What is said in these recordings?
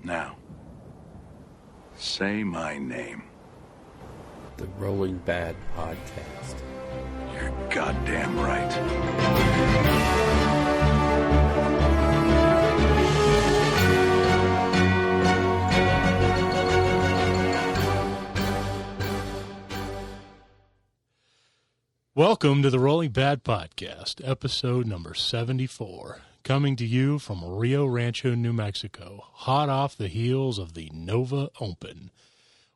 Now, say my name. The Rolling Bad Podcast. You're goddamn right. Welcome to the Rolling Bad Podcast, episode number 74, coming to you from Rio Rancho, New Mexico, hot off the heels of the Nova Open.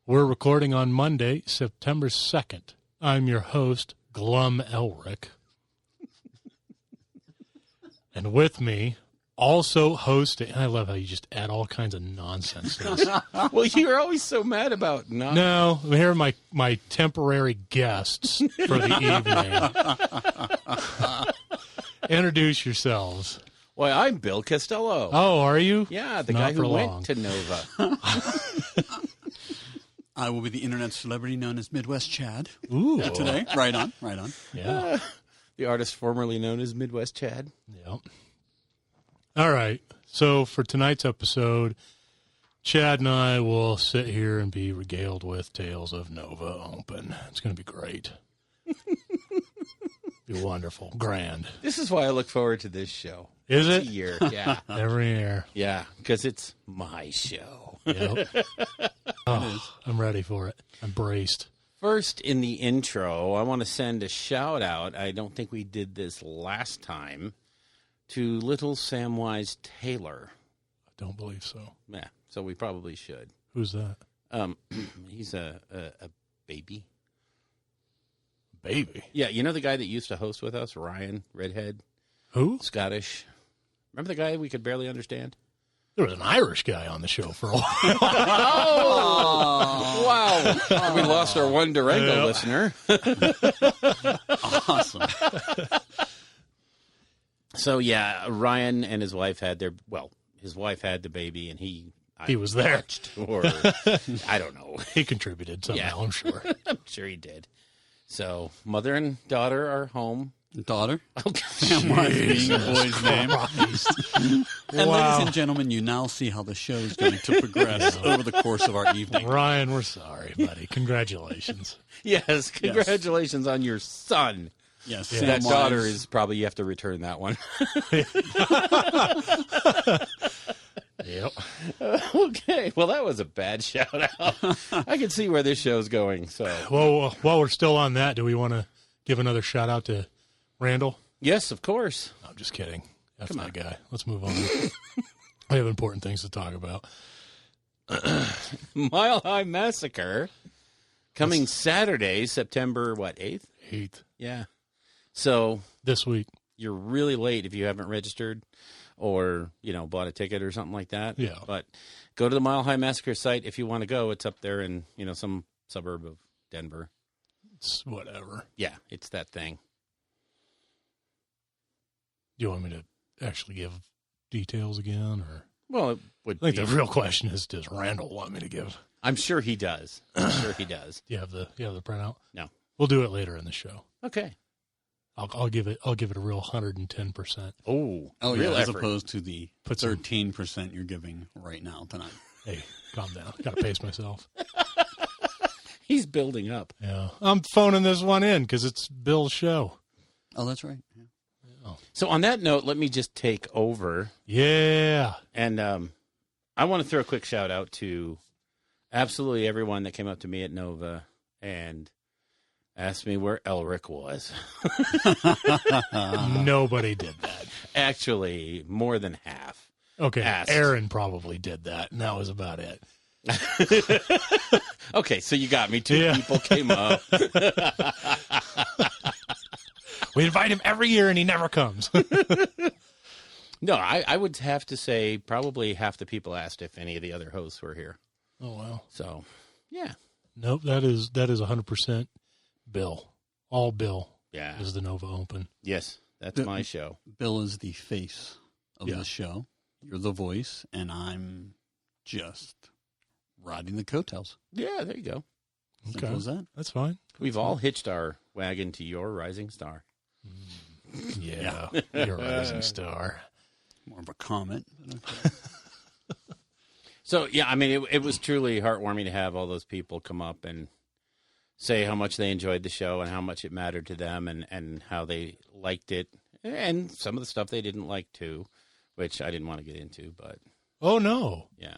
We're recording on Monday, September 2nd. I'm your host, Glum Elric. And with me, also hosting, I love how you just add all kinds of nonsense to this. Well, you're always so mad about not. No, here are my temporary guests for the evening. Introduce yourselves. Well, I'm Bill Costello. Oh, are you? Yeah, the Not guy who for went long. to Nova. I will be the internet celebrity known as Midwest Chad. Ooh. Today. Right on. Yeah. The artist formerly known as Midwest Chad. Yep. All right. So for tonight's episode, Chad and I will sit here and be regaled with tales of Nova Open. It's going to be great. Be wonderful. Grand. This is why I look forward to this show. Is It's it? a year. Yeah. Every year. Yeah, because it's my show. Yep. Oh, I'm ready for it. I'm braced. First, in the intro, I want to send a shout out. I don't think we did this last time. To Little Samwise Taylor. I don't believe so. Yeah, so we probably should. Who's that? He's a baby. Baby. Yeah, you know the guy that used to host with us, Ryan, redhead, Who? Scottish. Remember the guy we could barely understand? There was an Irish guy on the show for a while. Oh, wow. We lost our one Durango listener. Awesome. So, yeah, Ryan and his wife had his wife had the baby, and he was there. watched, or I don't know. He contributed somehow, Yeah. I'm sure. I'm sure he did. So, mother and daughter are home. Daughter. Okay. Samwise being a boy's name. And Wow. ladies and gentlemen, you now see how the show is going to progress over the course of our evening. Ryan, we're sorry, buddy. Congratulations. Yes, congratulations on your son. Yes, That Samwise. daughter is probably, you have to return that one. Yep. Okay, well, that was a bad shout out. I can see where this show's going. So, Well, while we're still on that, do we want to give another shout out to Randall? yes, of course. No, I'm just kidding. That's Come my on. guy. Let's move on. We have important things to talk about. Mile High Massacre coming Saturday, September 8th? 8th Yeah. So this week. you're really late if you haven't registered or, bought a ticket or something like that. Yeah. But go to the Mile High Massacre site if you want to go. It's up there in, some suburb of Denver. It's whatever. Yeah, it's that thing. Do you want me to actually give details again, or Well, it would I think be. the real question is, does Randall want me to give? I'm sure he does. I'm sure he does. Do you have the printout? No. We'll do it later in the show. Okay. I'll give it a real 110%. Oh, Oh, real yeah, as effort. opposed to the Put some- 13% you're giving right now tonight. Hey, calm down. Got to pace myself. He's building up. Yeah, I'm phoning this one in because it's Bill's show. Oh, that's right. Yeah. So on that note, let me just take over. Yeah. And I want to throw a quick shout out to absolutely everyone that came up to me at Nova and asked me where Elric was. Nobody did that. Actually, more than half. Okay, Asked. Aaron probably did that, and that was about it. Okay, so you got me. Two Yeah. people came up. We invite him every year, and he never comes. No, I would have to say probably half the people asked if any of the other hosts were here. Oh, wow. So, yeah. Nope, that is 100% Bill. All Bill Yeah. is the Nova Open. Yes, that's my show. Bill is the face of Yeah. the show. You're the voice, and I'm just riding the coattails. Yeah, there you go. Simple Okay. as that. That's fine. We've all hitched our wagon to your rising star. Yeah, you're a rising star. More of a comment. So, yeah, I mean, it was truly heartwarming to have all those people come up and say how much they enjoyed the show and how much it mattered to them and how they liked it. And some of the stuff they didn't like, too, which I didn't want to get into, but... Oh, no. Yeah.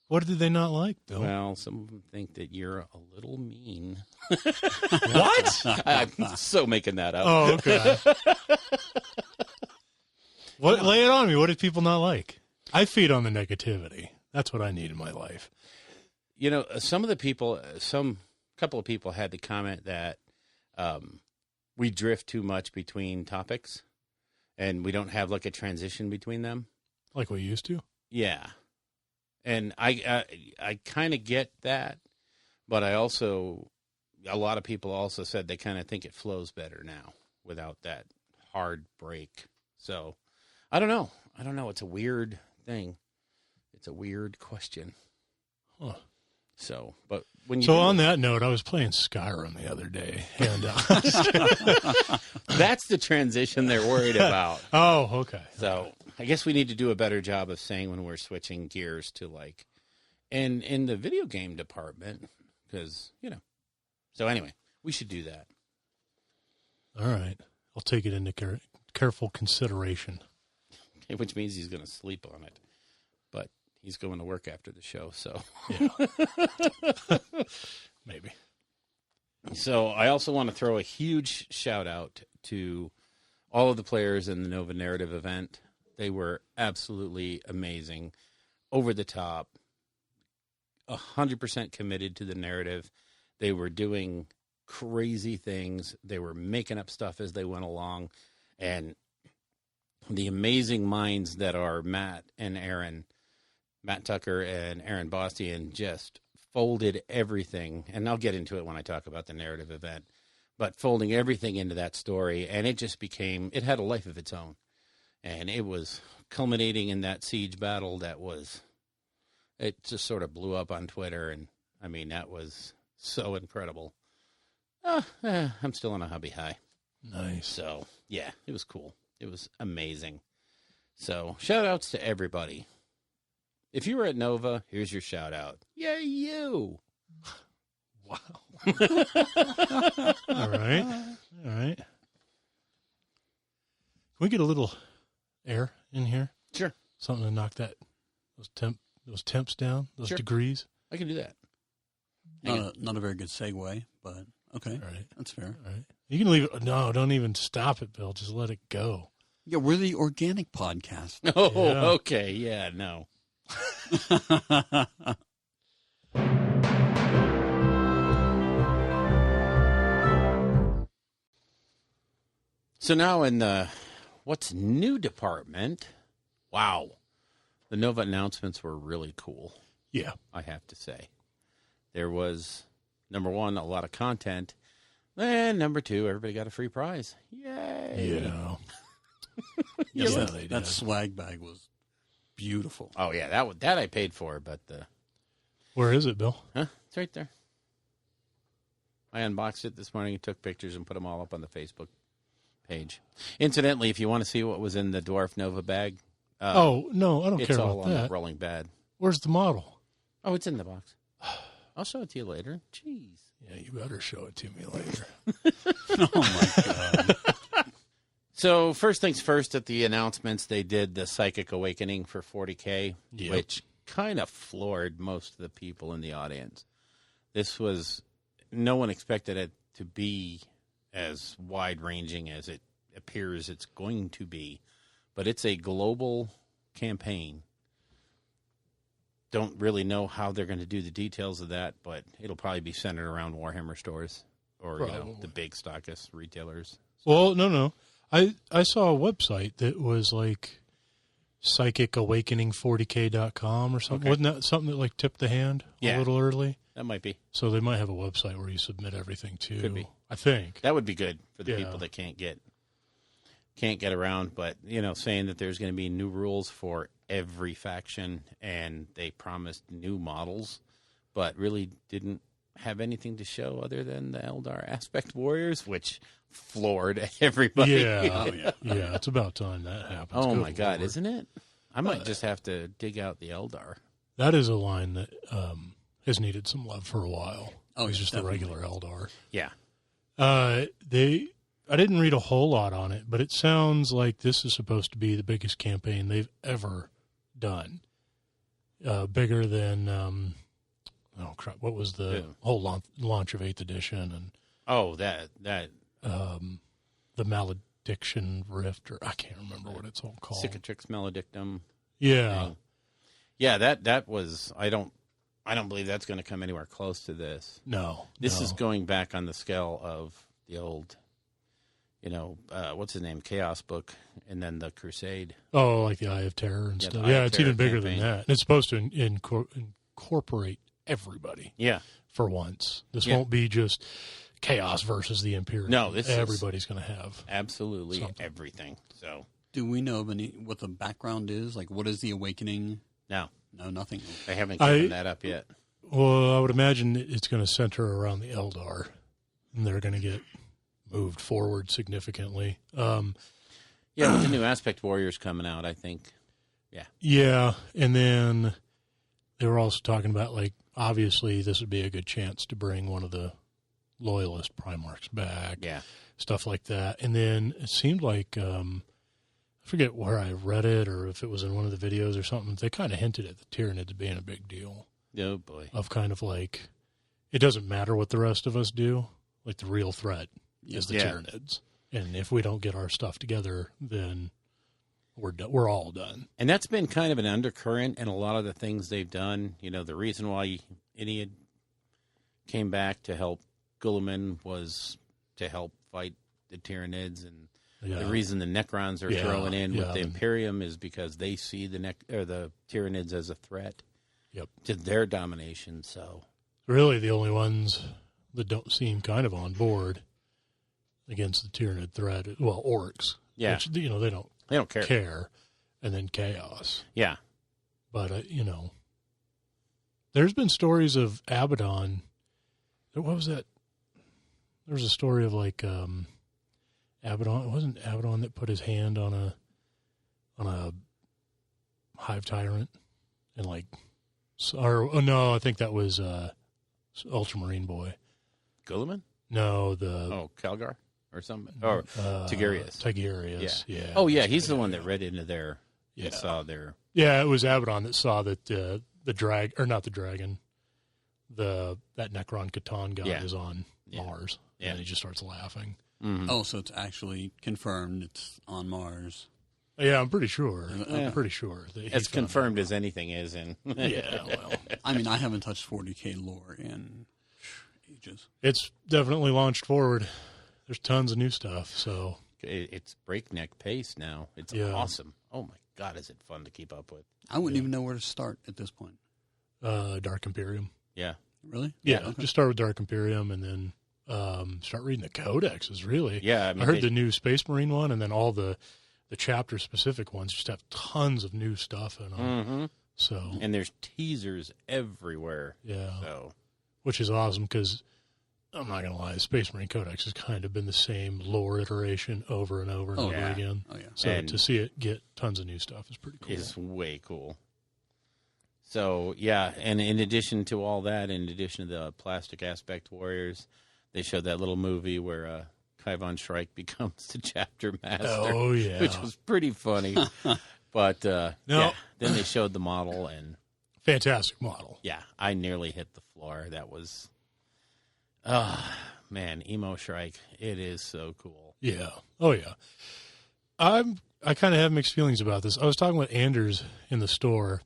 What did they not like, Bill? Well, some of them think that you're a little mean. What? I'm so making that up. Oh, okay. Lay it on me. What did people not like? I feed on the negativity. That's what I need in my life. You know, some of the people, couple of people had the comment that we drift too much between topics and we don't have like a transition between them. Like we used to? Yeah. And I kind of get that, but I also, a lot of people also said they kind of think it flows better now without that hard break. So I don't know. It's a weird thing. It's a weird question. Huh. So, but when you so on that note, I was playing Skyrim the other day, and that's the transition they're worried about. Oh, okay. So I guess we need to do a better job of saying when we're switching gears to like, and in the video game department, because So anyway, we should do that. All right, I'll take it into careful consideration. Which means he's going to sleep on it, but he's going to work after the show, so. Yeah. Maybe. So I also want to throw a huge shout out to all of the players in the Nova Narrative event. They were absolutely amazing, over the top, 100% committed to the narrative. They were doing crazy things. They were making up stuff as they went along, and the amazing minds that are Matt Tucker and Aaron Bostian just folded everything. And I'll get into it when I talk about the narrative event, but folding everything into that story. And it just it had a life of its own. And it was culminating in that siege battle it just sort of blew up on Twitter. And I mean, that was so incredible. I'm still on a hobby high. Nice. So yeah, it was cool. It was amazing. So, shout-outs to everybody. If you were at Nova, here's your shout-out. Yay, you! Wow. All right. Can we get a little air in here? Sure. Something to knock those temps down, those Sure. degrees? I can do that. Not a very good segue, but okay. All right. That's fair. All right. You can leave it. No, don't even stop it, Bill. Just let it go. Yeah, we're the organic podcast. Oh, Yeah. okay. Yeah, no. So now in the What's New department, wow, the Nova announcements were really cool, Yeah. I have to say. There was, number one, a lot of content, and number two, everybody got a free prize. Yay! Yeah. Yes, Yeah, they that did. swag bag was beautiful. Oh, yeah, that I paid for, but Where is it, Bill? it's right there. I unboxed it this morning and took pictures and put them all up on the Facebook page. Incidentally, if you want to see what was in the Dwarf Nova bag, Oh, no, I don't it's care all about on the that. rolling bed. Where's the model? Oh, it's in the box. I'll show it to you later. Jeez. Yeah, you better show it to me later. Oh, my God. So first things first, at the announcements, they did the Psychic Awakening for 40K, Yep. which kind of floored most of the people in the audience. No one expected it to be as wide-ranging as it appears it's going to be, but it's a global campaign. Don't really know how they're going to do the details of that, but it'll probably be centered around Warhammer stores or Probably. the big stockist retailers. Well, no. I saw a website that was like psychicawakening40k.com or something. Okay. Wasn't that something that like tipped the hand Yeah. a little early? That might be. So they might have a website where you submit everything to. Could be. I think. That would be good for the Yeah. people that can't get around. But, saying that there's going to be new rules for every faction, and they promised new models, but really didn't have anything to show other than the Eldar Aspect Warriors, which floored everybody. Yeah. Oh, yeah. Yeah, it's about time that happens. Oh, Good my God, Lord. isn't it? I might just have to dig out the Eldar. That is a line that has needed some love for a while. Oh, it's yeah, just definitely. the regular Eldar. Yeah. I didn't read a whole lot on it, but it sounds like this is supposed to be the biggest campaign they've ever done. Bigger than, oh crap, what was the whole launch of 8th edition and that the Malediction Rift, or I can't remember what it's all called. Cicatrix Maledictum. Yeah. thing. Yeah, that was, I don't believe that's going to come anywhere close to this. No. This is going back on the scale of the old, what's his name, Chaos book, and then the Crusade. Oh, like the Eye of Terror and stuff. Eye Yeah, of it's Terror even bigger campaign. than that. And it's supposed to incorporate everybody Yeah. for once. This Yeah. won't be just Chaos versus the Imperium. No, this is- everybody's going to have. Absolutely Something. everything. So, Do we know what the background is? Like, what is the awakening? no, No, nothing. I haven't given that up yet. Well, I would imagine it's going to center around the Eldar, and they're going to get moved forward significantly. Yeah, with the new Aspect Warriors coming out, I think. Yeah, and then they were also talking about, like, obviously this would be a good chance to bring one of the Loyalist Primarchs back, Yeah. stuff like that. And then it seemed like, I forget where I read it or if it was in one of the videos or something, they kind of hinted at the Tyranids being a big deal. Oh, boy. Of kind of like, it doesn't matter what the rest of us do. Like, the real threat is the Yeah. Tyranids. And if we don't get our stuff together, then we're all done. And that's been kind of an undercurrent in a lot of the things they've done. The reason why Inead came back to help Guilliman was to help fight the Tyranids, and the reason the Necrons are throwing in with the Imperium is because they see the Tyranids as a threat to their domination. So Really, the only ones that don't seem kind of on board against the Tyranid threat, well, orcs. Yeah. Which, they don't care. And then chaos. Yeah. But, there's been stories of Abaddon. What was that? There was a story of, like, Abaddon. It wasn't Abaddon that put his hand on a hive tyrant and, like, no, I think that was Ultramarine Boy. Guilliman? No, Calgar or something. Or Tigurius. Tigurius, yeah. Oh, yeah, he's the one that read into their... Yeah. Saw their... Yeah, it was Abaddon that saw that that Necron Catan guy is on Mars. Yeah. And he just starts laughing. Mm-hmm. Oh, so it's actually confirmed it's on Mars. Yeah, I'm pretty sure. As confirmed as anything is in... Yeah, well. I mean, I haven't touched 40K lore in ages. It's definitely launched forward. There's tons of new stuff, so... It's breakneck pace now. It's awesome. Oh, my God, is it fun to keep up with. I wouldn't even know where to start at this point. Dark Imperium. Yeah. Really? Yeah, Okay. just start with Dark Imperium and then start reading the codexes, really. Yeah. I heard the new Space Marine one, and then all the chapter-specific ones just have tons of new stuff in them. Mm-hmm. So, and there's teasers everywhere. Yeah. So. Which is awesome because, I'm not going to lie, Space Marine Codex has kind of been the same lore iteration over and over and over again. Oh, yeah. So And to see it get tons of new stuff is pretty cool. Is way cool. So, yeah, and in addition to all that, in addition to the Plastic Aspect Warriors, they showed that little movie where Kai-Von Shrike becomes the chapter master. Oh, yeah. Which was pretty funny. But, then they showed the model, and... Fantastic model. Yeah, I nearly hit the floor. That was... man, Emo Shrike. It is so cool. Yeah. Oh, yeah. I kind of have mixed feelings about this. I was talking with Anders in the store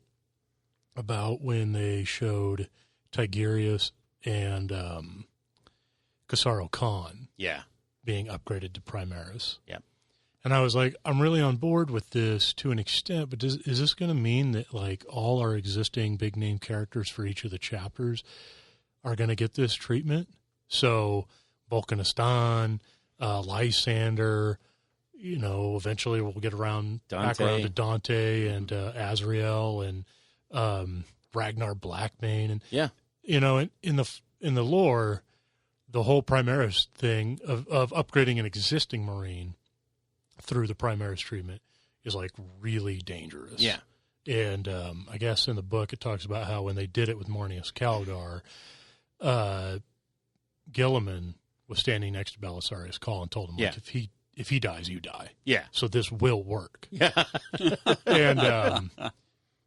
about when they showed Tigurius and Kasaro Khan being upgraded to Primaris. Yep. And I was like, I'm really on board with this to an extent, but is this going to mean that, like, all our existing big name characters for each of the chapters are going to get this treatment? So Volcanistan, Lysander, eventually we'll get back around to Dante and Azrael and Ragnar Blackbane, and in the lore, the whole Primaris thing of upgrading an existing Marine through the Primaris treatment is like really dangerous. Yeah. And I guess in the book it talks about how when they did it with Mornius Calgar, Gilliman was standing next to Belisarius Cawl and told him, like, if he dies, you die. Yeah. So this will work. Yeah.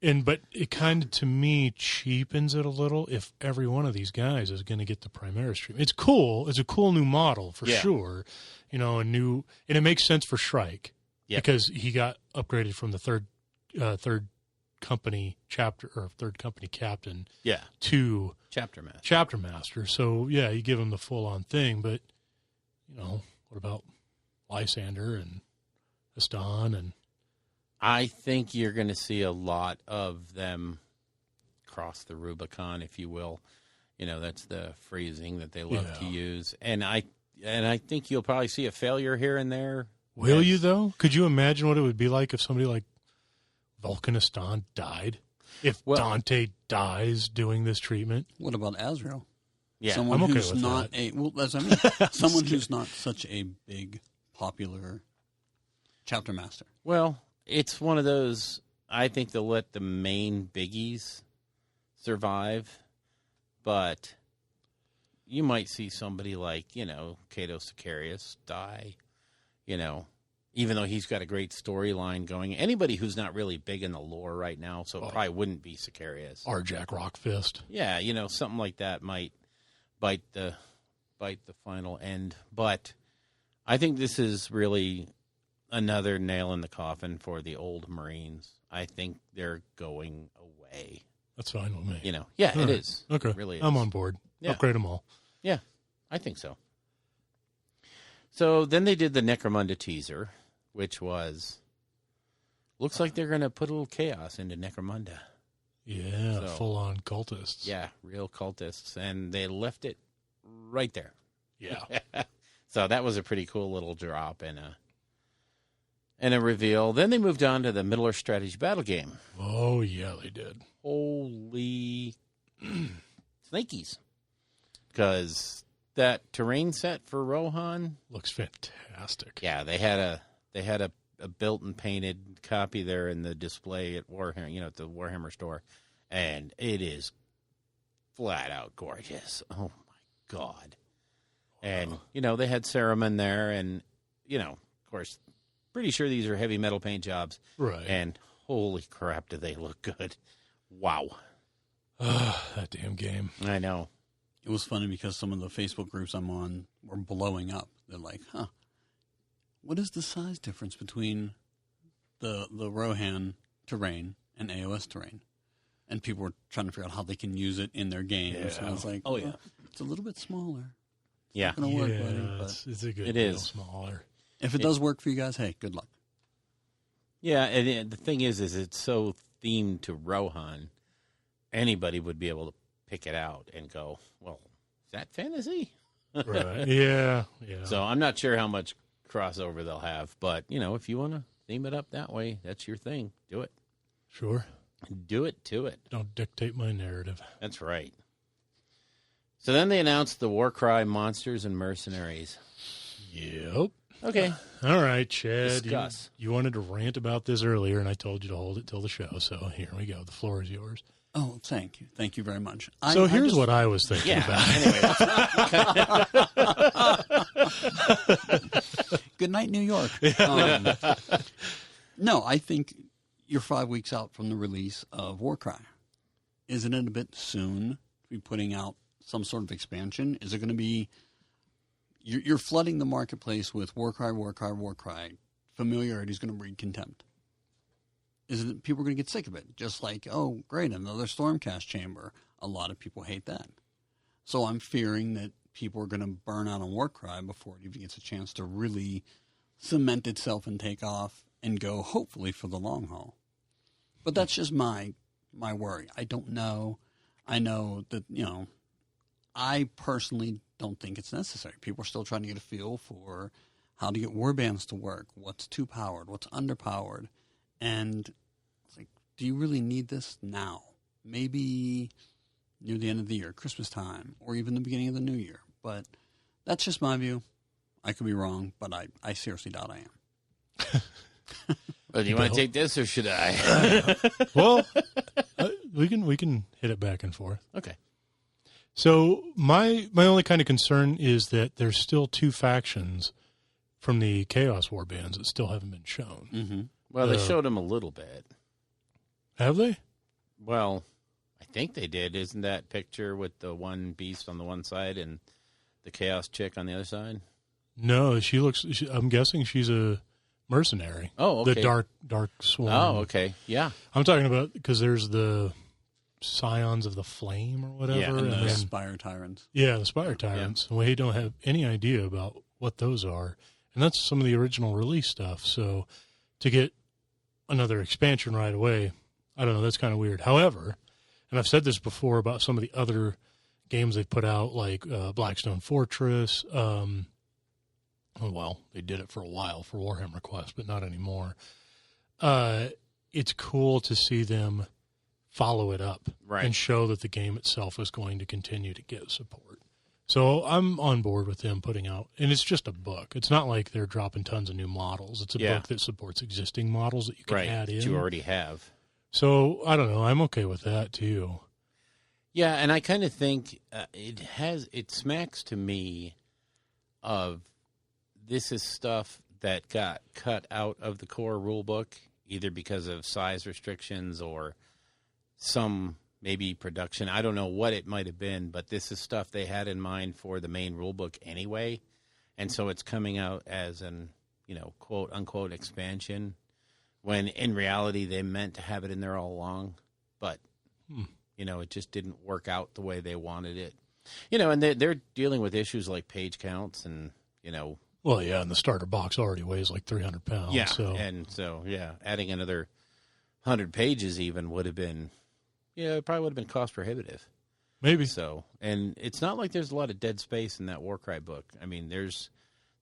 But it kind of, to me, cheapens it a little if every one of these guys is going to get the Primaris treatment. It's cool. It's a cool new model for sure. And it makes sense for Shrike because he got upgraded from the third company chapter or third company captain to chapter master. So you give him the full on thing. But what about Lysander and Aston? And I think you're going to see a lot of them cross the Rubicon, if you will. That's the phrasing that they love to use. And I think you'll probably see a failure here and there. Will you, though? Could you imagine what it would be like if somebody like Vulcanistan died? If Dante dies doing this treatment? What about Azrael? Yeah, someone I'm okay who's with not that. Someone who's not such a big, popular chapter master. Well, it's one of those, I think they'll let the main biggies survive, but you might see somebody like, Cato Sicarius die, even though he's got a great storyline going. Anybody who's not really big in the lore right now, so it probably wouldn't be Sicarius. Arjak Rockfist. Yeah, something like that might bite the final end. But I think this is really another nail in the coffin for the old Marines. I think they're going away. That's fine with me. It is. Okay, It really is. I'm on board. Yeah. Upgrade them all. Yeah, I think so. So then they did the Necromunda teaser, which looks like they're going to put a little chaos into Necromunda. Yeah, full-on cultists. Yeah, real cultists. And they left it right there. Yeah. So that was a pretty cool little drop and a reveal. Then they moved on to the Middle-earth strategy battle game. Oh, yeah, they did. Holy snakies. Because that terrain set for Rohan looks fantastic. Yeah, they had a built and painted copy there in the display at Warhammer, at the Warhammer store, and it is flat out gorgeous. Oh my God. And they had Saruman there, and of course, pretty sure these are heavy metal paint jobs. Right. And holy crap, do they look good. Wow. That damn game. I know. It was funny because some of the Facebook groups I'm on were blowing up. They're like, what is the size difference between the Rohan terrain and AOS terrain? And people were trying to figure out how they can use it in their games. Yeah. And I was like, it's a little bit smaller. Yeah. It's not going to work, buddy. But It's a good It deal, is. smaller. if it does work for you guys, hey, good luck. Yeah, and the thing is it's so themed to Rohan, anybody would be able to pick it out and go, well, is that fantasy? Right. Yeah. So I'm not sure how much crossover they'll have, but, if you want to theme it up that way, that's your thing. Do it. Sure. Do it to it. Don't dictate my narrative. That's right. So then they announced the Warcry Monsters and Mercenaries. Yep. Okay. All right, Chad. Discuss. You wanted to rant about this earlier, and I told you to hold it till the show. So here we go. The floor is yours. Oh, thank you. Thank you very much. Here's what I was thinking about. Anyway. Good night, New York. No, I think you're 5 weeks out from the release of Warcry. Isn't it a bit soon to be putting out some sort of expansion? Is it going to be... You're flooding the marketplace with Warcry. Familiarity is going to breed contempt. People are going to get sick of it. Just like, oh, great, another Stormcast chamber. A lot of people hate that. So I'm fearing that people are going to burn out on Warcry before it even gets a chance to really cement itself and take off and go, hopefully, for the long haul. But that's just my worry. I don't know. I know that, I personally don't think it's necessary. People are still trying to get a feel for how to get warbands to work, what's too powered, what's underpowered. And it's like, do you really need this now? Maybe near the end of the year, Christmas time, or even the beginning of the new year. But that's just my view. I could be wrong, but I seriously doubt I am. Well, do you want to take this or should I? Well, we can hit it back and forth. Okay. So my only kind of concern is that there's still 2 factions from the Chaos War bands that still haven't been shown. Mm-hmm. Well, they showed him a little bit. Have they? Well, I think they did. Isn't that picture with the one beast on the one side and the Chaos chick on the other side? No, I'm guessing she's a mercenary. Oh, okay. The Dark Swarm. Oh, okay. Yeah. I'm talking about because there's the Scions of the Flame or whatever. Yeah, And the then- Spire Tyrants. Yeah, the Spire Tyrants. Yeah. We don't have any idea about what those are. And that's some of the original release stuff. So to get another expansion right away, I don't know, that's kind of weird. However, and I've said this before about some of the other games they've put out, like Blackstone Fortress. Well, they did it for a while for Warhammer Quest, but not anymore. It's cool to see them follow it up and show that the game itself is going to continue to get support. So I'm on board with them putting out, and it's just a book. It's not like they're dropping tons of new models. It's a book that supports existing models that you can add in. That you already have. So I don't know. I'm okay with that too. Yeah, and I kind of think it smacks to me of this is stuff that got cut out of the core rule book, either because of size restrictions or some maybe production. I don't know what it might have been, but this is stuff they had in mind for the main rule book anyway. And so it's coming out as an, quote unquote expansion when in reality they meant to have it in there all along. But, it just didn't work out the way they wanted it. And they're dealing with issues like page counts and, Well, yeah, and the starter box already weighs like 300 pounds. Yeah, so. Adding another 100 pages even would have been, it probably would have been cost prohibitive. Maybe. So, and it's not like there's a lot of dead space in that Warcry book. I mean, there's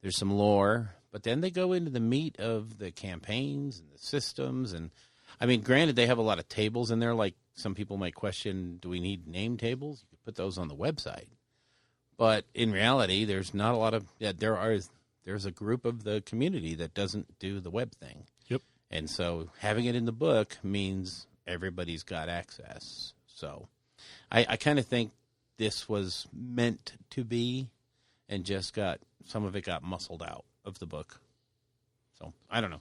some lore, but then they go into the meat of the campaigns and the systems. And, I mean, granted, they have a lot of tables in there. Like some people might question, do we need name tables? You could put those on the website. But in reality, there's not a lot of, there's a group of the community that doesn't do the web thing. Yep. And so having it in the book means everybody's got access. So I kind of think this was meant to be and just some of it got muscled out of the book. So I don't know.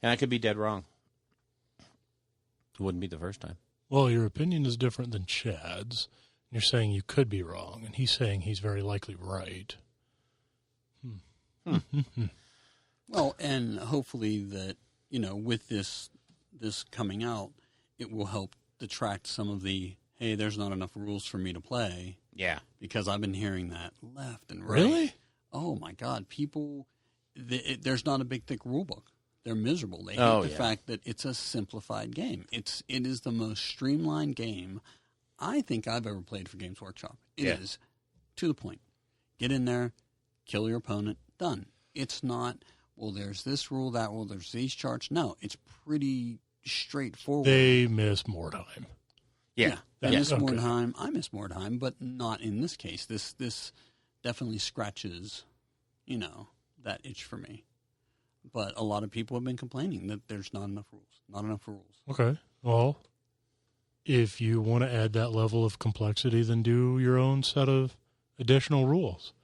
And I could be dead wrong. It wouldn't be the first time. Well, your opinion is different than Chad's. You're saying you could be wrong, and he's saying he's very likely right. Well, and hopefully that, with this coming out, it will help detract some of the, hey, there's not enough rules for me to play. Yeah. Because I've been hearing that left and right. Really? Oh, my God. People, there's not a big, thick rule book. They're miserable. They hate the fact that it's a simplified game. It is the most streamlined game I think I've ever played for Games Workshop. It is to the point. Get in there, kill your opponent, done. It's not, well, there's this rule, that rule, there's these charts. No, it's pretty straightforward. They miss Mordheim. Yeah. They miss okay. Mordheim. I miss Mordheim, but not in this case. This definitely scratches, that itch for me. But a lot of people have been complaining that there's not enough rules. Not enough rules. Okay. Well, if you want to add that level of complexity, then do your own set of additional rules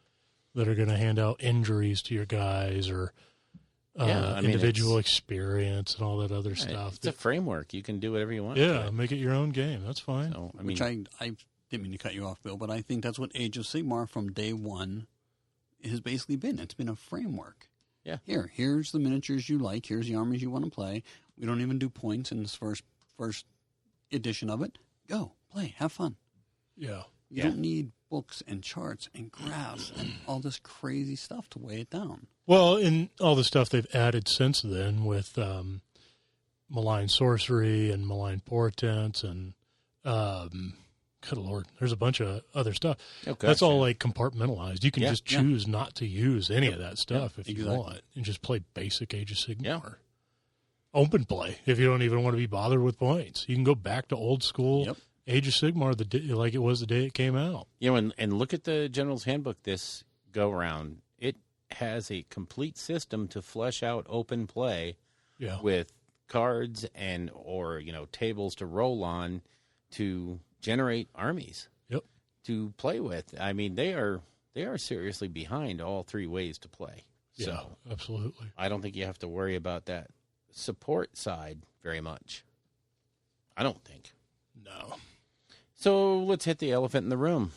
that are going to hand out injuries to your guys or individual experience and all that other stuff. It's a framework. You can do whatever you want. Yeah, make it your own game. That's fine. So, Which I didn't mean to cut you off, Bill, but I think that's what Age of Sigmar from day one has basically been. It's been a framework. Yeah. Here's the miniatures you like. Here's the armies you want to play. We don't even do points in this first edition of it. Go, play, have fun. Yeah. You don't need books and charts and graphs and all this crazy stuff to weigh it down. Well, in all the stuff they've added since then with malign sorcery and malign portents and good Lord, there's a bunch of other stuff. Okay, that's all like compartmentalized. You can just choose not to use any of that stuff if you want and just play basic Age of Sigmar. Yeah. Open play if you don't even want to be bothered with points. You can go back to old school Age of Sigmar like it was the day it came out. And look at the General's Handbook this go around. It has a complete system to flesh out open play with cards or tables to roll on to generate armies. Yep. To play with. I mean, they are seriously behind all three ways to play. Yeah, So absolutely. I don't think you have to worry about that support side very much. I don't think. No. So let's hit the elephant in the room.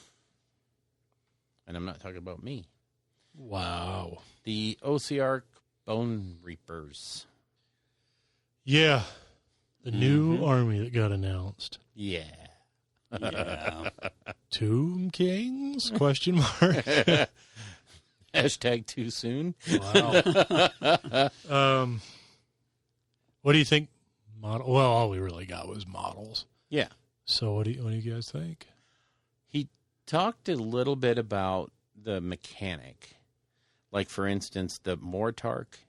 And I'm not talking about me. Wow. The OCR Bone Reapers. Yeah. The new army that got announced. Yeah. Yeah. Tomb Kings? Question mark. Hashtag too soon. Wow. What do you think? Well, all we really got was models. Yeah. So what do you guys think? He talked a little bit about the mechanic. Like, for instance, the Mortarch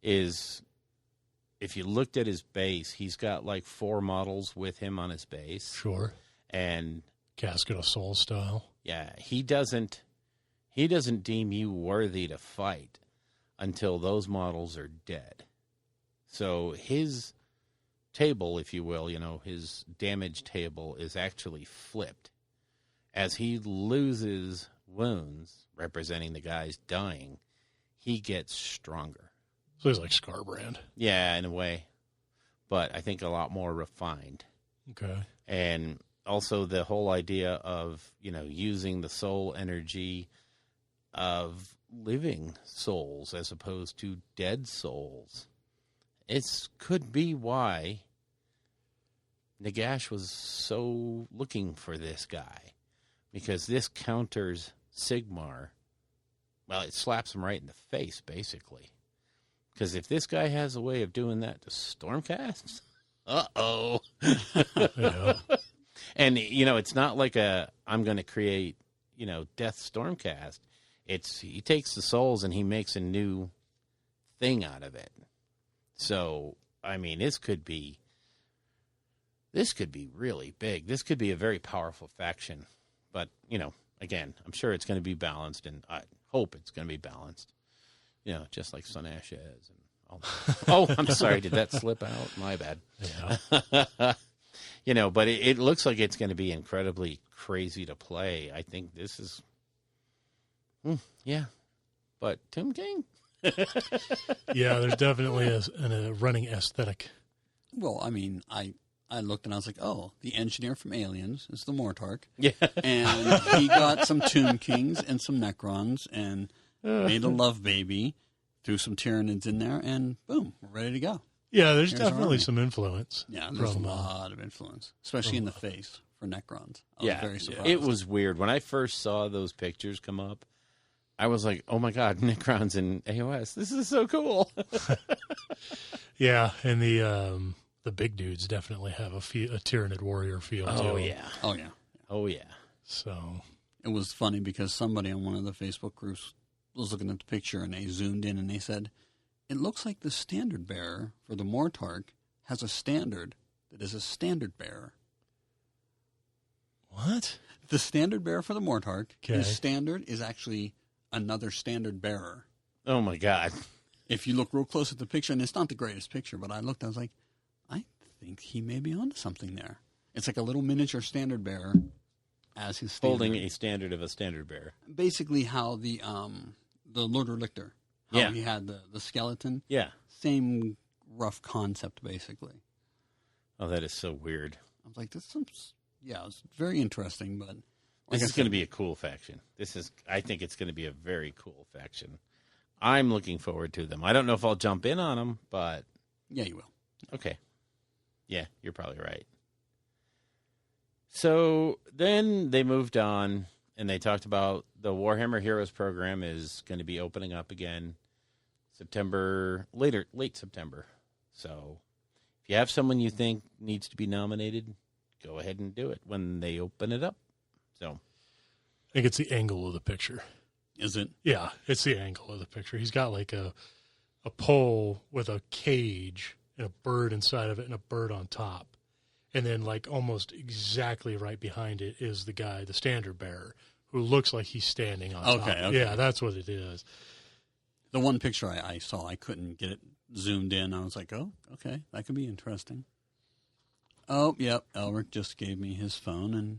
is, if you looked at his base, he's got like 4 models with him on his base. Sure. And Casket of Soul style. yeah, he doesn't deem you worthy to fight until those models are dead. So his table, if you will, his damage table is actually flipped. As he loses wounds, representing the guys dying, he gets stronger. So he's like Scarbrand. Yeah, in a way. But I think a lot more refined. Okay. And also the whole idea of, using the soul energy of living souls as opposed to dead souls. It could be why Nagash was so looking for this guy. Because this counters Sigmar. Well, it slaps him right in the face, basically. Because if this guy has a way of doing that to Stormcast, uh-oh. Yeah. And, it's not like I'm going to create, Death Stormcast. He takes the souls and he makes a new thing out of it. So, I mean, this could be really big. This could be a very powerful faction. But, again, I'm sure it's going to be balanced, and I hope it's going to be balanced. Just like Sun Ash is. And all that. Oh, I'm sorry. Did that slip out? My bad. Yeah. But it looks like it's going to be incredibly crazy to play. I think this is, yeah. But Tomb King? Yeah, there's definitely a running aesthetic. Well, I mean, I looked and I was like, oh, the engineer from Aliens is the Mortarch. Yeah. And he got some Tomb Kings and some Necrons and made a love baby, threw some Tyranids in there, and boom, we're ready to go. Yeah, there's Here's our definitely army. some influence. Yeah, there's from, a lot of influence, especially in the face for Necrons. I was very surprised. It was weird. When I first saw those pictures come up, I was like, oh my God, Necrons in AOS. This is so cool. Yeah, and the big dudes definitely have a Tyranid warrior feel too. Oh, yeah. Oh, yeah. Oh, yeah. So It was funny because somebody on one of the Facebook groups was looking at the picture and they zoomed in and they said, it looks like the standard bearer for the Mortarch has a standard that is a standard bearer. what? The standard bearer for the Mortarch, Okay. his standard is actually another standard bearer. Oh, my God. If you look real close at the picture, and it's not the greatest picture, but I looked, I was like, I think he may be onto something there. It's like a little miniature standard bearer as his standard. Holding a standard of a standard bearer. Basically how the Lord Relictor, how he had the skeleton. Yeah. Same rough concept, basically. Oh, that is so weird. I was like, it's very interesting, but This is going to be a cool faction. I think it's going to be a very cool faction. I'm looking forward to them. I don't know if I'll jump in on them, but yeah, you will. okay. Yeah, you're probably right. So then they moved on, and they talked about the Warhammer Heroes program is going to be opening up again late September. So if you have someone you think needs to be nominated, go ahead and do it when they open it up. So I think it's the angle of the picture. Is it? Yeah, it's the angle of the picture. He's got like a pole with a cage and a bird inside of it and a bird on top. And then like almost exactly right behind it is the guy, the standard bearer, who looks like he's standing on top. Okay. Yeah, that's what it is. The one picture I saw, I couldn't get it zoomed in. I was like, oh, okay, that could be interesting. Oh, yep, Elric just gave me his phone, and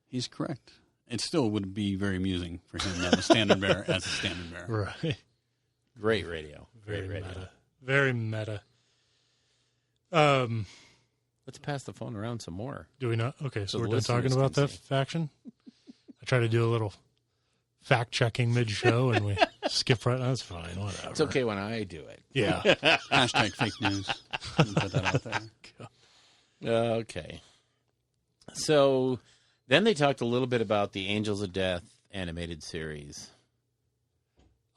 he's correct. It still would be very amusing for him to have a standard bearer as a standard bearer. Right. Great radio. Very Great radio. meta. Very meta. Let's pass the phone around some more. Do we not? Okay, so the we're done talking listeners about can that see. faction? I try to do a little fact-checking mid-show, and we skip right. That's fine, whatever. It's okay when I do it. Yeah. Hashtag fake news. Put that out there. Okay. So then they talked a little bit about the Angels of Death animated series.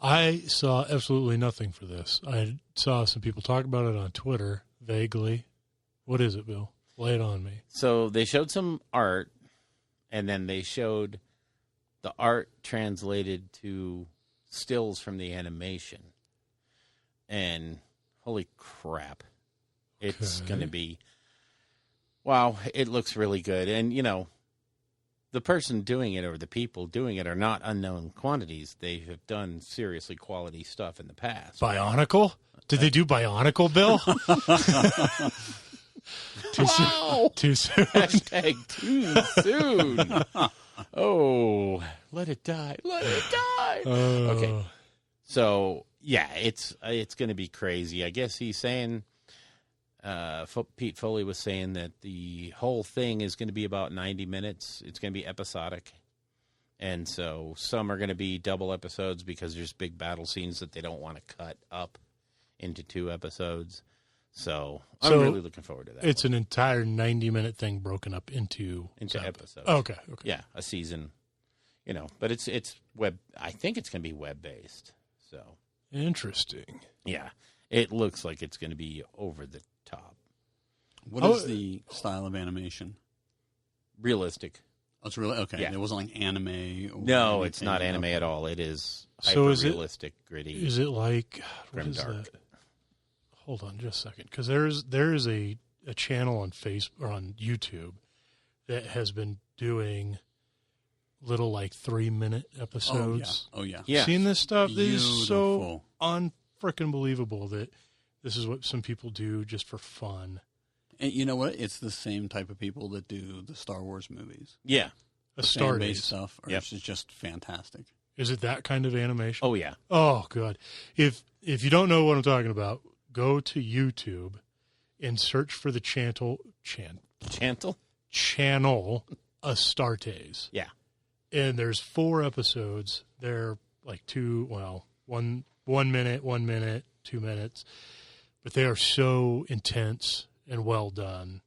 I saw absolutely nothing for this. I saw some people talk about it on Twitter, vaguely. What is it, Bill? Lay it on me. So they showed some art, and then they showed the art translated to stills from the animation. And holy crap, it's Okay. going to be, wow, it looks really good. And, you know, the person doing it or the people doing it are not unknown quantities. They have done seriously quality stuff in the past. Bionicle? Did they do Bionicle, Bill? Too soon. Too soon. Hashtag too soon. Oh, let it die. Let it die. Okay. So, yeah, it's going to be crazy. I guess he's saying, Pete Foley was saying that the whole thing is going to be about 90 minutes. It's going to be episodic. And so some are going to be double episodes because there's big battle scenes that they don't want to cut up into 2 episodes. So I'm really looking forward to that. It's an entire 90-minute thing broken up into episodes. Okay. Yeah, a season, you know, but it's web. I think it's going to be web-based. So Interesting. yeah, it looks like it's going to be over the top. What is the style of animation? Realistic. Oh, it's really okay. Yeah. It wasn't like anime. Or No, it's anything. not anime Okay. at all. It is So is it- hyper-realistic, gritty. Is it like what Grim is dark. that? Hold on just a second, because there is a channel on Facebook or on YouTube that has been doing little like 3-minute episodes. Oh yeah. Yeah. Seen this stuff? This is so Beautiful. unfreaking believable that this is what some people do just for fun. And you know what? It's the same type of people that do the Star Wars movies. Yeah. A The Star fan-based Days. stuff. Or Yep. It's just fantastic. Is it that kind of animation? Oh yeah. Oh, good. If you don't know what I'm talking about, go to YouTube and search for the channel Chantel. Astartes. Yeah. And there's 4 episodes. They're like 1 minute, 2 minutes. But they are so intense and well done.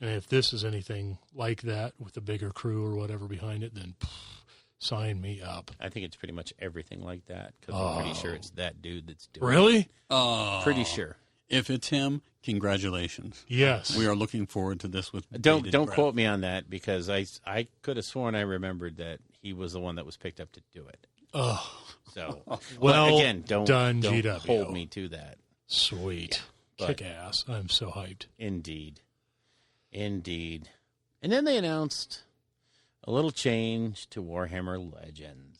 And if this is anything like that with a bigger crew or whatever behind it, then sign me up. I think it's pretty much everything like that because I'm pretty sure it's that dude that's doing it. Really? Oh, Pretty sure. If it's him, congratulations. Yes. We are looking forward to this with Don't bated breath. quote me on that because I could have sworn I remembered that he was the one that was picked up to do it. Oh, So Well but again, don't done, GW. hold me to that. sweet. but- Kick ass. I'm so hyped. Indeed. And then they announced a little change to Warhammer Legends.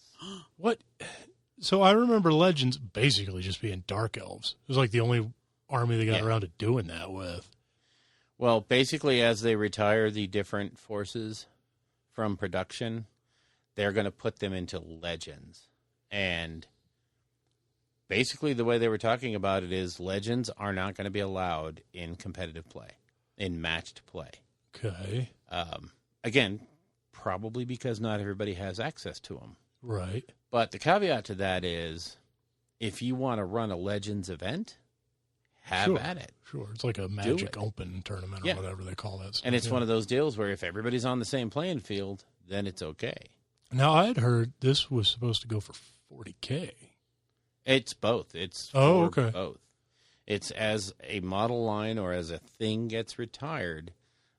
What? So I remember Legends basically just being Dark Elves. It was like the only army they got Yeah. around to doing that with. Well, basically, as they retire the different forces from production, they're going to put them into Legends. And basically, the way they were talking about it is Legends are not going to be allowed in competitive play, in matched play. Okay. Again, probably because not everybody has access to them. Right. But the caveat to that is, if you want to run a Legends event, have Sure. at it. Sure. It's like a Magic it. Open tournament or Yeah. whatever they call that stuff. And it's Yeah. one of those deals where if everybody's on the same playing field, then it's okay. Now, I had heard this was supposed to go for $40K. It's both. It's Oh, for okay. both. It's as a model line or as a thing gets retired,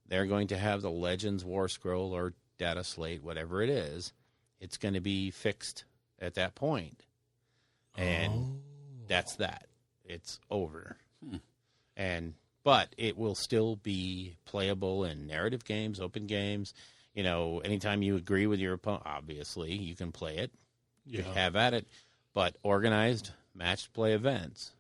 they're going to have the Legends War Scroll or data slate, whatever it is. It's going to be fixed at that point. And that's that. It's over. But it will still be playable in narrative games, open games. You know, anytime you agree with your opponent, obviously, you can play it. You Yeah. have at it. But organized, matched play events,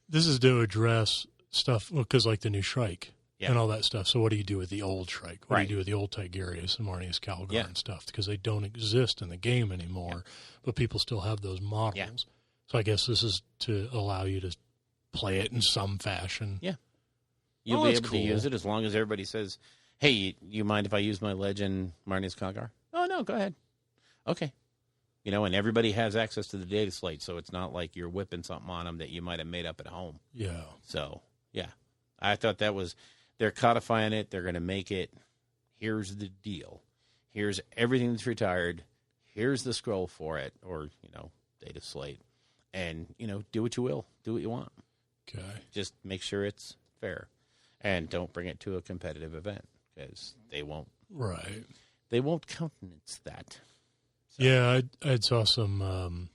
This is to address stuff, because like the new Shrike Yeah. and all that stuff. So what do you do with the old Shrike? What do Right. you do with the old Tigurius and Marnius Calgar Yeah. and stuff? Because they don't exist in the game anymore, but people still have those models. Yeah. So I guess this is to allow you to play it in some fashion. Yeah. You'll Oh, be that's able cool. to use it as long as everybody says, hey, you mind if I use my legend, Marnius Calgar? Oh, no, go ahead. Okay. You know, and everybody has access to the data slate, so it's not like you're whipping something on them that you might have made up at home. Yeah. So, yeah. I thought that was, they're codifying it. They're going to make it, here's the deal. Here's everything that's retired. Here's the scroll for it, or, you know, data slate. And, you know, do what you will. Do what you want. Okay. Just make sure it's fair. And don't bring it to a competitive event, because they won't Right. countenance that. So. Yeah, I saw some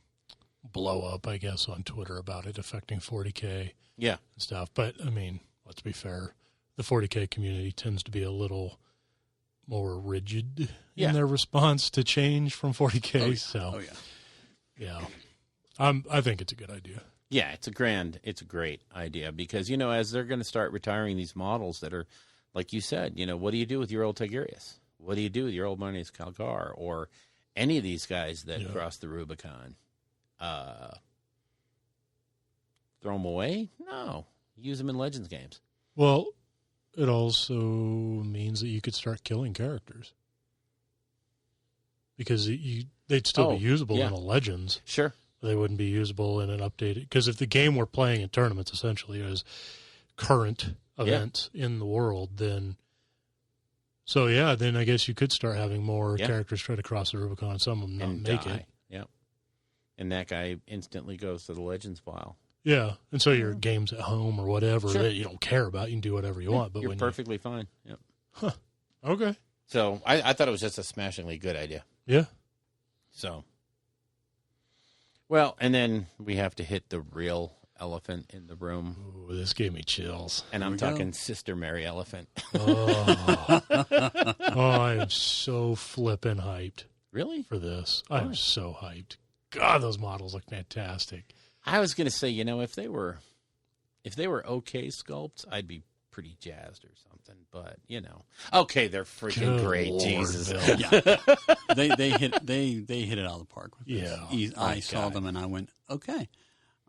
blow up, I guess, on Twitter about it affecting 40K Yeah. and stuff. But, I mean, let's be fair. The 40K community tends to be a little more rigid Yeah. in their response to change from 40K. Oh, yeah. So, Oh, yeah. yeah. I think it's a good idea. Yeah, it's a great idea, because, you know, as they're going to start retiring these models that are, like you said, you know, what do you do with your old Tigurius? What do you do with your old Marnius Calgar, or any of these guys that cross the Rubicon? Throw them away? No. Use them in Legends games. Well, it also means that you could start killing characters. Because they'd still be usable in the Legends. Sure. They wouldn't be usable in an updated, because if the game we're playing in tournaments essentially is current events in the world, then I guess you could start having more characters try to cross the Rubicon, some of them not And make die. it. Yep. And that guy instantly goes to the Legends file. Yeah, and so your games at home or whatever that you don't care about, you can do whatever you want. But You're when perfectly fine. Yep. Okay. So I thought it was just a smashingly good idea. Yeah. So, well, and then we have to hit the real elephant in the room. Ooh, this gave me chills. And I'm talking Sister Mary Elephant. Oh, I am so flippin' hyped. Really? For this. I'm so hyped. God, those models look fantastic. I was going to say, you know, if they were okay sculpts, I'd be pretty jazzed or something. But, you know, okay, they're freaking Good great. Lord, Jesus. Bill. Yeah. they hit it out of the park with this. Yeah. I saw them and I went, okay,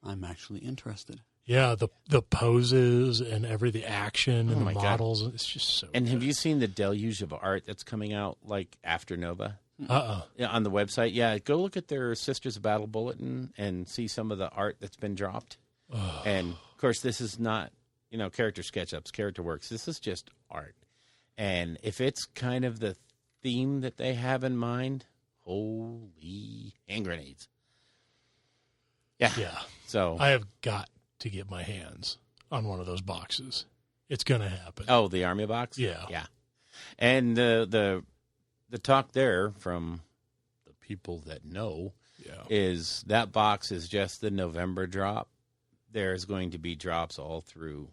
I'm actually interested. Yeah, the poses and the action and the my God. models. It's just so And good. have you seen the deluge of art that's coming out, like, after Nova? Yeah, on the website. Yeah, go look at their Sisters of Battle Bulletin and see some of the art that's been dropped. And, of course, this is not, you know, character SketchUps, character works. This is just art. And if it's kind of the theme that they have in mind, holy hand grenades. Yeah. Yeah. So I have got to get my hands on one of those boxes. It's going to happen. Oh, the army box? Yeah. Yeah. And the talk there from the people that know is that box is just the November drop. There's going to be drops all through.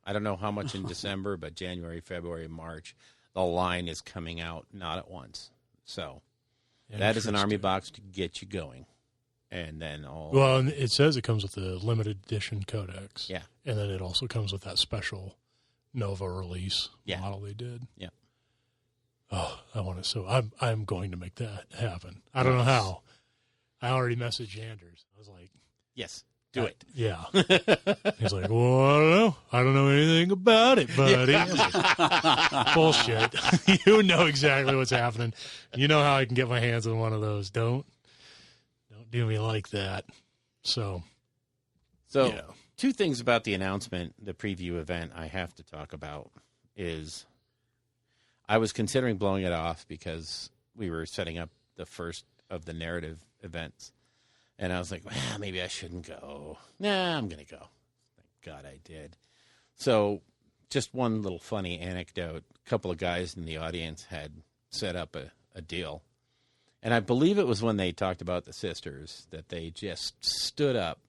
I don't know how much in December, but January, February, March, the line is coming out not at once. So that is an army box to get you going. And then Well, and it says it comes with the limited edition codex. Yeah. And then it also comes with that special Nova release model they did. Yeah. Oh, I want it so. I'm going to make that happen. I don't know how. I already messaged Anders. I was like, yes, do it. Yeah. He's like, well, I don't know. I don't know anything about it, buddy. I was like, bullshit. You know exactly what's happening. You know how I can get my hands on one of those. Don't do me like that. So two things about the announcement, the preview event I have to talk about is I was considering blowing it off because we were setting up the first of the narrative events. And I was like, well, maybe I shouldn't go. Nah, I'm going to go. Thank God I did. So just one little funny anecdote. A couple of guys in the audience had set up a deal. And I believe it was when they talked about the sisters that they just stood up,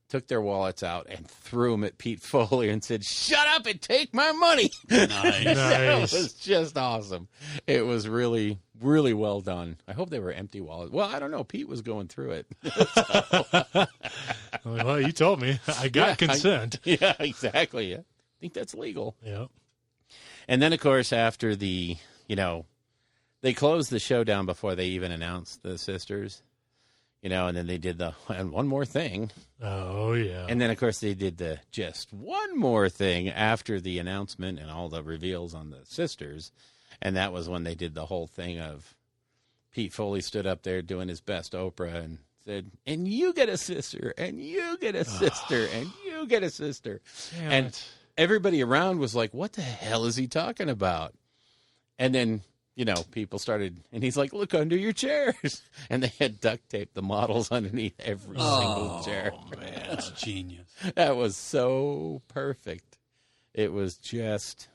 took their wallets out, and threw them at Pete Foley and said, shut up and take my money. Nice. That was just awesome. It was really, really well done. I hope they were empty wallets. Well, I don't know. Pete was going through it. I'm like, well, you told me. I got consent. Yeah, exactly. I think that's legal. Yeah. And then, of course, after the, they closed the show down before they even announced the sisters, and then they did and one more thing. Oh, yeah. And then, of course, they did the just one more thing after the announcement and all the reveals on the sisters. And that was when they did the whole thing of Pete Foley stood up there doing his best Oprah and said, and you get a sister, and you get a sister, and you get a sister. Damn and it. everybody around was like, what the hell is he talking about? And then, people started, and he's like, look under your chairs. And they had duct taped the models underneath every single chair. Oh, man, that's genius. That was so perfect. It was just,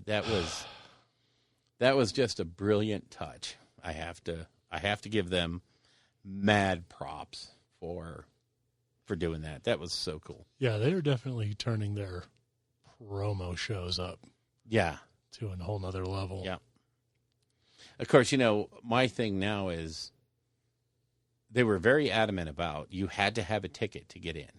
that was just a brilliant touch. I have to give them mad props for doing that. That was so cool. Yeah, they are definitely turning their promo shows up. Yeah. To a whole nother level. Yeah. Of course, my thing now is they were very adamant about you had to have a ticket to get in.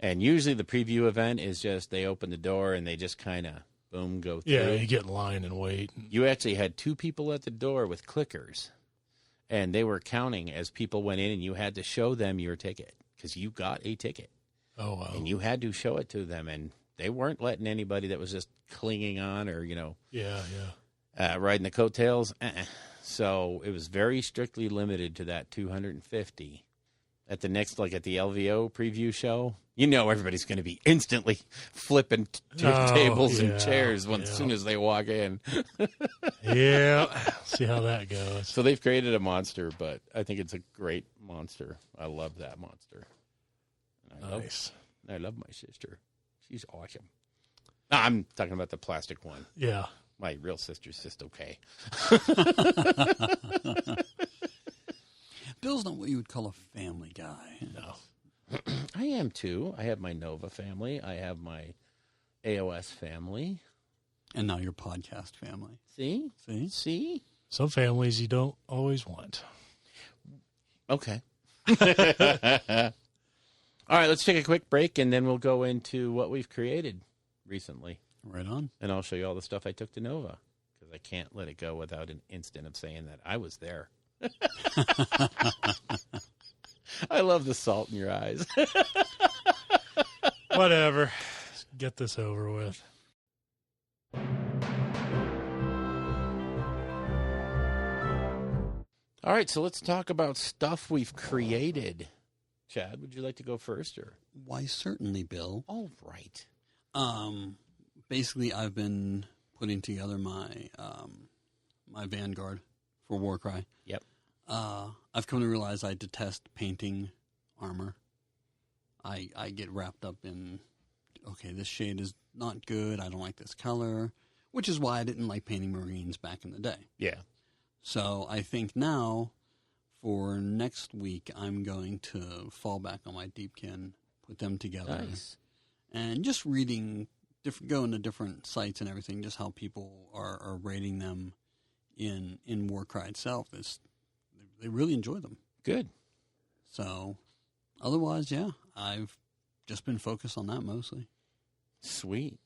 And usually the preview event is just they open the door and they just kind of, boom, go through. Yeah, you get in line and wait. You actually had 2 people at the door with clickers, and they were counting as people went in, and you had to show them your ticket because you got a ticket. Oh, wow. And you had to show it to them, and they weren't letting anybody that was just clinging on or, riding the coattails. So it was very strictly limited to that 250. At the next, at the LVO preview show, everybody's going to be instantly flipping tables and chairs as soon as they walk in. Yeah, see how that goes. So they've created a monster, but I think it's a great monster. I love that monster. Nice. I love my sister. She's awesome. No, I'm talking about the plastic one. Yeah. My real sister's just okay. Bill's not what you would call a family guy. No. I am too. I have my Nova family. I have my AOS family. And now your podcast family. See? Some families you don't always want. Okay. All right, let's take a quick break, and then we'll go into what we've created recently. Right on. And I'll show you all the stuff I took to Nova, because I can't let it go without an instant of saying that I was there. I love the salt in your eyes. Whatever. Let's get this over with. All right, so let's talk about stuff we've created. Chad, would you like to go first? Or? Why, certainly, Bill. All right. Basically, I've been putting together my my Vanguard for Warcry. Yep. I've come to realize I detest painting armor. I get wrapped up in, okay, this shade is not good. I don't like this color, which is why I didn't like painting Marines back in the day. Yeah. So I think now, for next week, I'm going to fall back on my Deepkin, put them together, Nice. and just reading, going to different sites and everything, just how people are rating them in Warcry itself. They really enjoy them. Good. So, otherwise, yeah, I've just been focused on that mostly. Sweet.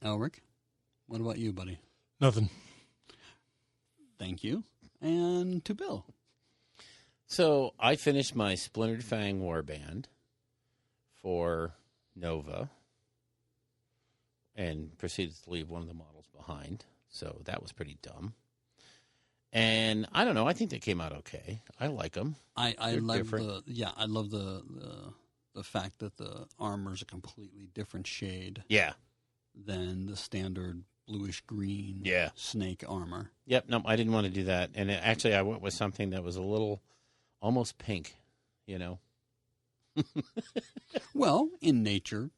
Elric, what about you, buddy? Nothing. Thank you. And to Bill. So I finished my Splintered Fang Warband for Nova and proceeded to leave one of the models behind. So that was pretty dumb. And I don't know. I think they came out okay. I like them. I love different. I love the fact that the armor's a completely different shade. Yeah. Than the standard bluish green snake armor. Yep. No, I didn't want to do that. And actually, I went with something that was a little almost pink, Well, in nature,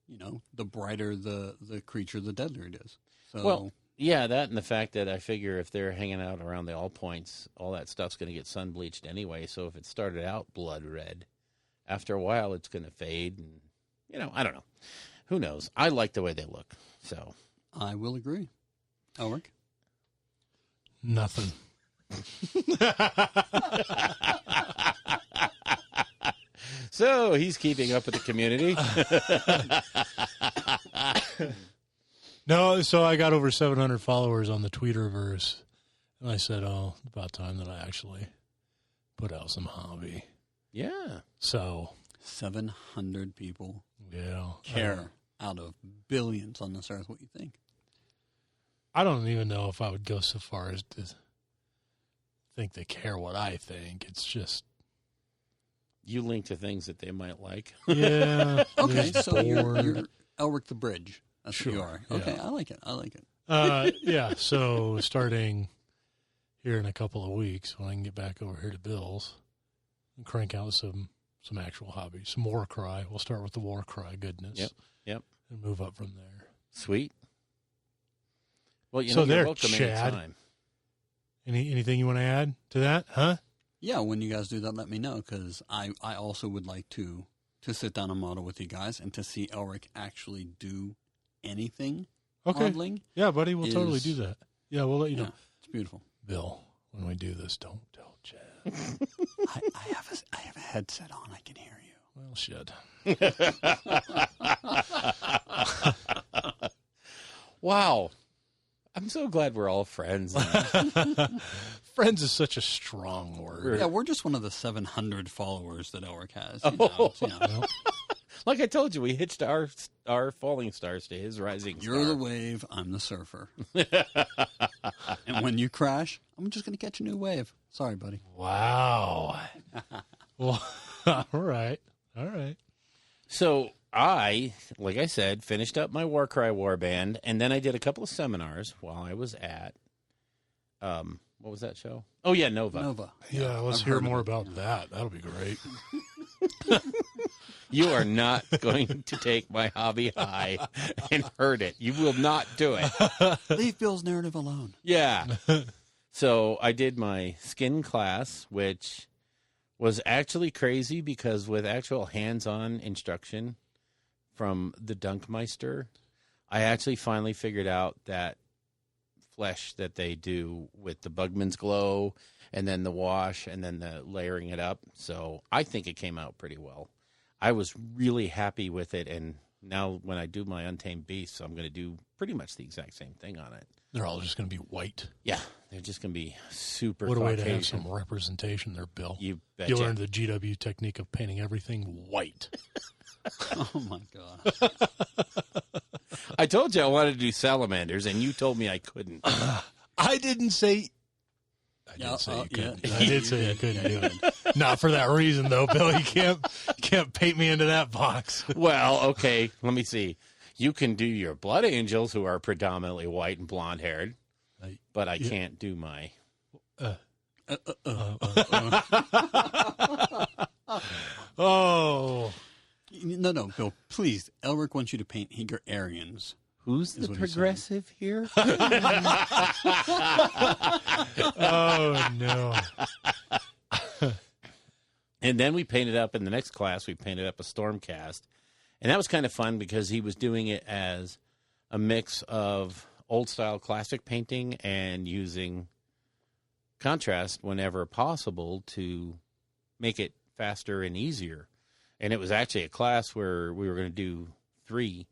the brighter the creature, the deadlier it is. So, well, yeah, that and the fact that I figure if they're hanging out around the all points, all that stuff's going to get sun bleached anyway. So if it started out blood red, after a while it's going to fade. And, I don't know. Who knows? I like the way they look. So I will agree. Elric? So he's keeping up with the community. No, so I got over 700 followers on the Tweeterverse, and I said, "Oh, about time that I actually put out some hobby." Yeah. So 700 people yeah, care out of billions on this earth what you think. I don't even know if I would go so far as to think they care what I think. It's just You link to things that they might like. yeah. Okay, they're so you're bored. Elric the Bridge. That's Sure, what you are. yeah. Okay, I like it. I like it. Yeah, so starting here in a couple of weeks, when I can get back over here to Bill's and crank out some actual hobbies, some Warcry. We'll start with the Warcry goodness. Yep. And move up from there. Sweet. Well, So you're there, welcome Chad. anytime. Anything you want to add to that, huh? Yeah, when you guys do that, let me know, because I also would like to sit down and model with you guys and to see Elric actually do anything modeling. Yeah, buddy, we'll totally is- do that. Yeah, we'll let you know. Yeah, it's beautiful. Bill, when we do this, don't tell Chad. I have a headset on. I can hear you. Well, shit. Wow. I'm so glad we're all friends. Friends is such a strong word. Yeah, we're just one of the 700 followers that Elric has. You know, it's, you know. Like I told you, we hitched our falling stars to his rising star. You're the wave, I'm the surfer. And when you crash, I'm just going to catch a new wave. Sorry, buddy. Wow. Well, all right. So I, like I said, finished up my Warcry warband, and then I did a couple of seminars while I was at, what was that show? Oh, yeah, Nova. Nova. Yeah, let's I've hear heard of more it. about that. That'll be great. You are not going to take my hobby high and hurt it. You will not do it. Leave Bill's narrative alone. Yeah. So I did my skin class, which was actually crazy because with actual hands-on instruction from the Dunkmeister, I actually finally figured out that flesh that they do with the Bugman's Glow and then the wash and then the layering it up. So I think it came out pretty well. I was really happy with it, and now when I do my Untamed Beasts, I'm going to do pretty much the exact same thing on it. They're all just going to be white. Yeah, they're just going to be super What a way to Caucasian. have some representation there, Bill. You betcha. You learned the GW technique of painting everything white. Oh, my gosh. I told you I wanted to do salamanders, and you told me I couldn't. I didn't say... I Yeah, did say you yeah. couldn't. I did say you couldn't do it. Not for that reason, though, Bill. You can't paint me into that box. Well, okay, let me see. You can do your blood angels, who are predominantly white and blonde-haired, but I can't do my... Oh... No, Bill, please. Elric wants you to paint Eager Aryans. Who's the what he's progressive here? Oh, no. And then we painted up, in the next class, we painted up a Stormcast. And that was kind of fun because he was doing it as a mix of old-style classic painting and using contrast whenever possible to make it faster and easier. And it was actually a class where we were going to do 3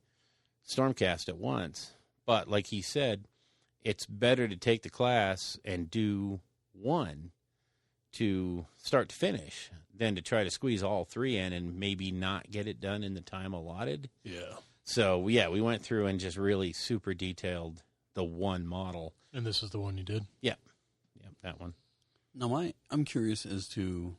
Stormcast at once. But like he said, it's better to take the class and do 1 to start to finish than to try to squeeze all 3 in and maybe not get it done in the time allotted. Yeah. So, yeah, we went through and just really super detailed the 1 model. And this is the one you did? Yeah. Yeah, that one. Now, I'm curious as to,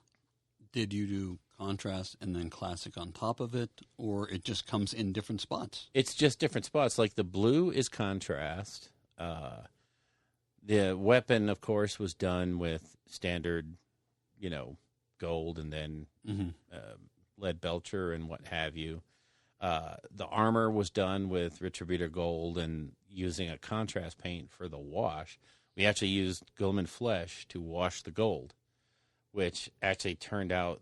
did you do contrast and then classic on top of it, or it just comes in different spots? It's just different spots. Like the blue is contrast. The weapon, of course, was done with standard, gold and then lead belcher and what have you. The armor was done with Retributor gold and using a contrast paint for the wash. We actually used Guilliman flesh to wash the gold, which actually turned out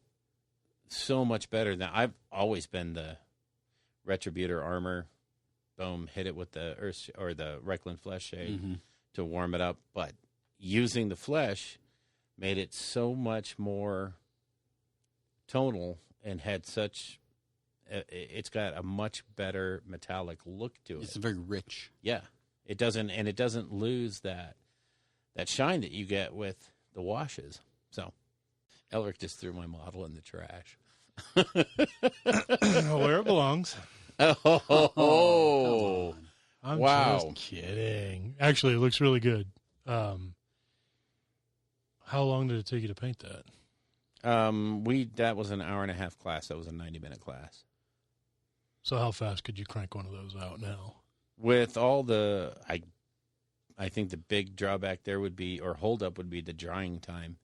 so much better than I've always been the Retributor armor. Boom, hit it with the earth or the Reikland flesh shade to warm it up. But using the flesh made it so much more tonal and had such. It's got a much better metallic look to it. It's very rich. Yeah, it doesn't lose that shine that you get with the washes. So, Elric just threw my model in the trash. Where it belongs. Oh, I'm wow. just kidding. Actually, it looks really good. How long did it take you to paint that? That was an hour and a half class. That was a 90-minute class. So how fast could you crank one of those out now? With all the, I think the big drawback there would be, or holdup would be the drying time.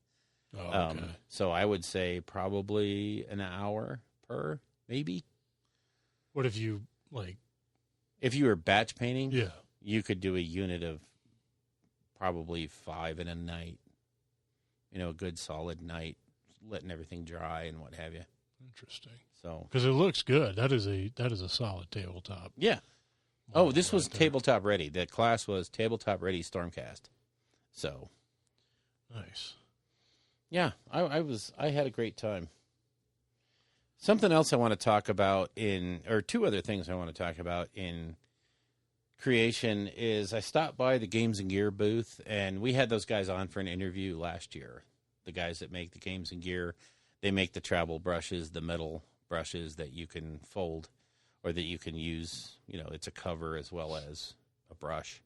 Oh, okay. So I would say probably an hour per, maybe. What if you, if you were batch painting, yeah, you could do a unit of probably 5 in a night. A good solid night, letting everything dry and what have you. Interesting. So, because it looks good. That is a solid tabletop. Yeah. Oh, this was tabletop ready. The class was tabletop ready Stormcast. So, nice. yeah, I had a great time. Something else I want to talk about or two other things I want to talk about in creation is I stopped by the Games and Gear booth, and we had those guys on for an interview last year. The guys that make the Games and Gear, they make the travel brushes, the metal brushes that you can fold or that you can use. It's a cover as well as a brush.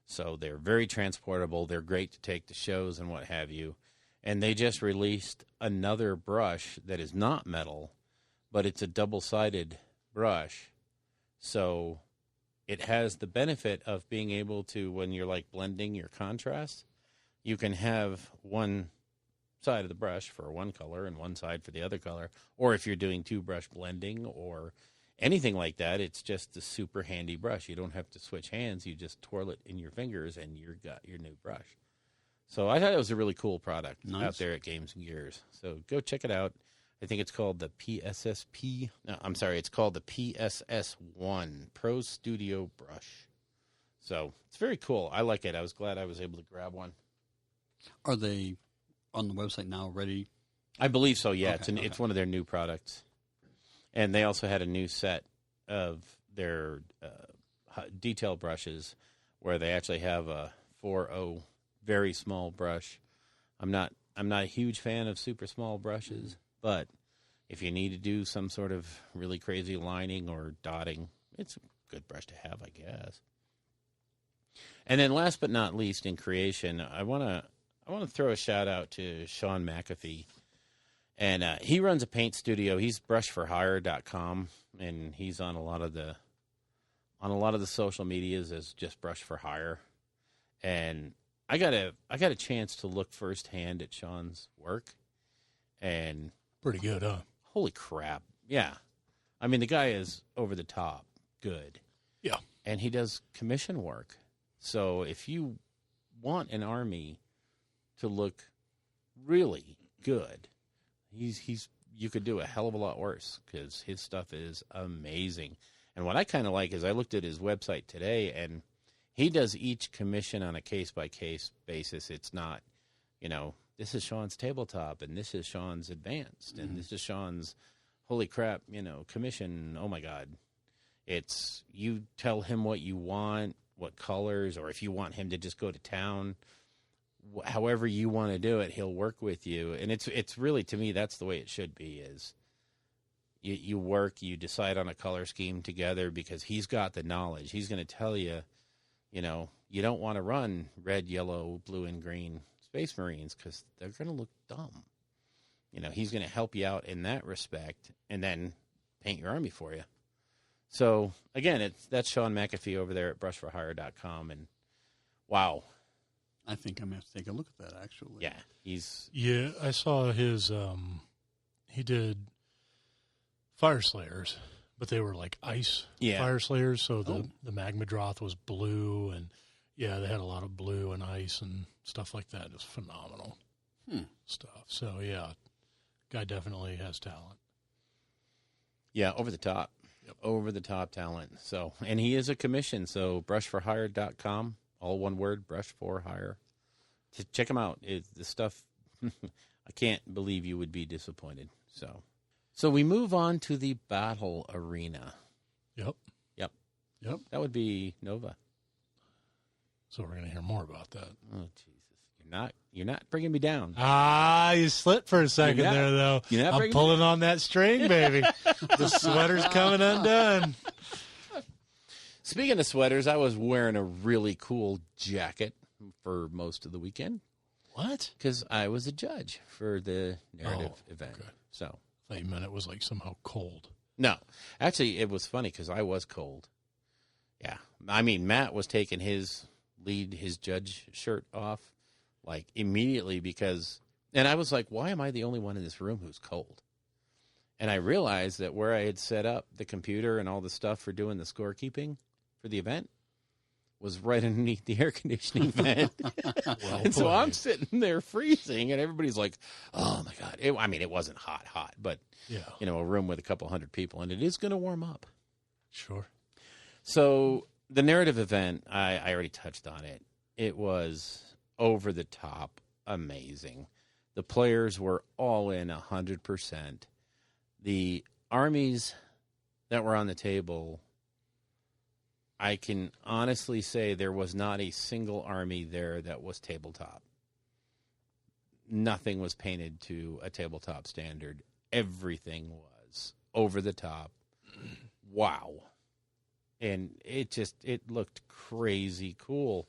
So they're very transportable. They're great to take to shows and what have you. And they just released another brush that is not metal, but it's a double-sided brush. So it has the benefit of being able to, when you're blending your contrast, you can have one side of the brush for one color and one side for the other color. Or if you're doing two brush blending or anything like that, it's just a super handy brush. You don't have to switch hands. You just twirl it in your fingers and you've got your new brush. So I thought it was a really cool product out there at Games and Gears. So go check it out. I think it's called the PSSP. No, I'm sorry. It's called the PSS1 Pro Studio Brush. So it's very cool. I like it. I was glad I was able to grab one. Are they on the website now already? I believe so, yeah. Okay, It's one of their new products. And they also had a new set of their detail brushes where they actually have a 4.0 very small brush. I'm not a huge fan of super small brushes, but if you need to do some sort of really crazy lining or dotting, it's a good brush to have, I guess. And then last but not least in creation, I want to throw a shout out to Sean McAfee. And he runs a paint studio. He's brushforhire.com, and he's on a lot of the social medias as just Brush for Hire. And I got a chance to look firsthand at Sean's work, and pretty good, huh? Holy crap! Yeah, I mean the guy is over the top good. Yeah, and he does commission work. So if you want an army to look really good, you could do a hell of a lot worse because his stuff is amazing. And what I kind of like is I looked at his website today, and he does each commission on a case-by-case basis. It's not, this is Sean's tabletop, and this is Sean's advanced, and this is Sean's, holy crap, commission. Oh, my God. It's you tell him what you want, what colors, or if you want him to just go to town, however you want to do it, he'll work with you. And it's really, to me, that's the way it should be is you work, you decide on a color scheme together because he's got the knowledge. He's going to tell you, you don't want to run red, yellow, blue, and green Space Marines because they're going to look dumb. He's going to help you out in that respect and then paint your army for you. So, again, that's Sean McAfee over there at brushforhire.com. And, wow. I think I'm going to have to take a look at that, actually. Yeah. Yeah, I saw his, he did Fire Slayers, but they were like ice Fire Slayers, so the Magma Droth was blue, and, yeah, they had a lot of blue and ice and stuff like that. It was phenomenal stuff. So, yeah, guy definitely has talent. Yeah, over the top. Yep. Over the top talent. So, and he is a commission, so brushforhire.com, all one word, brush for hire. Check him out. The stuff, I can't believe you would be disappointed. So, So we move on to the battle arena. Yep. That would be Nova. So we're going to hear more about that. Oh, Jesus. You're not bringing me down. You slipped for a second there, though. I'm pulling on that string, baby. The sweater's coming undone. Speaking of sweaters, I was wearing a really cool jacket for most of the weekend. What? Because I was a judge for the narrative event. Okay. So I thought you meant it was like somehow cold. No. Actually, it was funny because I was cold. Yeah. I mean, Matt was taking his judge shirt off like immediately and I was like, why am I the only one in this room who's cold? And I realized that where I had set up the computer and all the stuff for doing the scorekeeping for the event was right underneath the air conditioning vent. So I'm sitting there freezing, and everybody's like, oh, my God. It wasn't hot, but, a room with a couple hundred people, and it is going to warm up. Sure. So the narrative event, I already touched on it. It was over the top amazing. The players were all in 100%. The armies that were on the table, I can honestly say there was not a single army there that was tabletop. Nothing was painted to a tabletop standard. Everything was over the top. Wow. And it looked crazy cool.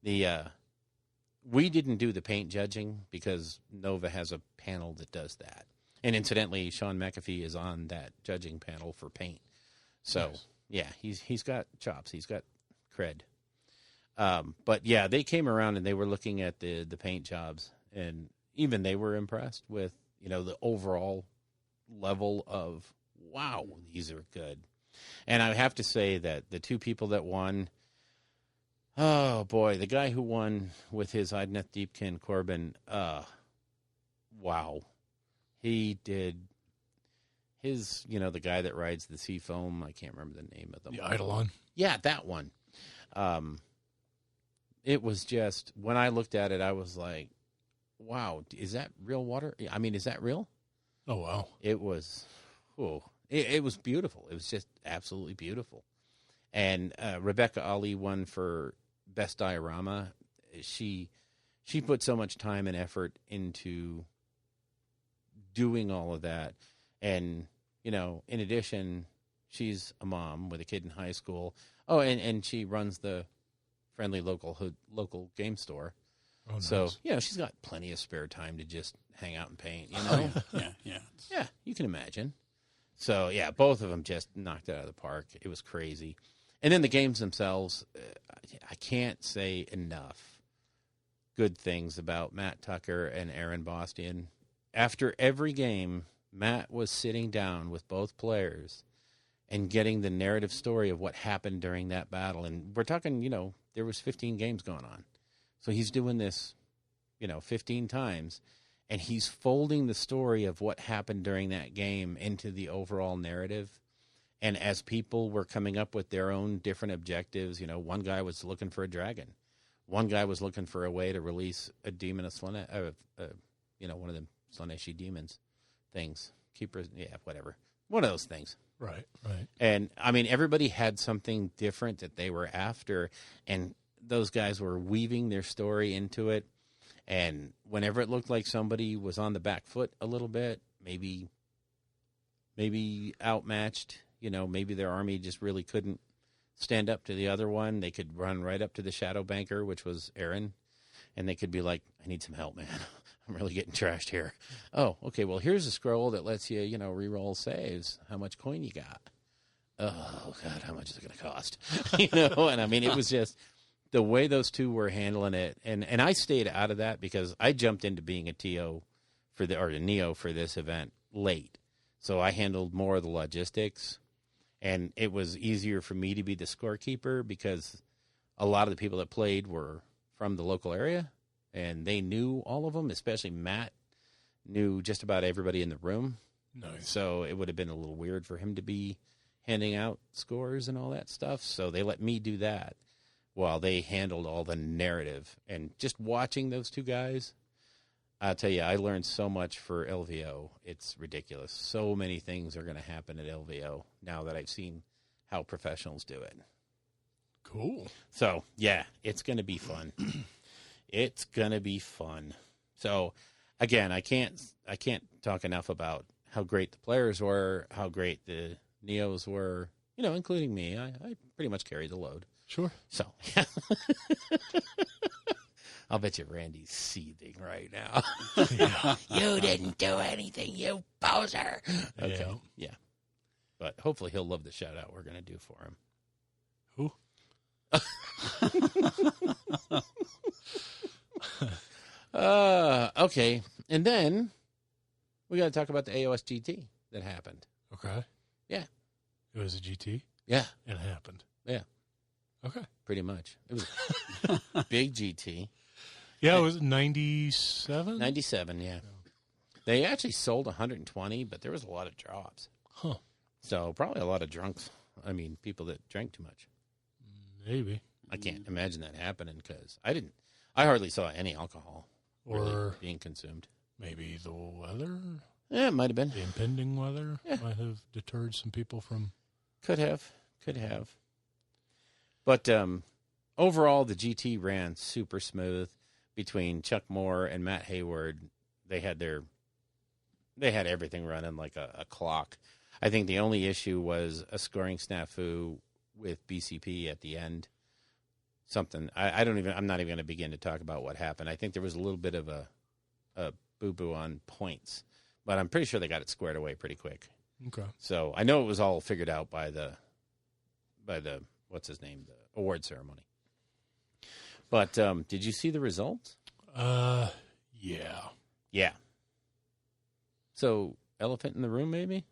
We didn't do the paint judging because Nova has a panel that does that. And incidentally, Sean McAfee is on that judging panel for paint. So, nice. Yeah, he's got chops. He's got cred. But, yeah, they came around and they were looking at the paint jobs. And even they were impressed with, the overall level of, wow, these are good. And I have to say that the two people that won, oh, boy, the guy who won with his Idneth Deepkin, Corbin, wow. He did his, the guy that rides the sea foam. I can't remember the name of them. The Eidolon? Yeah, that one. It was just, when I looked at it, I was like, wow, is that real water? Is that real? Oh, wow. It was, it was beautiful. It was just absolutely beautiful. And Rebecca Ali won for Best Diorama. She put so much time and effort into doing all of that. And, in addition, she's a mom with a kid in high school. Oh, and she runs the friendly local game store. Oh, nice. So, she's got plenty of spare time to just hang out and paint, Yeah, you can imagine. So, yeah, both of them just knocked it out of the park. It was crazy. And then the games themselves, I can't say enough good things about Matt Tucker and Aaron Bostian. After every game, Matt was sitting down with both players and getting the narrative story of what happened during that battle. And we're talking, there was 15 games going on. So he's doing this, 15 times. And he's folding the story of what happened during that game into the overall narrative. And as people were coming up with their own different objectives, one guy was looking for a dragon. One guy was looking for a way to release a demon of one of them Slaneshi demons things. Keepers, whatever. One of those things. Right. And, everybody had something different that they were after. And those guys were weaving their story into it. And whenever it looked like somebody was on the back foot a little bit, maybe outmatched, maybe their army just really couldn't stand up to the other one, they could run right up to the shadow banker, which was Aaron, and they could be like, I need some help, man. I'm really getting trashed here. Oh, okay, well, here's a scroll that lets you, re-roll saves. How much coin you got? Oh, God, how much is it going to cost? And it was just the way those two were handling it, and I stayed out of that because I jumped into being a TO a Neo for this event late. So I handled more of the logistics, and it was easier for me to be the scorekeeper because a lot of the people that played were from the local area, and they knew all of them, especially Matt knew just about everybody in the room. Nice. So it would have been a little weird for him to be handing out scores and all that stuff, so they let me do that while they handled all the narrative. And just watching those two guys, I'll tell you, I learned so much for LVO. It's ridiculous. So many things are going to happen at LVO now that I've seen how professionals do it. Cool. So, yeah, it's going to be fun. It's going to be fun. So, again, I can't talk enough about how great the players were, how great the Neos were, including me. I pretty much carried the load. Sure. So, I'll bet you Randy's seething right now. Yeah. You didn't do anything, you poser. Okay. Yeah. Yeah. But hopefully he'll love the shout out we're going to do for him. Who? Okay. And then we got to talk about the AOS GT that happened. Okay. Yeah. It was a GT? Yeah. And it happened. Yeah. Okay. Pretty much. It was a big GT. Yeah, it was 97? 97, yeah. They actually sold 120, but there was a lot of drops. Huh. So probably a lot of drunks. I mean, people that drank too much. Maybe. I can't imagine that happening because I hardly saw any alcohol really being consumed. Maybe the weather? Yeah, it might have been. The impending weather Yeah. might have deterred some people from... Could have. But overall, the GT ran super smooth between Chuck Moore and Matt Hayward. They had everything running like a clock. I think the only issue was a scoring snafu with BCP at the end. Something I'm not even going to begin to talk about what happened. I think there was a little bit of a boo-boo on points, but I'm pretty sure they got it squared away pretty quick. Okay. So I know it was all figured out by the what's his name, the award ceremony. But did you see the results? Yeah. Yeah. So elephant in the room, maybe?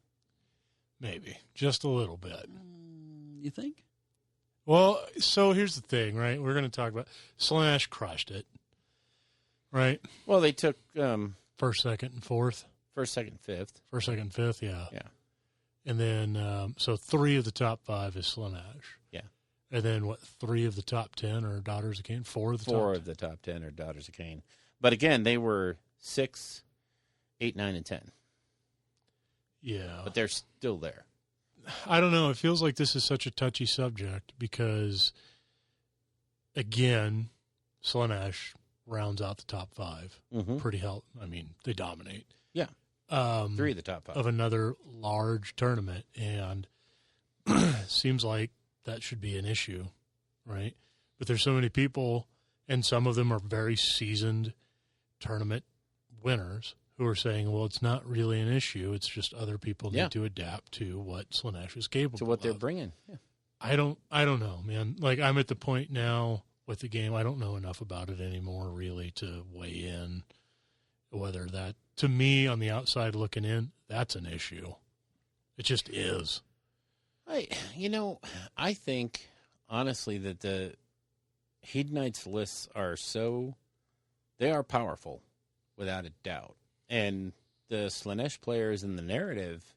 Maybe. Just a little bit. You think? Well, so here's the thing, right? We're going to talk about... Slash crushed it, right? Well, they took First, second, and fourth. first, second, fifth. First, second, and fifth, yeah. Yeah. And then, so 3 of the top 5 is Slanesh. Yeah. And then, 3 of the top 10 are Daughters of Cain? 4 of the top 10? 4 of the top 10 are Daughters of Cain. But again, they were 6, 8, 9, and 10. Yeah. But they're still there. I don't know. It feels like this is such a touchy subject because, again, Slanesh rounds out the top 5. Mm-hmm. Pretty I mean, they dominate. Yeah. 3 of the top 5. Of another large tournament, and seems like that should be an issue, right? But there's so many people, and some of them are very seasoned tournament winners who are saying, well, it's not really an issue. It's just other people need to adapt to what Slanesh is capable of. To what they're bringing. Yeah. I don't know, man. Like, I'm at the point now with the game, I don't know enough about it anymore, really, to weigh in whether that, to me, on the outside looking in, that's an issue. It just is. I think, honestly, that the Hedonites lists are they are powerful, without a doubt. And the Slanesh players in the narrative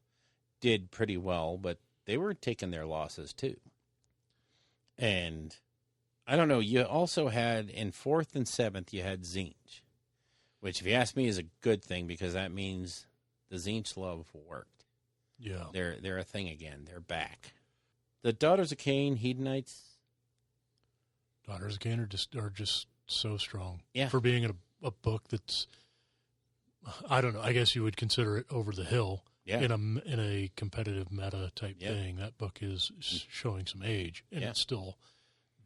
did pretty well, but they were taking their losses too. And I don't know, you also had, in 4th and 7th, you had Zinch, which, if you ask me, is a good thing because that means the Zinch love worked. Yeah. They're a thing again. They're back. The Daughters of Cain, Hedonites. Daughters of Cain are just so strong. Yeah. For being a book that's, I don't know, I guess you would consider it over the hill. Yeah. In a competitive meta type thing. That book is showing some age, and it's still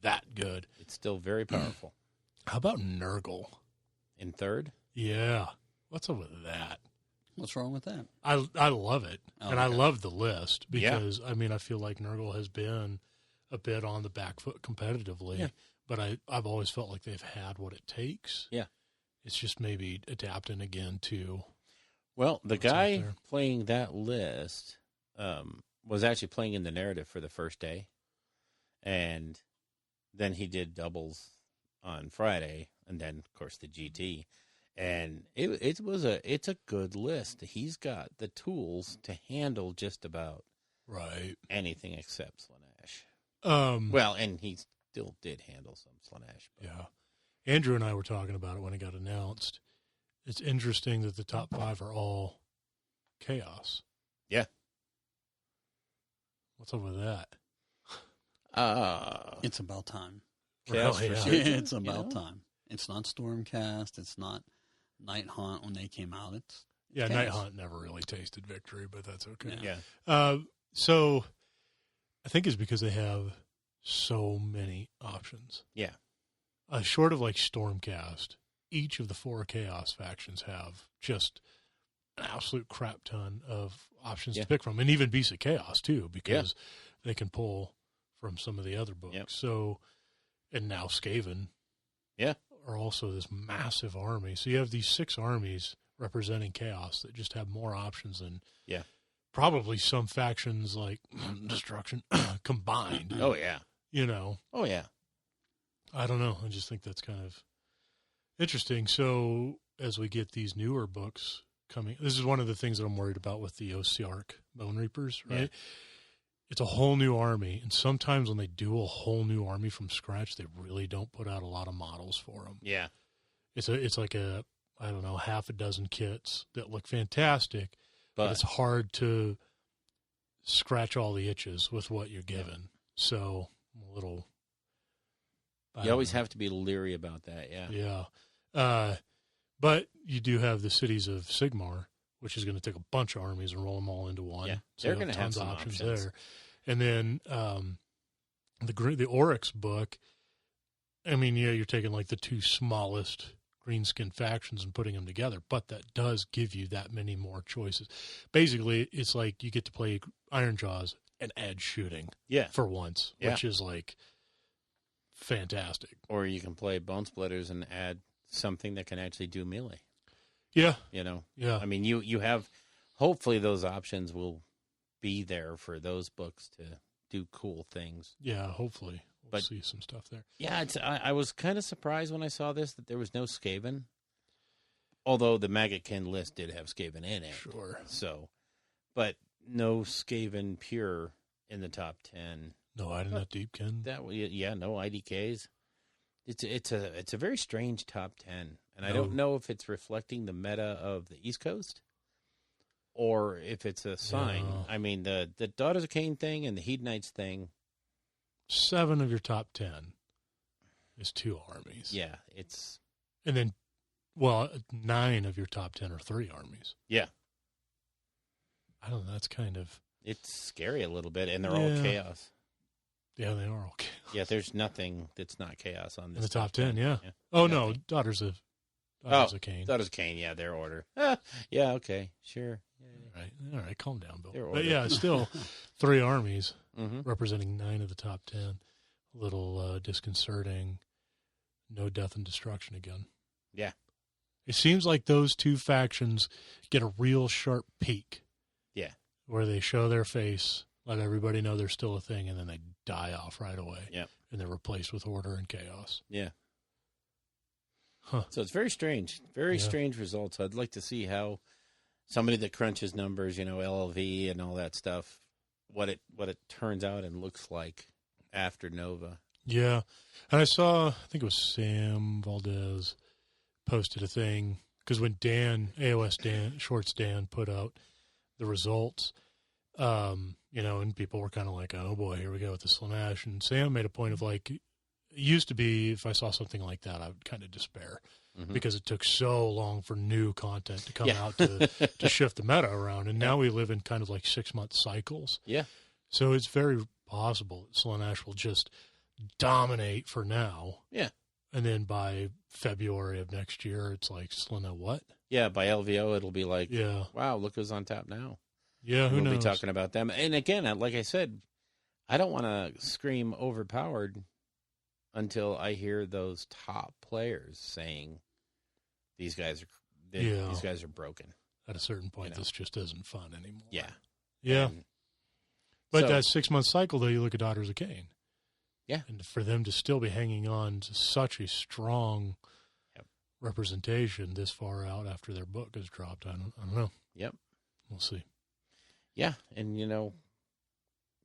that good. It's still very powerful. How about Nurgle? In 3rd? Yeah. What's up with that? What's wrong with that? I love it, and I love the list because, I mean, I feel like Nurgle has been a bit on the back foot competitively, but I've always felt like they've had what it takes. Yeah. It's just maybe adapting again to... Well, the guy playing that list was actually playing in the narrative for the first day, and then he did doubles on Friday, and then, of course, the GT. And it's a good list. He's got the tools to handle just about anything except Slanesh. Well, and he still did handle some Slanesh. Yeah. Andrew and I were talking about it when it got announced. It's interesting that the top 5 are all chaos. Yeah. What's up with that? It's about time. Chaos Really, for yeah. certain, It's about you know? time. It's not Stormcast. It's not Night Haunt when they came out. It's Yeah, chaos. Night Hunt never really tasted victory, but that's okay. Yeah. So I think it's because they have so many options. Yeah. Short of like Stormcast, each of the 4 Chaos factions have just an absolute crap ton of options to pick from, and even Beasts of Chaos too, because they can pull from some of the other books. Yep. So, and now Skaven, are also this massive army. So you have these 6 armies representing Chaos that just have more options than probably some factions like Destruction combined. Oh, yeah. You know. Oh, yeah. I don't know. I just think that's kind of interesting. So as we get these newer books coming, this is one of the things that I'm worried about with the Osiark Bone Reapers, right? Yeah. It's a whole new army, and sometimes when they do a whole new army from scratch, they really don't put out a lot of models for them. Yeah. It's like a, I don't know, half a dozen kits that look fantastic, but it's hard to scratch all the itches with what you're given. So I'm a little... You always have to be leery about that, Yeah. But you do have the cities of Sigmar, which is going to take a bunch of armies and roll them all into one. Yeah, so they're going to have tons some of options there. And then the Oryx book, I mean, you're taking like the 2 smallest greenskin factions and putting them together, but that does give you that many more choices. Basically, it's like you get to play Ironjaws and edge shooting for once, which is like fantastic. Or you can play Bone Splitters and add something that can actually do melee. Yeah. You know? Yeah. I mean, you have, hopefully those options will be there for those books to do cool things. Yeah, hopefully. We'll see some stuff there. Yeah, I was kind of surprised when I saw this that there was no Skaven. Although the Maggotkin list did have Skaven in it. Sure. So, but no Skaven pure in the top 10. No, I didn't have Deepkin. No IDKs. It's a very strange top 10, and I don't know if it's reflecting the meta of the East Coast or if it's a sign. No. I mean, the Daughters of Cain thing and the Hedonites thing. 7 of your top 10 is 2 armies. Yeah, it's... And then, 9 of your top 10 are 3 armies. Yeah. I don't know, that's kind of... It's scary a little bit, and they're all chaos. Yeah, they are all chaos. Yeah, there's nothing that's not chaos on this. In the top 10, yeah. Oh, no, Daughters of Cain. Daughters of Cain, yeah, their order. Yeah, okay, sure. All right, calm down, Bill. Their But order. yeah, still 3 armies Mm-hmm. representing 9 of the top 10. A little disconcerting. No death and destruction again. Yeah. It seems like those 2 factions get a real sharp peak. Yeah. Where they show their face, let everybody know they're still a thing, and then they die off right away. Yep. And they're replaced with order and chaos. Yeah. Huh. So it's very strange. Very strange results. I'd like to see how somebody that crunches numbers, LLV and all that stuff, what it turns out and looks like after Nova. Yeah. And I saw, I think it was Sam Valdez posted a thing, because when Shorts Dan put out the results, and people were kind of like, oh boy, here we go with the Slaanesh. And Sam made a point of like, it used to be if I saw something like that, I would kind of despair because it took so long for new content to come out to shift the meta around. And now we live in kind of like 6-month cycles. Yeah. So it's very possible that Slaanesh will just dominate for now. Yeah. And then by February of next year, it's like, Slaanesh what? Yeah, by LVO, it'll be like, yeah, wow, look who's on top now. Yeah, who knows? We'll be talking about them. And again, like I said, I don't want to scream overpowered until I hear those top players saying these guys are broken. At a certain point, this just isn't fun anymore. Yeah. Yeah. But so, that 6-month cycle, though, you look at Daughters of Cain. Yeah. And for them to still be hanging on to such a strong representation this far out after their book has dropped, I don't know. Yep. We'll see. Yeah. And,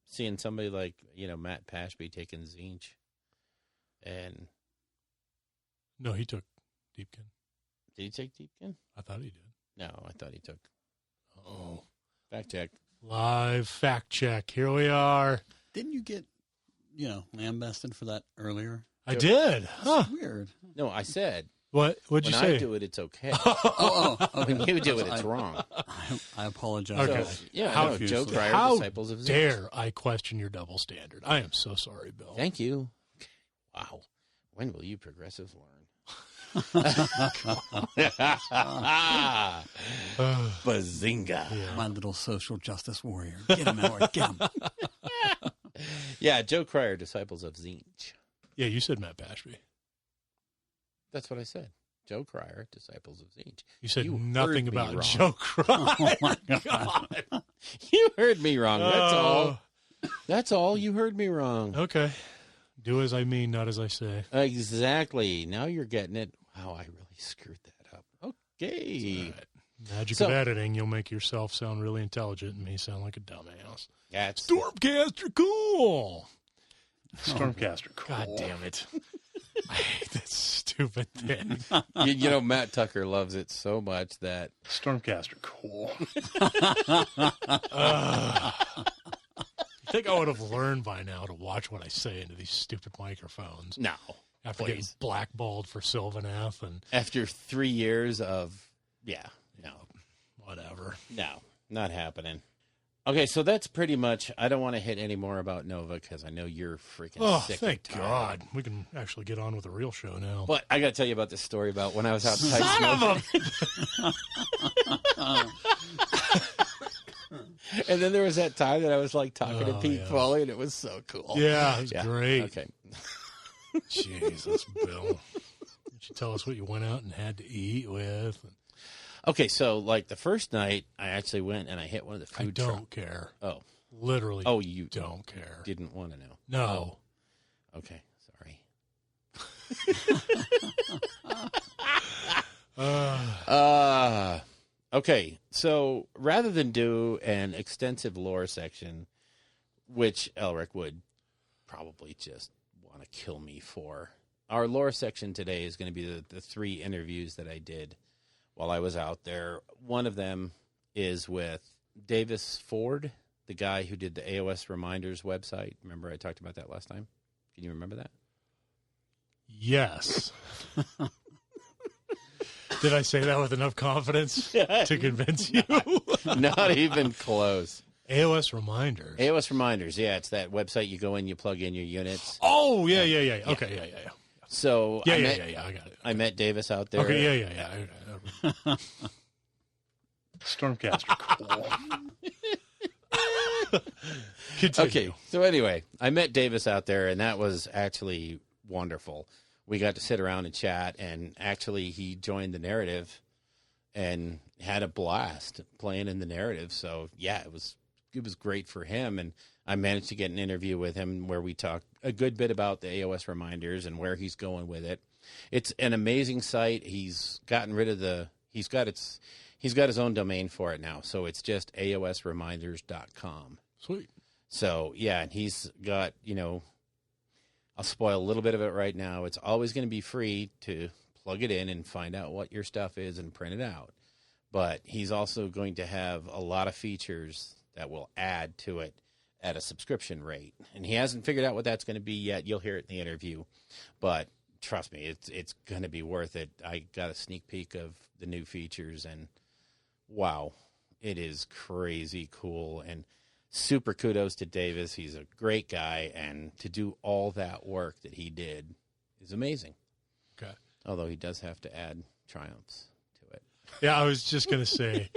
seeing somebody like, Matt Pashby taking Zinch and... No, he took Deepkin. Did he take Deepkin? I thought he did. No, I thought he took. Oh. Fact check. Live fact check. Here we are. Didn't you get, lambasted for that earlier? I did. Huh. That's weird. No, I said. What'd you When say? I do it, it's okay. Okay. When you do it, it's wrong. I apologize. Okay. So, yeah, How- no, Joe Cryer, How Disciples of Zinch. dare I question your double standard? I am so sorry, Bill. Thank you. Wow. When will you progressives learn? Bazinga. My little social justice warrior. Get him, Howard. Get him. Yeah, Joe Cryer, Disciples of Zinch. Yeah, you said Matt Bashby. That's what I said. Joe Cryer, Disciples of Zinch. You said You nothing heard me about wrong. Joe Cryer. Oh, my God. God. You heard me wrong. That's Oh. all. That's all. You heard me wrong. Okay. Do as I mean, not as I say. Exactly. Now you're getting it. Wow, I really screwed that up. Okay. All right. Magic So- of editing, you'll make yourself sound really intelligent and me sound like a dumbass. That's Stormcaster cool. Stormcaster, cool. God damn it. I hate that stupid thing. you know, Matt Tucker loves it so much that Stormcaster, cool. I think I would have learned by now to watch what I say into these stupid microphones. no. After getting Please. blackballed for Sylvaneth and After 3 years of whatever. no, not happening. Okay, so that's pretty much. I don't want to hit any more about Nova because I know you're freaking Oh, sick. thank and tired. God. We can actually get on with the real show now. But I got to tell you about this story about when I was outside smoking. And then there was that time that I was like talking to Pete yeah. Foley, and it was so cool. Yeah, it was great. Okay. Jesus, Bill. Why don't you tell us what you went out and had to eat with? Okay, so like the first night, I actually went and I hit one of the I food don't trucks. care. Oh, Literally. oh, you don't care. didn't want to know. No. Okay, sorry. Okay, so rather than do an extensive lore section, which Elric would probably just want to kill me for, our lore section today is going to be the 3 interviews that I did while I was out there. One of them is with Davis Ford, the guy who did the AOS Reminders website. Remember I talked about that last time? Can you remember that? Yes. Did I say that with enough confidence to convince you? Not even close. AOS Reminders. AOS Reminders, yeah, it's that website you go in, you plug in your units. Oh, yeah. Okay, yeah. So Yeah, I I got it. I met Davis out there. Okay, yeah. Stormcaster, cool. Continue. Okay, so anyway, I met Davis out there, and that was actually wonderful. We got to sit around and chat, and actually he joined the narrative and had a blast playing in the narrative. So, yeah, it was great for him, and I managed to get an interview with him where we talked a good bit about the AOS Reminders and where he's going with it. It's an amazing site. He's gotten rid of he's got his own domain for it now, so it's just aosreminders.com. Sweet. So, yeah, and he's got, I'll spoil a little bit of it right now. It's always going to be free to plug it in and find out what your stuff is and print it out. But he's also going to have a lot of features that will add to it at a subscription rate. And he hasn't figured out what that's going to be yet. You'll hear it in the interview. But trust me, it's going to be worth it. I got a sneak peek of the new features, and wow, it is crazy cool. And super kudos to Davis. He's a great guy, and to do all that work that he did is amazing. Okay. Although he does have to add triumphs to it. Yeah, I was just going to say,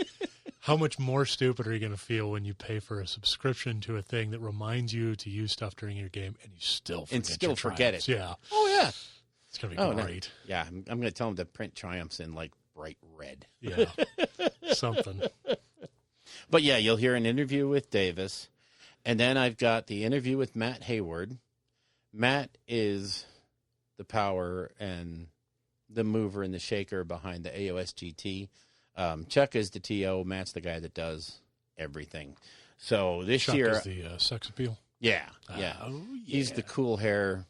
how much more stupid are you going to feel when you pay for a subscription to a thing that reminds you to use stuff during your game and you still forget your triumphs? Yeah. Oh, yeah. It's going to be great. No. Yeah, I'm going to tell him to print triumphs in, like, bright red. Yeah. Something. But, yeah, you'll hear an interview with Davis. And then I've got the interview with Matt Hayward. Matt is the power and the mover and the shaker behind the AOS GT. Chuck is the TO. Matt's the guy that does everything. So this Chuck year, is the sex appeal. yeah. Oh, yeah. He's the cool hair,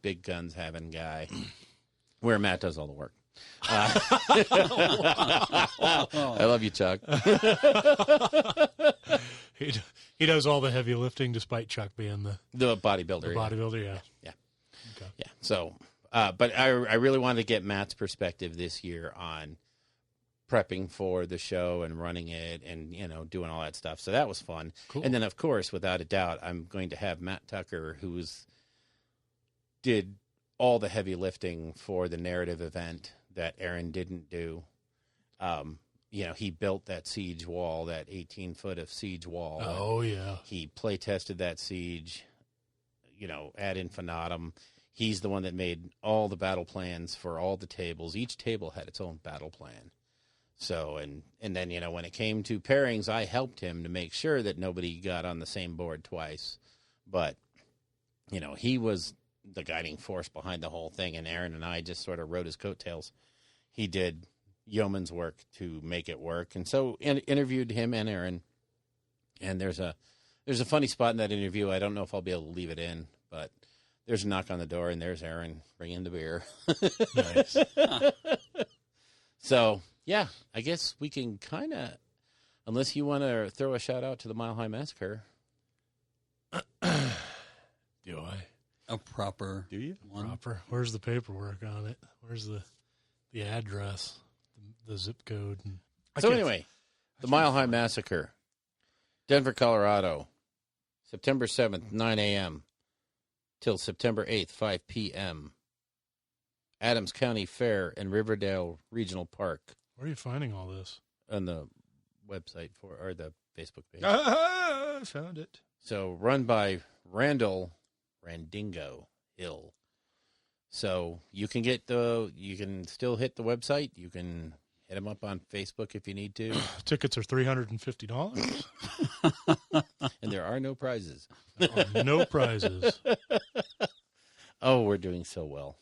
big guns having guy, where Matt does all the work. I love you, Chuck. He does all the heavy lifting, despite Chuck being The bodybuilder. the bodybuilder. Yeah. Yeah. Okay. Yeah. So, but I really wanted to get Matt's perspective this year on prepping for the show and running it and, doing all that stuff. So that was fun. Cool. And then, of course, without a doubt, I'm going to have Matt Tucker, did all the heavy lifting for the narrative event that Aaron didn't do. He built that siege wall, that 18-foot of siege wall. Oh, yeah. He play tested that siege, ad infinitum. He's the one that made all the battle plans for all the tables. Each table had its own battle plan. So, and then, when it came to pairings, I helped him to make sure that nobody got on the same board twice. But, he was the guiding force behind the whole thing, and Aaron and I just sort of rode his coattails. He did yeoman's work to make it work. And so interviewed him and Aaron. And there's a funny spot in that interview. I don't know if I'll be able to leave it in, but there's a knock on the door, and there's Aaron bringing the beer. Nice. So, yeah, I guess we can kind of, unless you want to throw a shout out to the Mile High Massacre. Do I? A proper. Do you? One. Proper. Where's the paperwork on it? Where's the address, the zip code? So anyway, the Mile High Massacre, Denver, Colorado, September 7th, 9 a.m. till September 8th, 5 p.m. Adams County Fair and Riverdale Regional Park. Where are you finding all this? On the website or the Facebook page. I found it. So run by Randingo Hill. So you can you can still hit the website. You can hit them up on Facebook if you need to. Tickets are $350. And there are no prizes. No prizes. Oh, we're doing so well.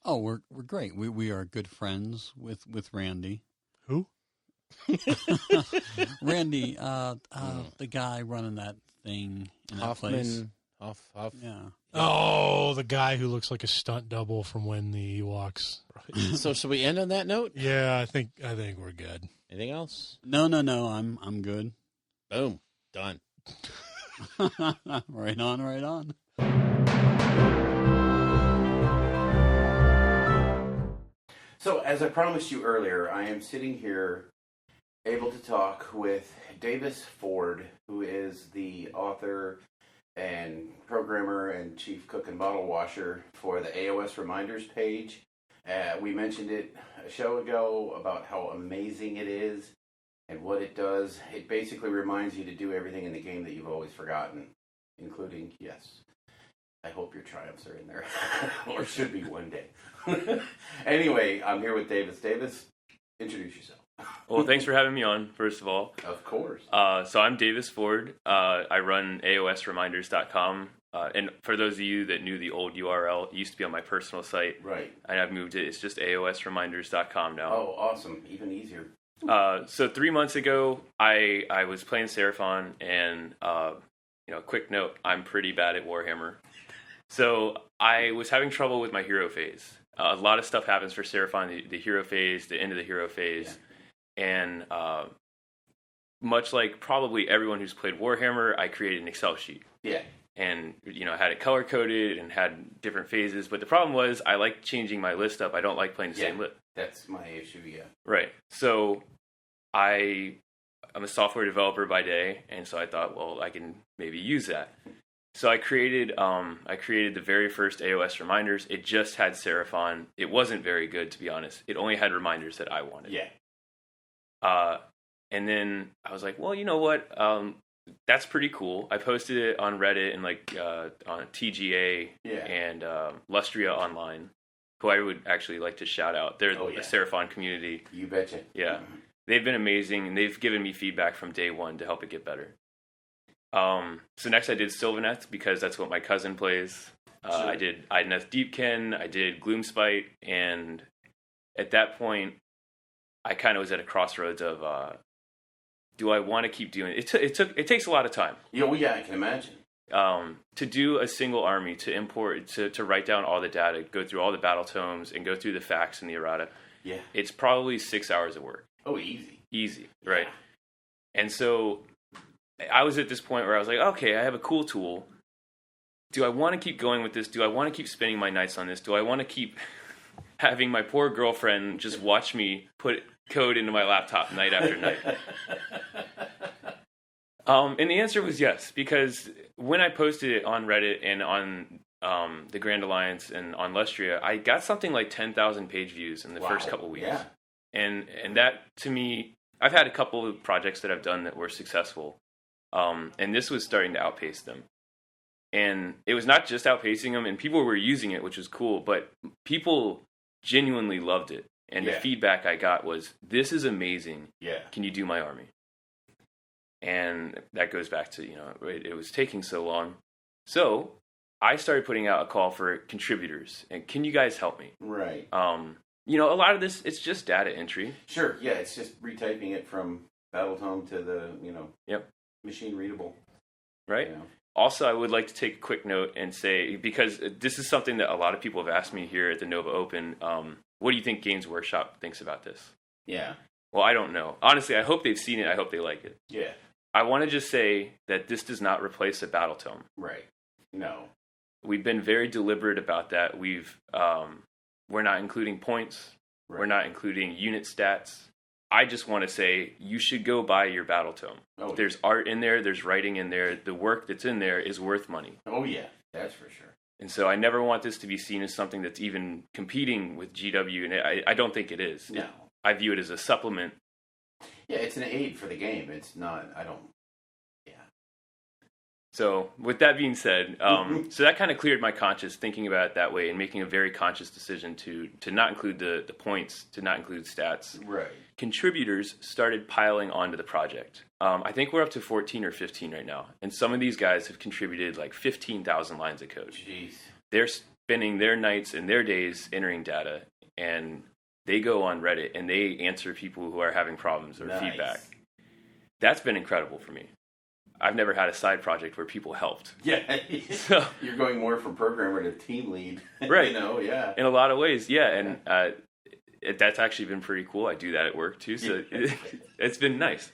Oh, we're great. We are good friends with Randy. Who? Randy, the guy running that thing in that place. Hoff. Yeah. Oh, the guy who looks like a stunt double from when the Ewoks. So should we end on that note? Yeah, I think we're good. Anything else? No. I'm good. Boom. Done. Right on. So, as I promised you earlier, I am sitting here able to talk with Davis Ford, who is the author and programmer and chief cook and bottle washer for the AOS Reminders page. We mentioned it a show ago about how amazing it is and what it does. It basically reminds you to do everything in the game that you've always forgotten, including, yes, I hope your triumphs are in there, or should be one day. Anyway, I'm here with Davis. Davis, introduce yourself. Well, thanks for having me on, first of all. Of course. So I'm Davis Ford. I run AOSreminders.com. And for those of you that knew the old URL, it used to be on my personal site. Right. And I've moved it. It's just AOSreminders.com now. Oh, awesome. Even easier. So 3 months ago, I was playing Seraphon, and quick note, I'm pretty bad at Warhammer. So I was having trouble with my hero phase. A lot of stuff happens for Seraphon, the hero phase, the end of the hero phase. Yeah. And much like probably everyone who's played Warhammer, I created an Excel sheet. Yeah. And, I had it color-coded and had different phases. But the problem was I like changing my list up. I don't like playing the same list. That's my issue, yeah. Right. So I'm a software developer by day, and so I thought, well, I can maybe use that. So I created the very first AOS Reminders. It just had Seraphon. It wasn't very good, to be honest. It only had reminders that I wanted. Yeah. And then I was like, well, you know what? That's pretty cool. I posted it on Reddit and on TGA and Lustria Online, who I would actually like to shout out. They're the Seraphon community. You betcha. Yeah. They've been amazing, and they've given me feedback from day one to help it get better. So next I did Sylvaneth, because that's what my cousin plays. Sure. I did Ideneth Deepkin, I did Gloomspite, and at that point, I kind of was at a crossroads of, do I want to keep doing it? It takes a lot of time. Yeah, I can imagine. To do a single army, to import, to write down all the data, go through all the battle tomes, and go through the facts and the errata. Yeah. it's probably 6 hours of work. Oh, easy. Right? And so I was at this point where I was like, okay, I have a cool tool. Do I want to keep going with this? Do I want to keep spending my nights on this? Do I want to keep having my poor girlfriend just watch me put code into my laptop night after night? And the answer was yes, because when I posted it on Reddit and on the Grand Alliance and on Lustria, I got something like 10,000 page views in the first couple weeks. Yeah. And that, to me, I've had a couple of projects that I've done that were successful, and this was starting to outpace them. And it was not just outpacing them, and people were using it, which was cool, but people genuinely loved it. And the feedback I got was, this is amazing. Yeah. Can you do my army? And that goes back to, it was taking so long. So I started putting out a call for contributors. And can you guys help me? Right. A lot of this, it's just data entry. Sure. Yeah. It's just retyping it from Battletome to the, machine readable. Right. Also, I would like to take a quick note and say, because this is something that a lot of people have asked me here at the Nova Open, what do you think Games Workshop thinks about this? Yeah. Well, I don't know. Honestly, I hope they've seen it. I hope they like it. Yeah. I want to just say that this does not replace a Battletome. Right. No. We've been very deliberate about that. We're not including points. Right. We're not including unit stats. I just want to say you should go buy your Battletome. Oh, there's art in there. There's writing in there. The work that's in there is worth money. Oh, yeah. That's for sure. And so I never want this to be seen as something that's even competing with GW, and I don't think it is. No. I view it as a supplement. Yeah, it's an aid for the game. It's not, So with that being said, so that kind of cleared my conscience thinking about it that way and making a very conscious decision to not include the points, to not include stats. Right. Contributors started piling onto the project. I think we're up to 14 or 15 right now. And some of these guys have contributed like 15,000 lines of code. Jeez. They're spending their nights and their days entering data, and they go on Reddit and they answer people who are having problems or feedback. That's been incredible for me. I've never had a side project where people helped. Yeah. So, you're going more from programmer to team lead. Right. Yeah. In a lot of ways, yeah. And that's actually been pretty cool. I do that at work too, so it's been nice.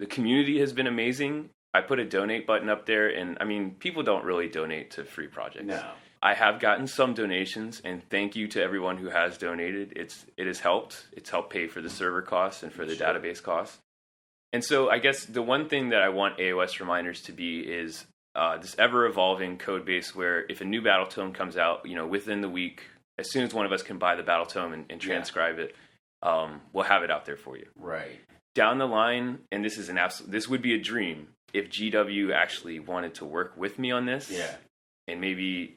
The community has been amazing. I put a donate button up there, and I mean, people don't really donate to free projects. No. I have gotten some donations, and thank you to everyone who has donated. It has helped. It's helped pay for the server costs and for the database costs. And so I guess the one thing that I want AOS Reminders to be is this ever-evolving code base where if a new Battletome comes out, within the week, as soon as one of us can buy the Battletome and transcribe it, we'll have it out there for you. Right. Down the line, and this would be a dream if GW actually wanted to work with me on this. Yeah. And maybe,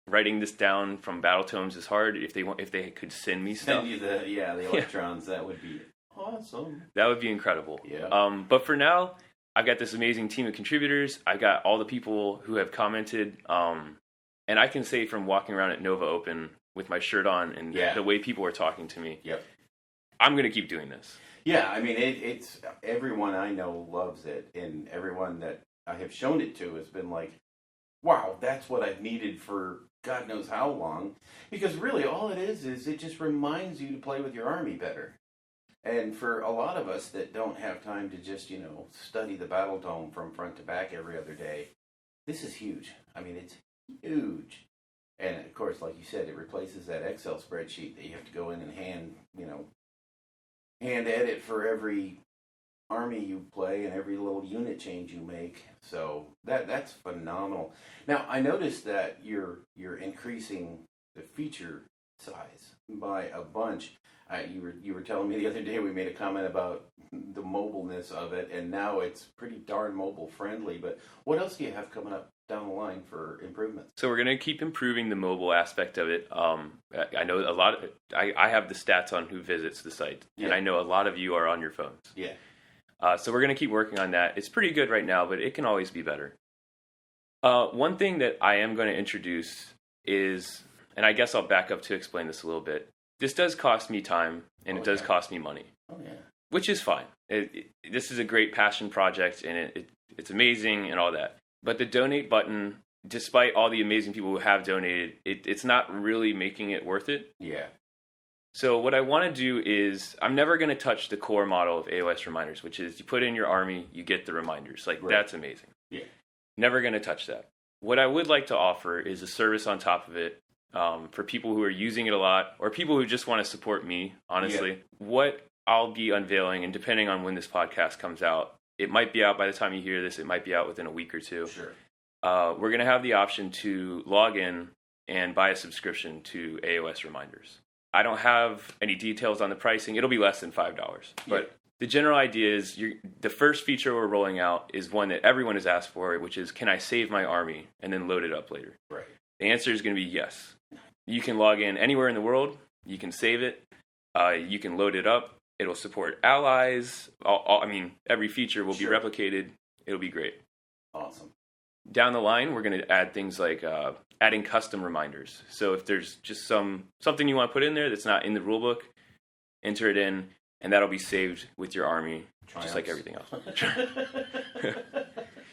writing this down from Battletomes is hard. If they could send me stuff. Send you the electrons, that would be awesome. That would be incredible. Yeah. But for now, I've got this amazing team of contributors. I've got all the people who have commented. And I can say from walking around at Nova Open with my shirt on and the way people are talking to me, I'm going to keep doing this. Yeah, I mean, it's everyone I know loves it, and everyone that I have shown it to has been like, wow, that's what I've needed for God knows how long. Because really all it is it just reminds you to play with your army better. And for a lot of us that don't have time to just, study the Battletome from front to back every other day, this is huge. I mean, it's huge. And, of course, like you said, it replaces that Excel spreadsheet that you have to go in and hand edit for every army you play and every little unit change you make. So that's phenomenal. Now, I noticed that you're increasing the feature size by a bunch. You were telling me the other day we made a comment about the mobileness of it, and now it's pretty darn mobile friendly. But what else do you have coming up down the line for improvements? So we're going to keep improving the mobile aspect of it. I know a lot of I have the stats on who visits the site, and I know a lot of you are on your phones. Yeah. So we're going to keep working on that. It's pretty good right now, but it can always be better. One thing that I am going to introduce is, and I guess I'll back up to explain this a little bit. This does cost me time, and it does cost me money. Oh, yeah. Which is fine. This is a great passion project, and it's amazing and all that. But the donate button, despite all the amazing people who have donated, it's not really making it worth it. Yeah. So what I want to do is I'm never going to touch the core model of AOS reminders, which is you put in your army, you get the reminders. Like, that's amazing. Yeah. Never going to touch that. What I would like to offer is a service on top of it for people who are using it a lot or people who just want to support me, honestly. Yeah. What I'll be unveiling, and depending on when this podcast comes out, it might be out by the time you hear this. It might be out within a week or two. Sure. We're going to have the option to log in and buy a subscription to AOS reminders. I don't have any details on the pricing. It'll be less than $5. But the general idea is the first feature we're rolling out is one that everyone has asked for, which is, can I save my army and then load it up later? Right. The answer is going to be yes. You can log in anywhere in the world. You can save it. You can load it up. It'll support allies. Every feature will be replicated. It'll be great. Awesome. Down the line, we're going to add things like adding custom reminders. So if there's just something you want to put in there that's not in the rulebook, enter it in, and that'll be saved with your army, just like everything else.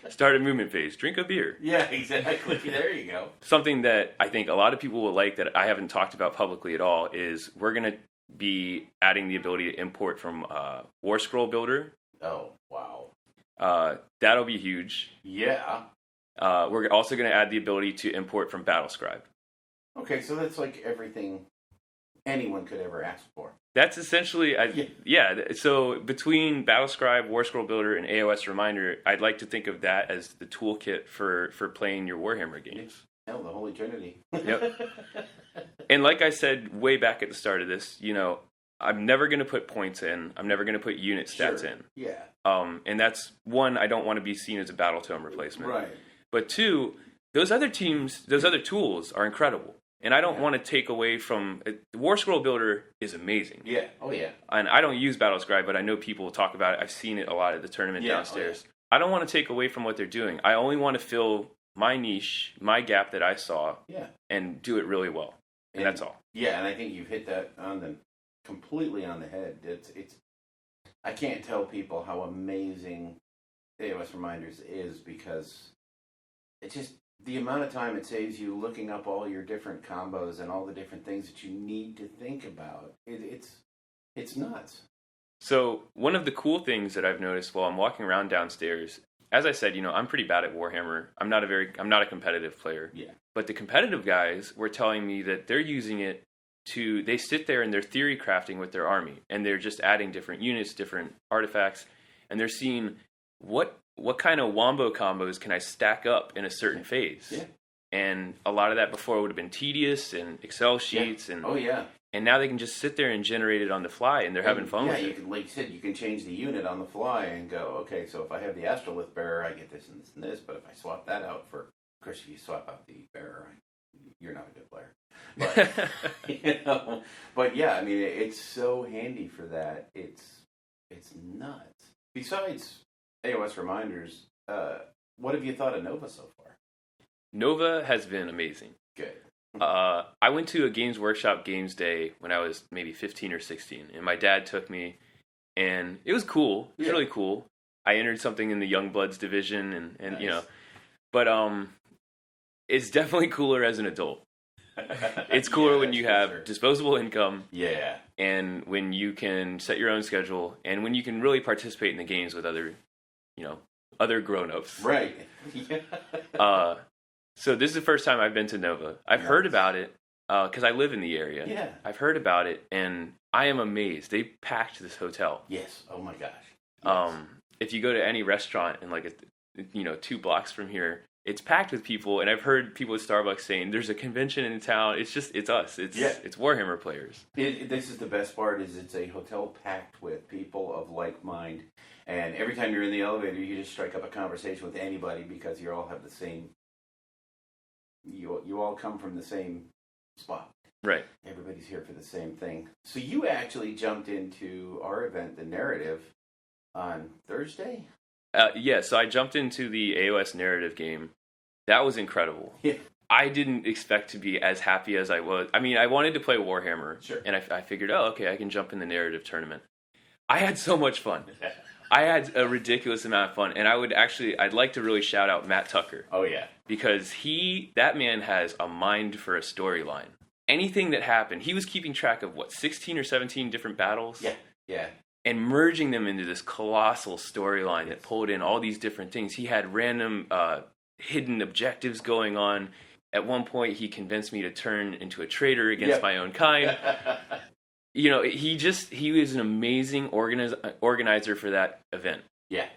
Start a movement phase. Drink a beer. Yeah, exactly. There you go. Something that I think a lot of people will like that I haven't talked about publicly at all is we're going to be adding the ability to import from War Scroll Builder. Oh, wow. That'll be huge. Yeah. We're also going to add the ability to import from Battlescribe. Okay, so that's like everything anyone could ever ask for. That's essentially, so between Battlescribe, War Scroll Builder, and AOS Reminder, I'd like to think of that as the toolkit for playing your Warhammer games. Hell, the Holy Trinity. Yep. And like I said way back at the start of this, I'm never going to put points in. I'm never going to put unit stats in. Yeah. And that's, one, I don't want to be seen as a Battle Tome replacement. Right. But two, those other tools are incredible. And I don't want to take away from... War Scroll Builder is amazing. Yeah. Oh, yeah. And I don't use Battlescribe, but I know people talk about it. I've seen it a lot at the tournament downstairs. Oh, yeah. I don't want to take away from what they're doing. I only want to fill my niche, my gap that I saw, and do it really well. And that's all. Yeah, and I think you've hit that completely on the head. It's. I can't tell people how amazing AOS Reminders is because it's just... the amount of time it saves you looking up all your different combos and all the different things that you need to think about, it's nuts. So one of the cool things that I've noticed while I'm walking around downstairs, as I said, I'm pretty bad at Warhammer. I'm not a competitive player. Yeah. But the competitive guys were telling me that they're using it they sit there and they're theory crafting with their army, and they're just adding different units, different artifacts, and they're seeing what kind of wombo combos can I stack up in a certain phase? Yeah. And a lot of that before would have been tedious and Excel sheets and and now they can just sit there and generate it on the fly, and they're having fun with it. Like you said, you can change the unit on the fly and go, okay, so if I have the Astrolith bearer, I get this and this and this, but if I swap that out for, of course, if you swap out the bearer, you're not a good player. But, but yeah, I mean, it's so handy for that. It's nuts. Besides AOS Reminders, what have you thought of Nova so far? Nova has been amazing. Good. I went to a Games Workshop Games Day when I was maybe 15 or 16, and my dad took me, and it was cool. It was really cool. I entered something in the Youngbloods division, and nice. But it's definitely cooler as an adult. It's cooler when you have disposable income. Yeah. And when you can set your own schedule, and when you can really participate in the games with other grown-ups. Right. So this is the first time I've been to Nova. I've heard about it because I live in the area. Yeah. I've heard about it, and I am amazed. They packed this hotel. Yes. Oh my gosh. Yes. If you go to any restaurant in 2 blocks from here, it's packed with people, and I've heard people at Starbucks saying there's a convention in town. It's us. It's Warhammer players. This is the best part. Is it's a hotel packed with people of like mind, and every time you're in the elevator, you just strike up a conversation with anybody because you all have the same. You all come from the same spot. Right. Everybody's here for the same thing. So you actually jumped into our event, the Narrative, on Thursday. So I jumped into the AOS narrative game. That was incredible. Yeah. I didn't expect to be as happy as I was. I mean, I wanted to play Warhammer. Sure. And I figured, okay, I can jump in the narrative tournament. I had so much fun. I had a ridiculous amount of fun. And I'd like to really shout out Matt Tucker. Oh, yeah. Because that man has a mind for a storyline. anything that happened, he was keeping track of 16 or 17 different battles. Yeah. And merging them into this colossal storyline that pulled in all these different things. He had random hidden objectives going on. At one point, he convinced me to turn into a traitor against my own kind. You know, he was an amazing organizer for that event. Yeah.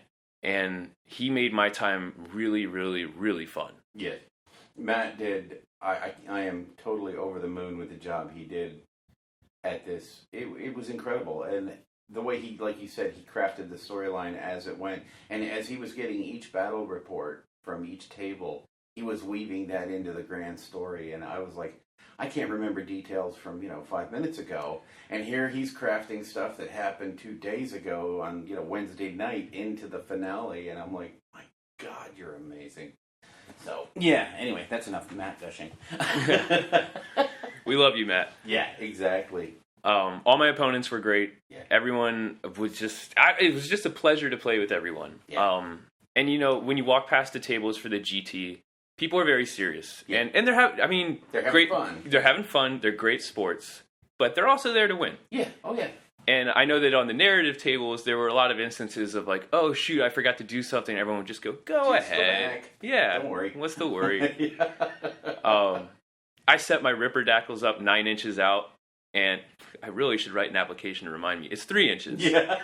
And he made my time really, really, really fun. Yeah. Matt did. I am totally over the moon with the job he did at this. It was incredible. And the way he, like you said, he crafted the storyline as it went. And as he was getting each battle report from each table, he was weaving that into the grand story. And I was like, I can't remember details from, 5 minutes ago. And here he's crafting stuff that happened 2 days ago on, Wednesday night into the finale. And I'm like, my God, you're amazing. So, yeah, anyway, that's enough Matt gushing. We love you, Matt. Yeah, exactly. All my opponents were great. Yeah. Everyone was it was just a pleasure to play with everyone. Yeah. And when you walk past the tables for the GT, people are very serious. Yeah. And they're having great fun. They're having fun. They're great sports, but they're also there to win. Yeah. Oh, yeah. And I know that on the narrative tables, there were a lot of instances of like, oh, shoot, I forgot to do something. Everyone would just go Just go ahead. back. Yeah. Don't worry. What's the worry? Yeah. I set my ripper dactyls up 9 inches out, and I really should write an application to remind me. It's 3 inches. Yeah.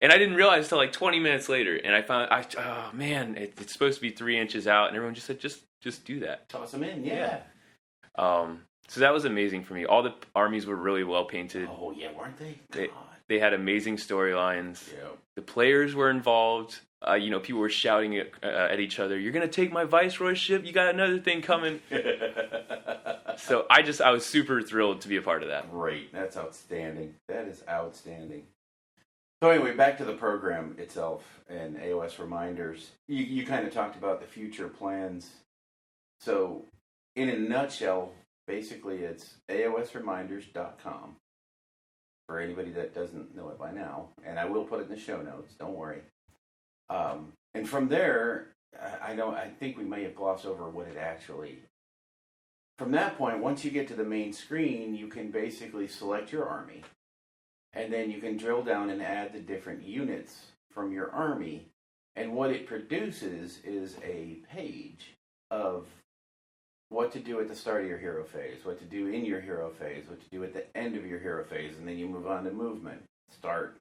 And I didn't realize until like 20 minutes later. And I found, oh man, it's supposed to be 3 inches out. And everyone just said, just do that. Toss them in, yeah. So that was amazing for me. All the armies were really well painted. Oh, yeah, weren't they? God. They had amazing storylines. Yeah. The players were involved. People were shouting at each other, "You're going to take my Viceroy ship? You got another thing coming." So I was super thrilled to be a part of that. Great. That's outstanding. That is outstanding. So anyway, back to the program itself and AOS reminders. You kind of talked about the future plans. So in a nutshell, basically it's AOSreminders.com for anybody that doesn't know it by now. And I will put it in the show notes. Don't worry. And from there, I think we may have glossed over what it actually. From that point, once you get to the main screen, you can basically select your army, and then you can drill down and add the different units from your army. And what it produces is a page of what to do at the start of your hero phase, what to do in your hero phase, what to do at the end of your hero phase, and then you move on to movement. Start,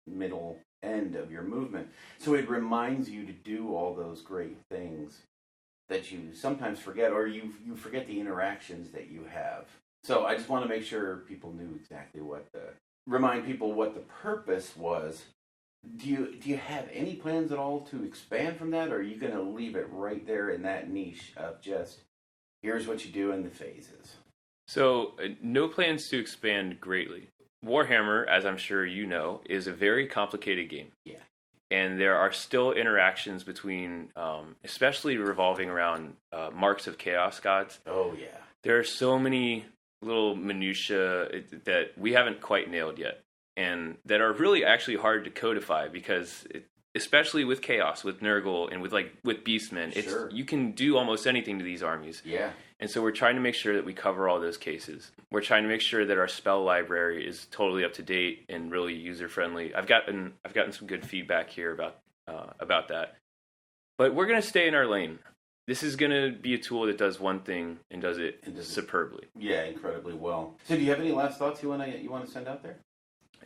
middle, end of your movement. So it reminds you to do all those great things that you sometimes forget, or you forget the interactions that you have. So I just want to make sure people knew exactly remind people what the purpose was. Do you have any plans at all to expand from that, or are you going to leave it right there in that niche of just, here's what you do in the phases? So no plans to expand greatly. Warhammer, as I'm sure you know, is a very complicated game. Yeah. And there are still interactions between, especially revolving around marks of chaos gods. Oh, yeah. There are so many little minutiae that we haven't quite nailed yet, and that are really actually hard to codify because, especially with chaos, with Nurgle, and with Beastmen, Sure. you can do almost anything to these armies. Yeah. And so we're trying to make sure that we cover all those cases. We're trying to make sure that our spell library is totally up to date and really user friendly. I've gotten some good feedback here about that. But we're going to stay in our lane. This is going to be a tool that does one thing and does it superbly. Yeah, incredibly well. So do you have any last thoughts you want to send out there?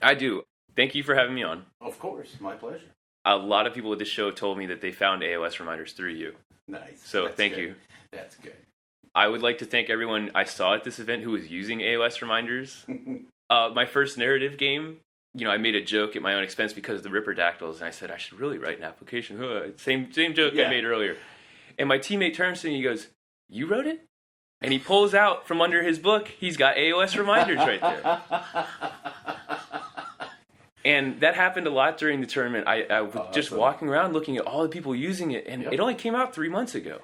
I do. Thank you for having me on. Of course, my pleasure. A lot of people at this show told me that they found AOS reminders through you. Nice. So thank you. That's good. I would like to thank everyone I saw at this event who was using AOS reminders. My first narrative game, I made a joke at my own expense because of the Ripper Dactyls, and I said I should really write an application. Same joke I made earlier. And my teammate turns to me and he goes, "You wrote it?" And he pulls out from under his book, he's got AOS reminders right there. And that happened a lot during the tournament. I was just walking around looking at all the people using it, and it only came out 3 months ago.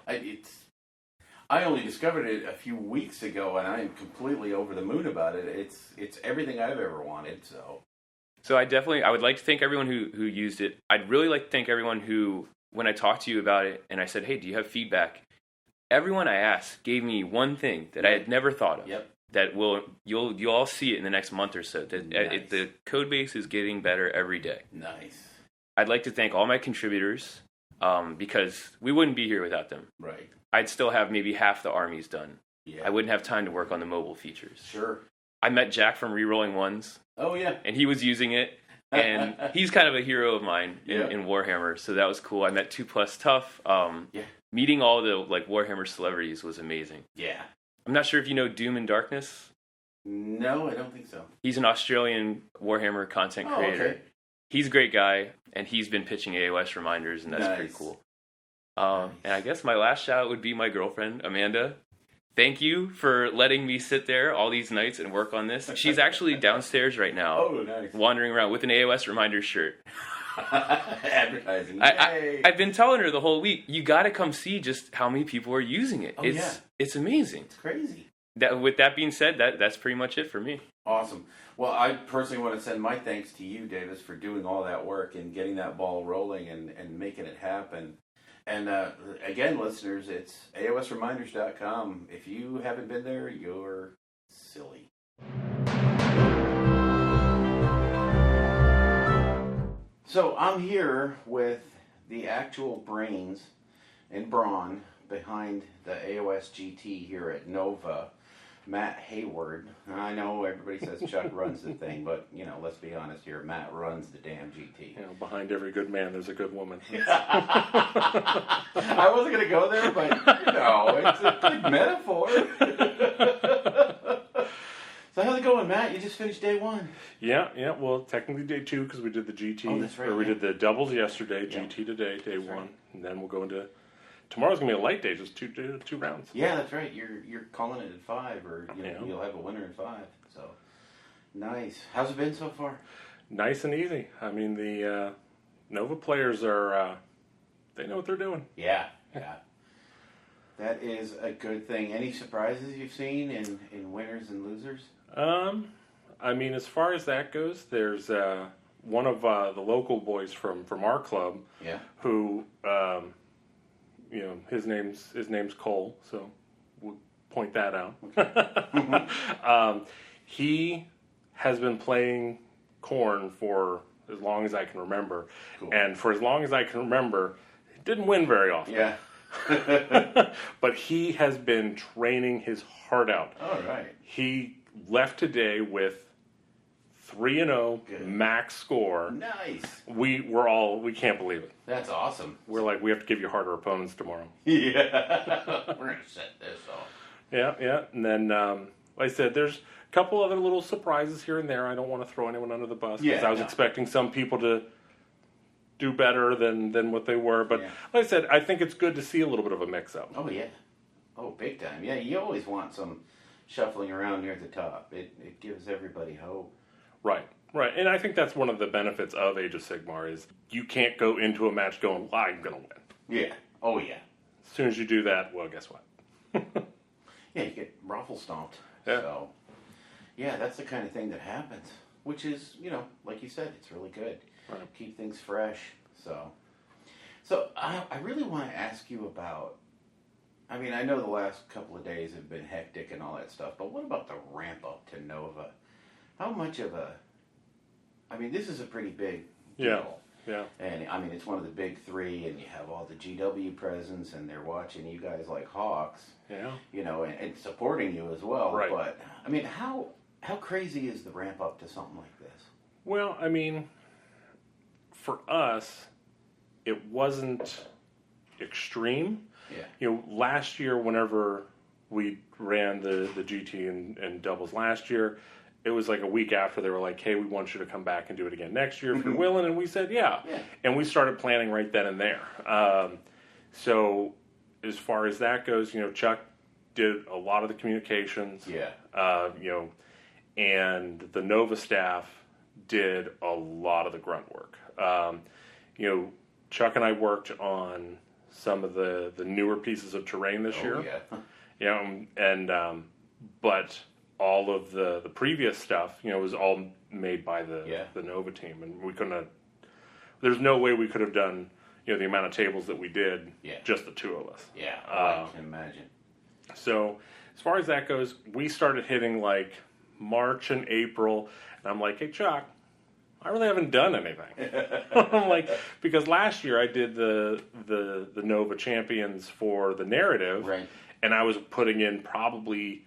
I only discovered it a few weeks ago, and I am completely over the moon about it. It's everything I've ever wanted. So I would like to thank everyone who used it. I'd really like to thank everyone who, when I talked to you about it, and I said, "Hey, do you have feedback?" everyone I asked gave me one thing that I had never thought of. Yep. That you'll all see it in the next month or so. That Nice. the code base is getting better every day. Nice. I'd like to thank all my contributors because we wouldn't be here without them. Right. I'd still have maybe half the armies done. Yeah. I wouldn't have time to work on the mobile features. Sure. I met Jack from Rerolling Ones, Oh yeah. and he was using it, and he's kind of a hero of mine in Warhammer, so that was cool. I met 2+ Tough. Meeting all the Warhammer celebrities was amazing. Yeah. I'm not sure if you know Doom and Darkness. No, I don't think so. He's an Australian Warhammer content creator. Okay. He's a great guy, and he's been pitching AOS reminders, and that's Nice. pretty cool. And I guess my last shout would be my girlfriend, Amanda. Thank you for letting me sit there all these nights and work on this. She's actually downstairs right now, Oh, nice. wandering around with an AOS reminder shirt. Advertising. I've been telling her the whole week, you got to come see just how many people are using it. Oh, It's amazing. It's crazy. With that being said, that's pretty much it for me. Awesome. Well, I personally want to send my thanks to you, Davis, for doing all that work and getting that ball rolling and making it happen. And again, listeners, it's AOSreminders.com. If you haven't been there, you're silly. So I'm here with the actual brains and brawn behind the AOS GT here at Nova, Matt Hayward. I know everybody says Chuck runs the thing, but, let's be honest here. Matt runs the damn GT. Behind every good man, there's a good woman. I wasn't going to go there, but, it's a good metaphor. So how's it going, Matt? You just finished day one. Yeah. Well, technically day 2 because we did the GT. Oh, that's right, Or we yeah. did the doubles yesterday, Yeah. GT today, day That's 1. right. And then we'll go into... Tomorrow's going to be a light day, just two rounds. Yeah, that's right. You're calling it at 5, or Yeah. you'll have a winner at 5. So nice. How's it been so far? Nice and easy. I mean, the Nova players are... they know what they're doing. Yeah. That is a good thing. Any surprises you've seen in winners and losers? I mean, as far as that goes, there's one of the local boys from our club Yeah. who, his name's Cole, so we'll point that out. He has been playing Korn for as long as I can remember, Cool. and for as long as I can remember, he didn't win very often. Yeah. But he has been training his heart out. All right. He left today with 3-0 Good. max score. Nice. We can't believe it. That's awesome. We're like, we have to give you harder opponents tomorrow. Yeah. We're going to set this off. Yeah. And then, like I said, there's a couple other little surprises here and there. I don't want to throw anyone under the bus because Yeah, I was no. expecting some people to do better than what they were. But Yeah. like I said, I think it's good to see a little bit of a mix-up. Oh, yeah. Oh, big time. Yeah, you always want some shuffling around near the top. It gives everybody hope. Right. And I think that's one of the benefits of Age of Sigmar is you can't go into a match going, well, I'm going to win. Yeah. Oh, yeah. As soon as you do that, well, guess what? Yeah, you get raffle stomped. Yeah. So, yeah, that's the kind of thing that happens, which is, like you said, it's really good. Right. Keep things fresh. So I really want to ask you about, I mean, I know the last couple of days have been hectic and all that stuff, but what about the ramp up to Nova? How much of I mean, this is a pretty big deal. Yeah. And, I mean, it's one of the big 3, and you have all the GW presence, and they're watching you guys like hawks. Yeah. And supporting you as well. Right. But, I mean, how crazy is the ramp up to something like this? Well, I mean, for us, it wasn't extreme. Yeah. Last year, whenever we ran the GT and doubles last year, it was like a week after they were like, hey, we want you to come back and do it again next year if you're willing. And we said, yeah. And we started planning right then and there. So as far as that goes, Chuck did a lot of the communications. Yeah. And the Nova staff did a lot of the grunt work. Chuck and I worked on some of the newer pieces of terrain this year. Yeah. But all of the previous stuff, was all made by the Nova team, and we couldn't have, there's no way we could have done, the amount of tables that we did, Yeah. just the two of us. Yeah, I can imagine. So as far as that goes, we started hitting like March and April, and I'm like, hey, Chuck, I really haven't done anything. I'm like, because last year I did the Nova Champions for the narrative, Right. and I was putting in probably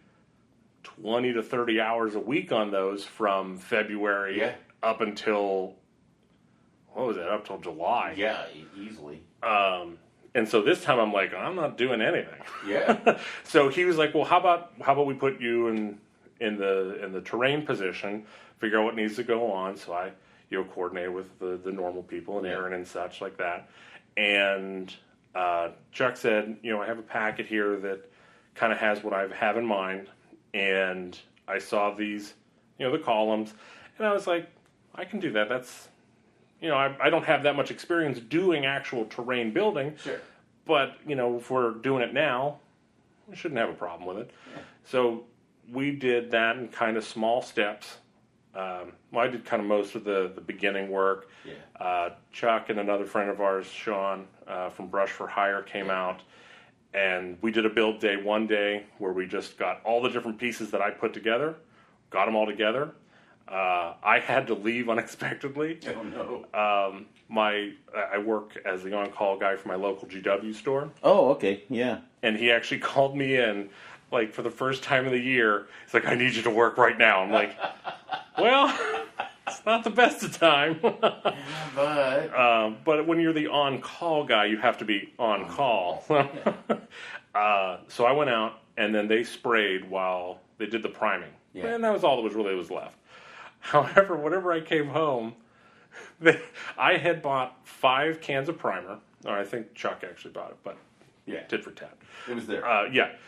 20 to 30 hours a week on those from February up until, what was it, up till July. Yeah, easily. And so this time I'm like, I'm not doing anything. Yeah. So he was like, well, how about we put you in the terrain position, figure out what needs to go on. So I coordinate with the normal people and Aaron and such like that. And Chuck said, I have a packet here that kind of has what I have in mind. And I saw these, the columns, and I was like, I can do that. That's, I don't have that much experience doing actual terrain building. Sure. But, if we're doing it now, we shouldn't have a problem with it. Yeah. So we did that in kind of small steps. I did kind of most of the beginning work. Yeah. Chuck and another friend of ours, Sean, from Brush for Hire, came out. And we did a build day one day where we just got all the different pieces that I put together, got them all together. I had to leave unexpectedly. Oh, no. I work as the on-call guy for my local GW store. Oh, okay, yeah. And he actually called me in, like, for the first time of the year. He's like, I need you to work right now. I'm like, well, it's not the best of time. But when you're the on-call guy, you have to be on-call. So I went out, and then they sprayed while they did the priming. Yeah. And that was all that was left. However, whenever I came home, I had bought 5 cans of primer. Or I think Chuck actually bought it, but tit for tat. It was there.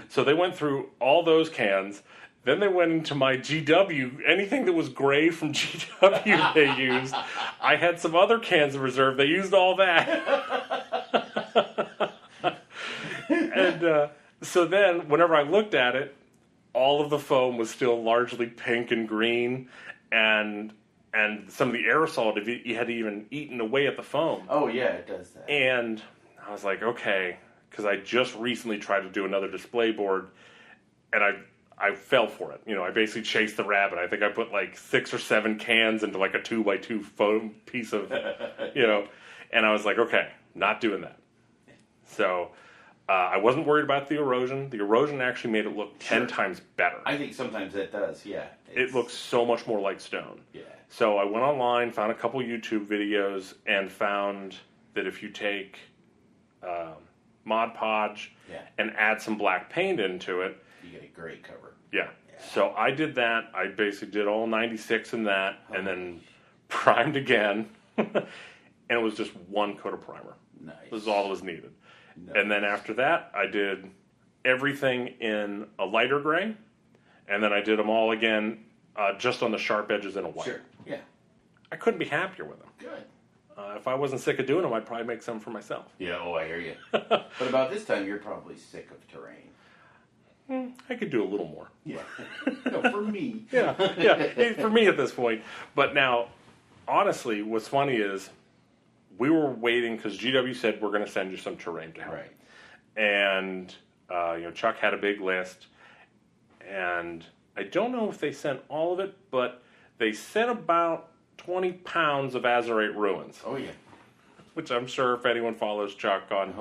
So they went through all those cans. Then they went into my GW. Anything that was gray from GW they used. I had some other cans of reserve. They used all that. And so then, whenever I looked at it, all of the foam was still largely pink and green, and some of the aerosol had even eaten away at the foam. Oh, yeah, it does that. And I was like, okay, because I just recently tried to do another display board, and I fell for it. I basically chased the rabbit. I think I put like 6 or 7 cans into like a 2x2 foam piece of, and I was like, okay, not doing that. So I wasn't worried about the erosion. The erosion actually made it look 10 times better. I think sometimes it does, yeah. It looks so much more like stone. Yeah. So I went online, found a couple YouTube videos, and found that if you take Mod Podge and add some black paint into it, you get a great cover. Yeah. So I did that. I basically did all 96 in that, and then primed again. And it was just 1 coat of primer. Nice. This is all that was needed. Nice. And then after that, I did everything in a lighter gray, and then I did them all again just on the sharp edges in a white. Sure, yeah. I couldn't be happier with them. Good. If I wasn't sick of doing them, I'd probably make some for myself. Yeah, I hear you. But about this time, you're probably sick of terrain. I could do a little more. Yeah. No, for me. Yeah, for me at this point. But now, honestly, what's funny is we were waiting because GW said we're going to send you some terrain to help. Right. And, Chuck had a big list. And I don't know if they sent all of it, but they sent about 20 pounds of Azurite ruins. Oh, yeah. Which I'm sure if anyone follows Chuck on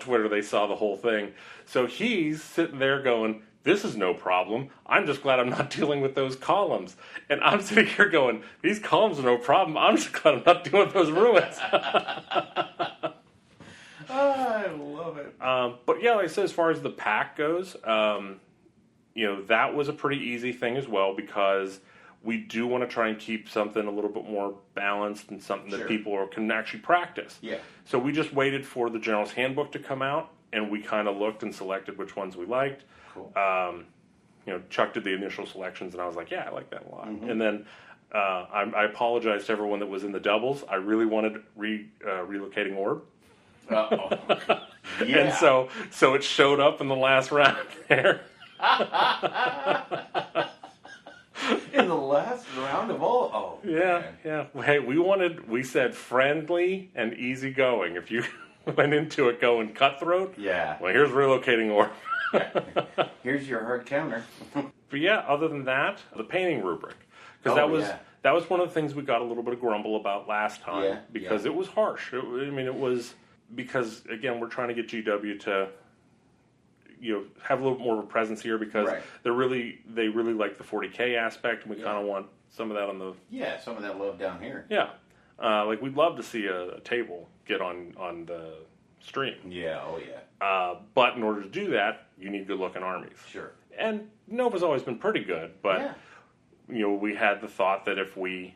Twitter, they saw the whole thing. So he's sitting there going, this is no problem. I'm just glad I'm not dealing with those columns. And I'm sitting here going, these columns are no problem. I'm just glad I'm not dealing with those ruins. I love it. But yeah, like I said, as far as the pack goes, that was a pretty easy thing as well because we do want to try and keep something a little bit more balanced and something that people can actually practice. Yeah. So we just waited for the General's Handbook to come out, and we kind of looked and selected which ones we liked. Cool. Chuck did the initial selections, and I was like, yeah, I like that a lot. Mm-hmm. And then I apologize to everyone that was in the doubles. I really wanted relocating orb. Uh-oh. Yeah. And so it showed up in the last round there. In the last round of all? Oh, Yeah, man. yeah. Hey, we said friendly and easygoing. If you went into it going cutthroat, Yeah. well, here's relocating orb. Here's your hard counter. But yeah, other than that, the painting rubric. Because Oh, that was one of the things we got a little bit of grumble about last time. Yeah, because yeah. it was harsh. It was because, again, we're trying to get GW to have a little more of a presence here because Right. they really like the 40K aspect, and we kind of want some of that on the Yeah, some of that love down here. yeah. Like we'd love to see a table get on the stream. Yeah, oh yeah. But in order to do that, you need good looking armies. Sure. And Nova's always been pretty good, but Yeah. we had the thought that if we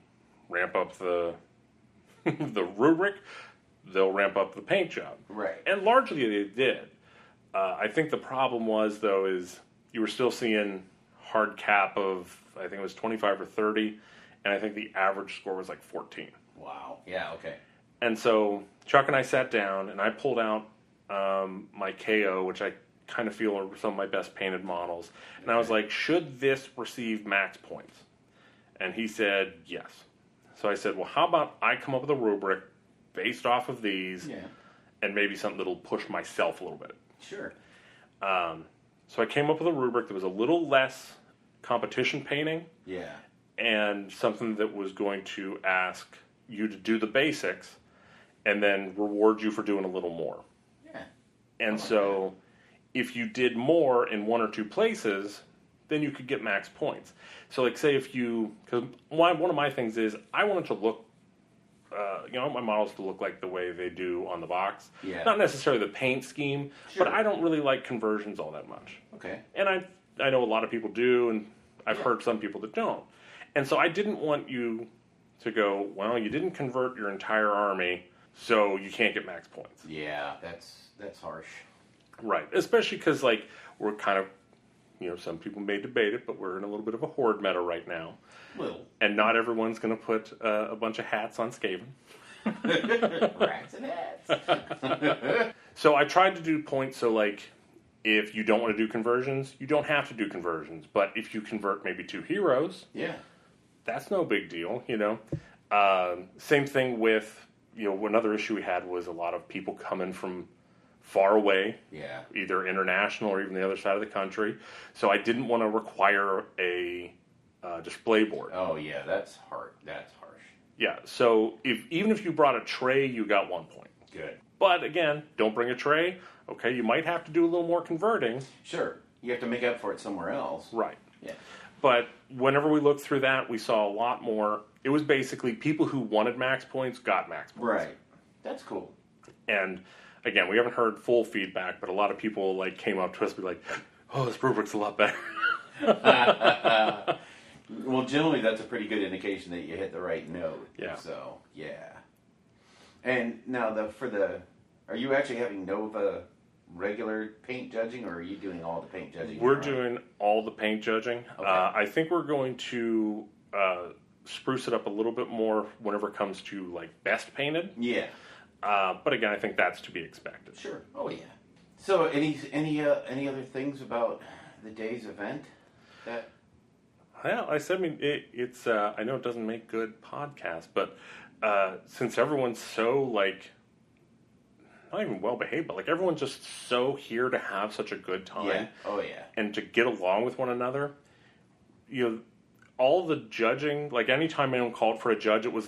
ramp up the the rubric, they'll ramp up the paint job. Right. And largely they did. I think the problem was, though, is you were still seeing hard cap of, I think it was 25 or 30, and I think the average score was like 14. Wow. Yeah, okay. And so Chuck and I sat down, and I pulled out my KO, which I kind of feel are some of my best painted models. And I was like, should this receive max points? And he said, yes. So I said, well, how about I come up with a rubric based off of these, Yeah. and maybe something that'll push myself a little bit. Sure. So I came up with a rubric that was a little less competition painting, Yeah. and something that was going to ask you to do the basics and then reward you for doing a little more. Yeah. And so if you did more in one or two places, then you could get max points. So like say if you, because one of my things is I wanted to look, my models to look like the way they do on the box. Yeah. Not necessarily the paint scheme, Sure. but I don't really like conversions all that much. Okay. And I know a lot of people do, and I've heard some people that don't. And so I didn't want you to go, well, you didn't convert your entire army, so you can't get max points. Yeah, that's harsh. Right. Especially because, like, we're kind of, some people may debate it, but we're in a little bit of a horde meta right now. Little. And not everyone's going to put a bunch of hats on Skaven. Rats and hats. So I tried to do points so, like, if you don't want to do conversions, you don't have to do conversions. But if you convert maybe 2 heroes, Yeah. that's no big deal, Same thing with, another issue we had was a lot of people coming from far away, Yeah. either international or even the other side of the country. So I didn't want to require a display board. Oh yeah, that's hard. That's harsh. Yeah, so even if you brought a tray, you got 1 point. Good. But again, don't bring a tray. Okay, you might have to do a little more converting. Sure. You have to make up for it somewhere else. Right. Yeah. But whenever we looked through that, we saw a lot more. It was basically people who wanted max points got max points. Right. That's cool. And again, we haven't heard full feedback, but a lot of people came up to us and be like, "Oh, this rubric's a lot better." Well, generally, that's a pretty good indication that you hit the right note. Yeah. So, yeah. And now, are you actually having Nova regular paint judging, or are you doing all the paint judging? We're doing all the paint judging. Okay. I think we're going to spruce it up a little bit more whenever it comes to best painted. Yeah. But again, I think that's to be expected. Sure. Oh, yeah. So, any other things about the day's event that? Well, it's. I know it doesn't make good podcasts, but since everyone's so not even well behaved, but everyone's just so here to have such a good time. Yeah. Oh, yeah. And to get along with one another. All the judging, anytime anyone called for a judge, it was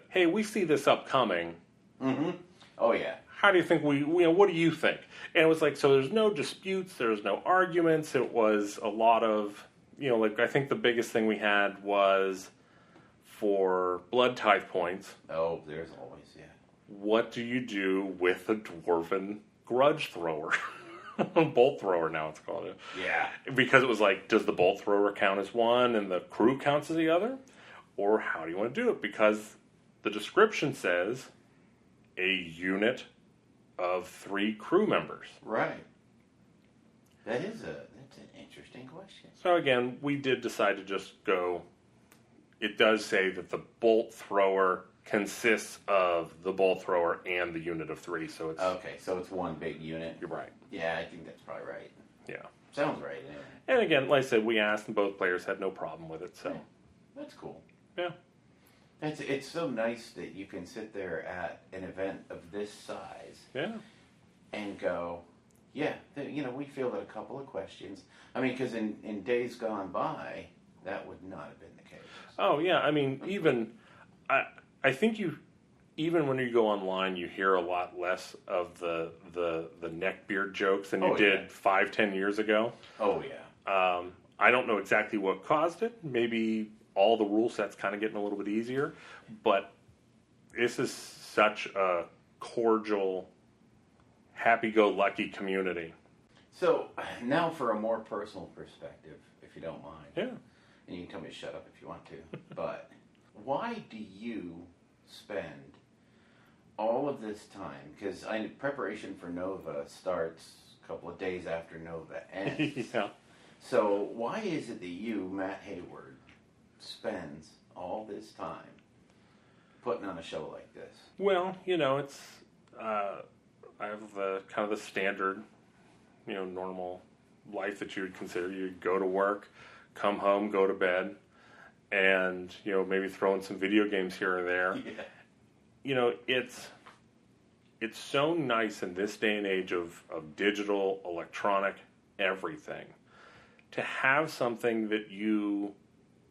hey, we see this upcoming. Mm-hmm. Oh, yeah. How do you think what do you think? And it was so there's no disputes, there's no arguments. It was a lot of, I think the biggest thing we had was for blood tithe points. Oh, there's always, yeah. What do you do with a dwarven grudge thrower? Bolt thrower now it's called. Yeah. Because it was does the bolt thrower count as one and the crew counts as the other? Or how do you want to do it? Because the description says a unit of 3 crew members. Right. That's an interesting question. So again, we did decide to just go. It does say that the bolt thrower consists of the bolt thrower and the unit of 3. So it's Okay, so it's one big unit. You're right. Yeah, I think that's probably right. Yeah. Sounds right. Yeah. And again, like I said, we asked and both players had no problem with it. So, Yeah. That's cool. yeah. It's so nice that you can sit there at an event of this size Yeah. and go, yeah, we fielded a couple of questions. I mean, because in days gone by, that would not have been the case. Oh, yeah. I mean, I think even when you go online, you hear a lot less of the neckbeard jokes than you did 5-10 years ago. Oh, yeah. I don't know exactly what caused it. Maybe all the rule sets kind of getting a little bit easier, but this is such a cordial, happy-go-lucky community. So now for a more personal perspective, if you don't mind. Yeah. And you can tell me to shut up if you want to. But why do you spend all of this time? Because preparation for Nova starts a couple of days after Nova ends. Yeah. So why is it that you, Matt Hayward, spends all this time putting on a show like this? Well, it's I have the kind of the standard, normal life that you would consider. You go to work, come home, go to bed, and maybe throw in some video games here or there. Yeah. It's so nice in this day and age of digital, electronic, everything, to have something that you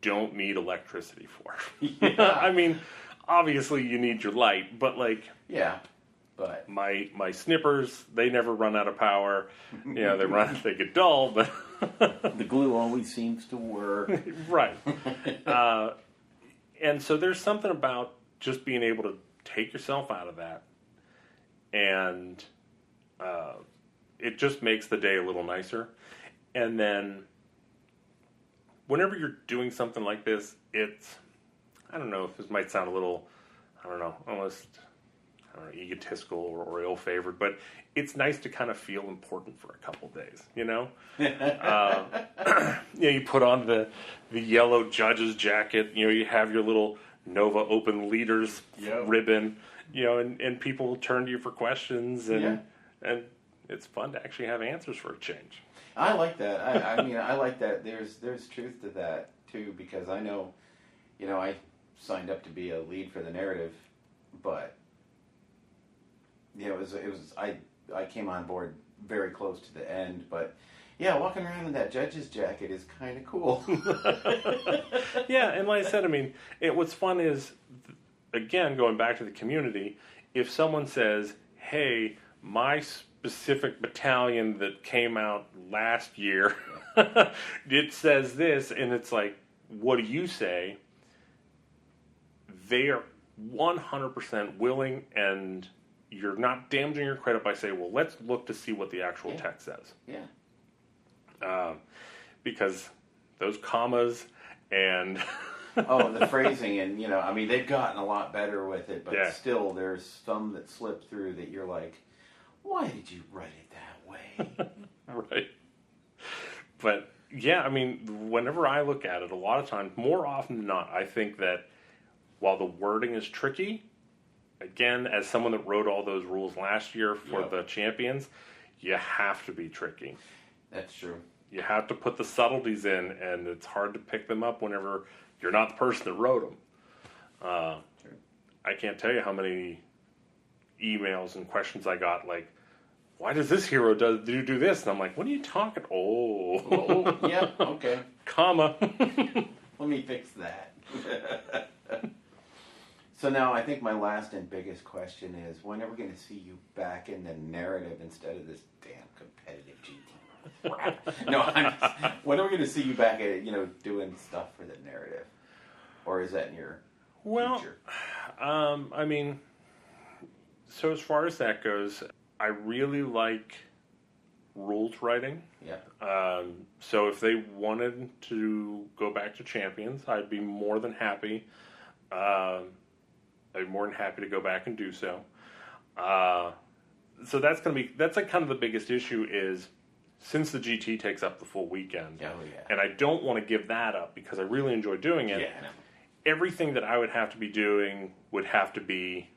don't need electricity for. Yeah. I mean, obviously you need your light, but Yeah, but my snippers, they never run out of power. They get dull, but the glue always seems to work. right. And so there's something about just being able to take yourself out of that, and it just makes the day a little nicer. And then whenever you're doing something like this, I don't know if this might sound a little, almost, egotistical or ill-favored, but it's nice to kind of feel important for a couple days, you put on the yellow judge's jacket, you have your little Nova Open Leaders ribbon, and people turn to you for questions, and it's fun to actually have answers for a change. I like that. I like that. There's truth to that too, because I know, I signed up to be a lead for the narrative, but it was I came on board very close to the end, but yeah, walking around in that judge's jacket is kind of cool. Yeah, and like I said, what's fun is, again, going back to the community, if someone says, hey, my specific battalion that came out last year, it says this, and it's like, what do you say? They are 100% willing, and you're not damaging your credit by saying, well, let's look to see what the actual text says. Yeah. Because those commas and... the phrasing, and, they've gotten a lot better with it, but Yeah. still there's some that slip through that you're like, why did you write it that way? Right. But, yeah, whenever I look at it, a lot of times, more often than not, I think that while the wording is tricky, again, as someone that wrote all those rules last year for the champions, you have to be tricky. That's true. You have to put the subtleties in, and it's hard to pick them up whenever you're not the person that wrote them. True. I can't tell you how many emails and questions I got, like, why does this hero do this? And I'm like, what are you talking? Oh, yeah, okay. Comma. Let me fix that. So now I think my last and biggest question is, when are we going to see you back in the narrative instead of this damn competitive GT crap? No, when are we going to see you back at, doing stuff for the narrative? Or is that in your future? So as far as that goes, I really like rules writing. Yeah. So if they wanted to go back to Champions, I'd be more than happy. I'd be more than happy to go back and do so. So that's like kind of the biggest issue is, since the GT takes up the full weekend, and I don't want to give that up because I really enjoy doing it. Yeah, I know. Everything that I would have to be doing would have to be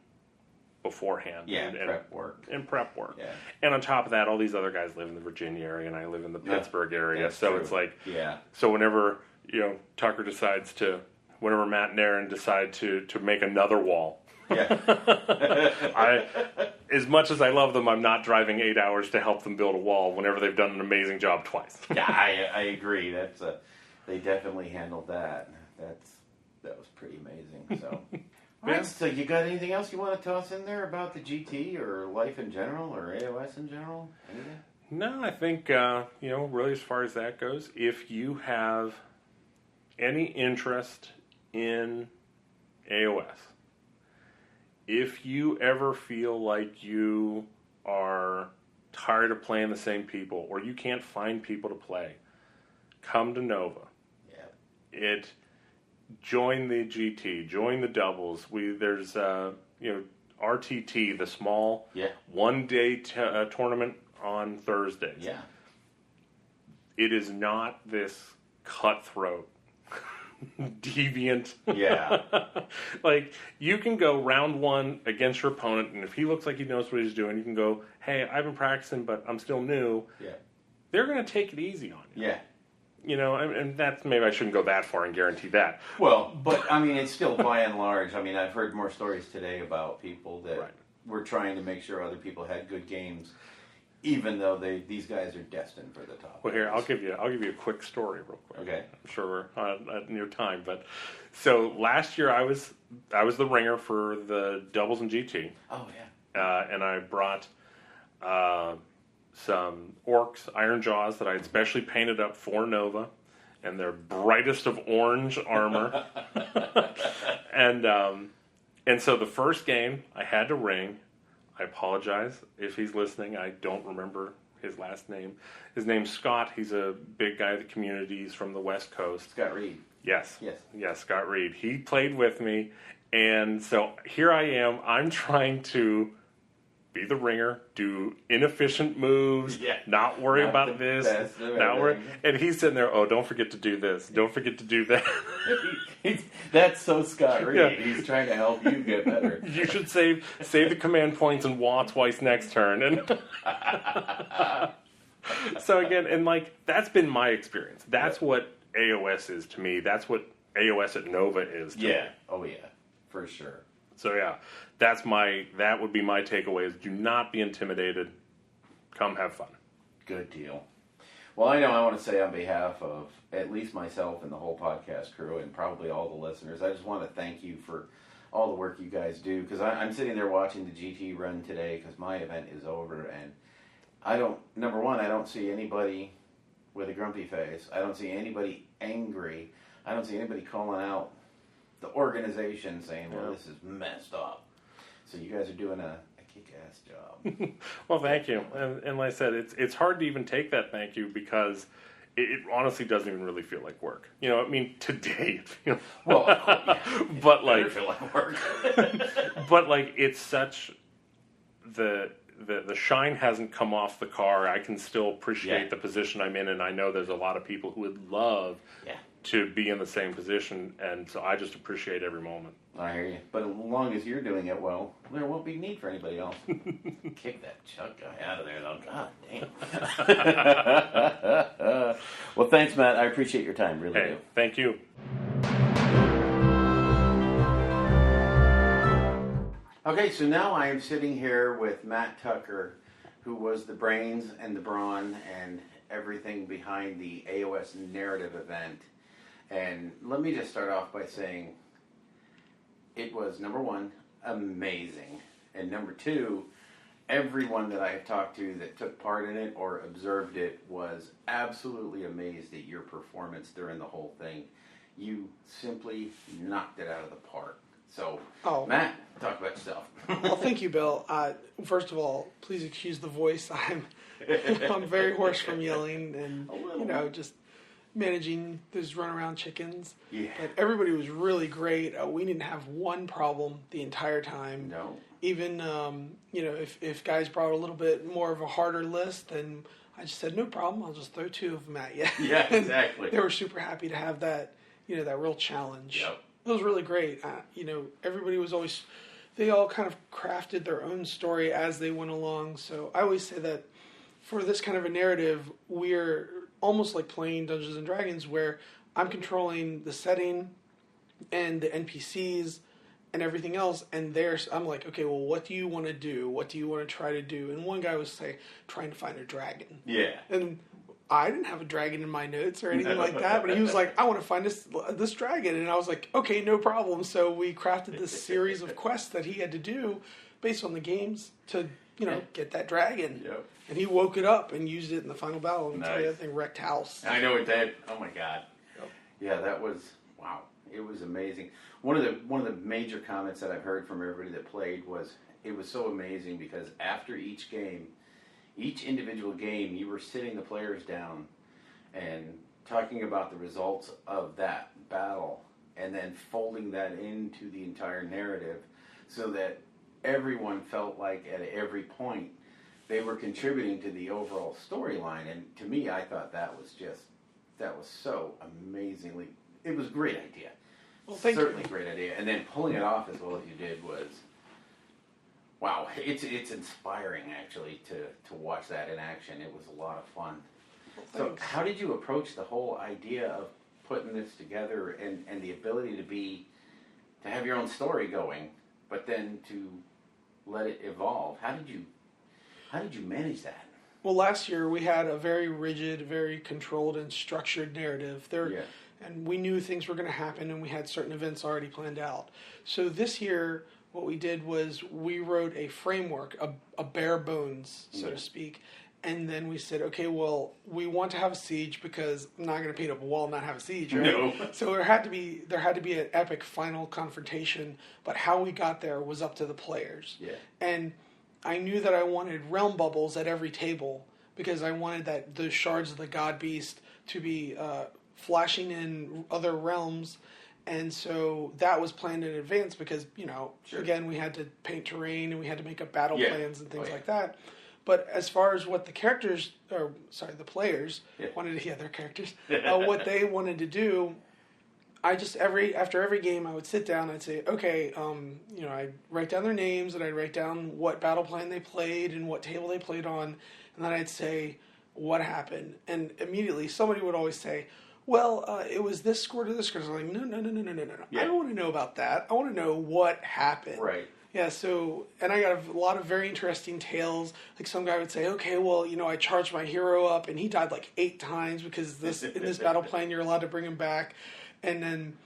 beforehand. Yeah, and prep work. And prep work. Yeah. And on top of that, all these other guys live in the Virginia area, and I live in the Pittsburgh area. That's So true. it's like, Yeah. so whenever, Tucker whenever Matt and Aaron decide to make another wall, Yeah. as much as I love them, I'm not driving 8 hours to help them build a wall whenever they've done an amazing job twice. Yeah, I agree. That's they definitely handled that. That was pretty amazing. So, all right. So, you got anything else you want to toss in there about the GT or life in general or AOS in general? Anything? No, I think really as far as that goes, if you have any interest in AOS, if you ever feel like you are tired of playing the same people or you can't find people to play, come to Nova. Yeah. Join the GT, join the doubles. There's RTT, the small 1 day tournament on Thursdays. Yeah. It is not this cutthroat, deviant. Yeah. Like, you can go round one against your opponent, and if he looks like he knows what he's doing, you can go, hey, I've been practicing, but I'm still new. Yeah. They're going to take it easy on you. Yeah. And that's, maybe I shouldn't go that far and guarantee that. Well, but I mean, it's still by and large. I mean, I've heard more stories today about people that were trying to make sure other people had good games, even though these guys are destined for the top. Well, here I'll give you a quick story, real quick. Okay. I'm sure we're at near time, but so last year I was the ringer for the doubles and GT. Oh yeah. And I brought some orcs, iron jaws that I had specially painted up for Nova, and their brightest of orange armor. and so the first game I had to ring. I apologize if he's listening. I don't remember his last name. His name's Scott. He's a big guy in the community. He's from the West Coast. Scott Reed. Yes. Yes. Yes, Scott Reed. He played with me, and so here I am. I'm trying to be the ringer, do inefficient moves, not worry about this, not worry. And he's sitting there, oh, don't forget to do this, don't forget to do that. That's so Scott Reed. Yeah. He's trying to help you get better. You should save the command points and wah twice next turn. And so again, and like, that's been my experience. That's what AOS is to me. That's what AOS at Nova is to me. Oh yeah, for sure. So yeah, that would be my takeaway is do not be intimidated. Come have fun. Good deal. Well, I know I want to say on behalf of at least myself and the whole podcast crew and probably all the listeners, I just want to thank you for all the work you guys do, because I'm sitting there watching the GT run today because my event is over, and I don't see anybody with a grumpy face. I don't see anybody angry. I don't see anybody calling out the organization saying, well, this is messed up. So you guys are doing a kick-ass job. Well, thank you. And like I said, it's hard to even take that thank you because it honestly doesn't even really feel like work. I mean, today it feels but like, feel like work. but like, it's such the shine hasn't come off the car. I can still appreciate the position I'm in, and I know there's a lot of people who would love to be in the same position, and so I just appreciate every moment. I hear you. But as long as you're doing it well, there won't be need for anybody else. Kick that Chuck guy out of there, though. God damn. Well, thanks, Matt. I appreciate your time. Really do. Thank you. Okay, so now I am sitting here with Matt Tucker, who was the brains and the brawn and everything behind the AOS narrative event. And let me just start off by saying it was, number one, amazing. And number two, everyone that I have talked to that took part in it or observed it was absolutely amazed at your performance during the whole thing. You simply knocked it out of the park. So, Matt, talk about yourself. Well, thank you, Bill. First of all, please excuse the voice. I'm very hoarse from yelling and, just managing those runaround chickens. Yeah. But everybody was really great. We didn't have one problem the entire time. No. Even, if guys brought a little bit more of a harder list, then I just said, no problem. I'll just throw two of them at you. Yeah, exactly. They were super happy to have that, that real challenge. Yep. It was really great. Everybody was always they all kind of crafted their own story as they went along. So I always say that for this kind of a narrative, we're almost like playing Dungeons and Dragons, where I'm controlling the setting and the NPCs and everything else, and I'm like, okay, well, what do you want to do? What do you want to try to do? And one guy was trying to find a dragon. Yeah. And I didn't have a dragon in my notes or anything like that, but he was like, I want to find this dragon. And I was like, okay, no problem. So we crafted this series of quests that he had to do based on the games to, get that dragon. Yep. And he woke it up and used it in the final battle until Nice. that thing wrecked house. I know it did. Oh my God. Yep. Yeah, that was wow. It was amazing. One of the major comments that I've heard from everybody that played was it was so amazing because after each game, each individual game, you were sitting the players down and talking about the results of that battle and then folding that into the entire narrative so that everyone felt like at every point they were contributing to the overall storyline. And to me, I thought that was so amazingly, it was a great idea. Well, thank Certainly you. a great idea. And then pulling it off as well as you did was, wow, it's inspiring actually to watch that in action. It was a lot of fun. Well, So thanks. how did you approach the whole idea of putting this together and the ability to have your own story going, but then to let it evolve? How did you manage that? Well, last year we had a very rigid, very controlled and structured narrative. Yeah. And we knew things were going to happen, and we had certain events already planned out. So this year, what we did was we wrote a framework, a bare bones, so to speak. And then we said, okay, well, we want to have a siege because I'm not going to paint up a wall and not have a siege, right? No. So there had to be an epic final confrontation, but how we got there was up to the players. Yeah. And I knew that I wanted realm bubbles at every table because I wanted those shards of the God Beast to be flashing in other realms. And so that was planned in advance because, Sure. again, we had to paint terrain and we had to make up battle Yeah. plans and things Oh, yeah. like that. But as far as what the players Yeah. wanted to, their characters, what they wanted to do, after every game, I would sit down. I'd say, okay, I'd write down their names and I'd write down what battle plan they played and what table they played on, and then I'd say what happened. And immediately, somebody would always say, well, it was this score to this score. I was like, no. Yeah. I don't want to know about that. I want to know what happened. Right. Yeah, so, and I got a lot of very interesting tales. Like some guy would say, okay, well, I charged my hero up and he died like 8 times because in this battle plan you're allowed to bring him back. And then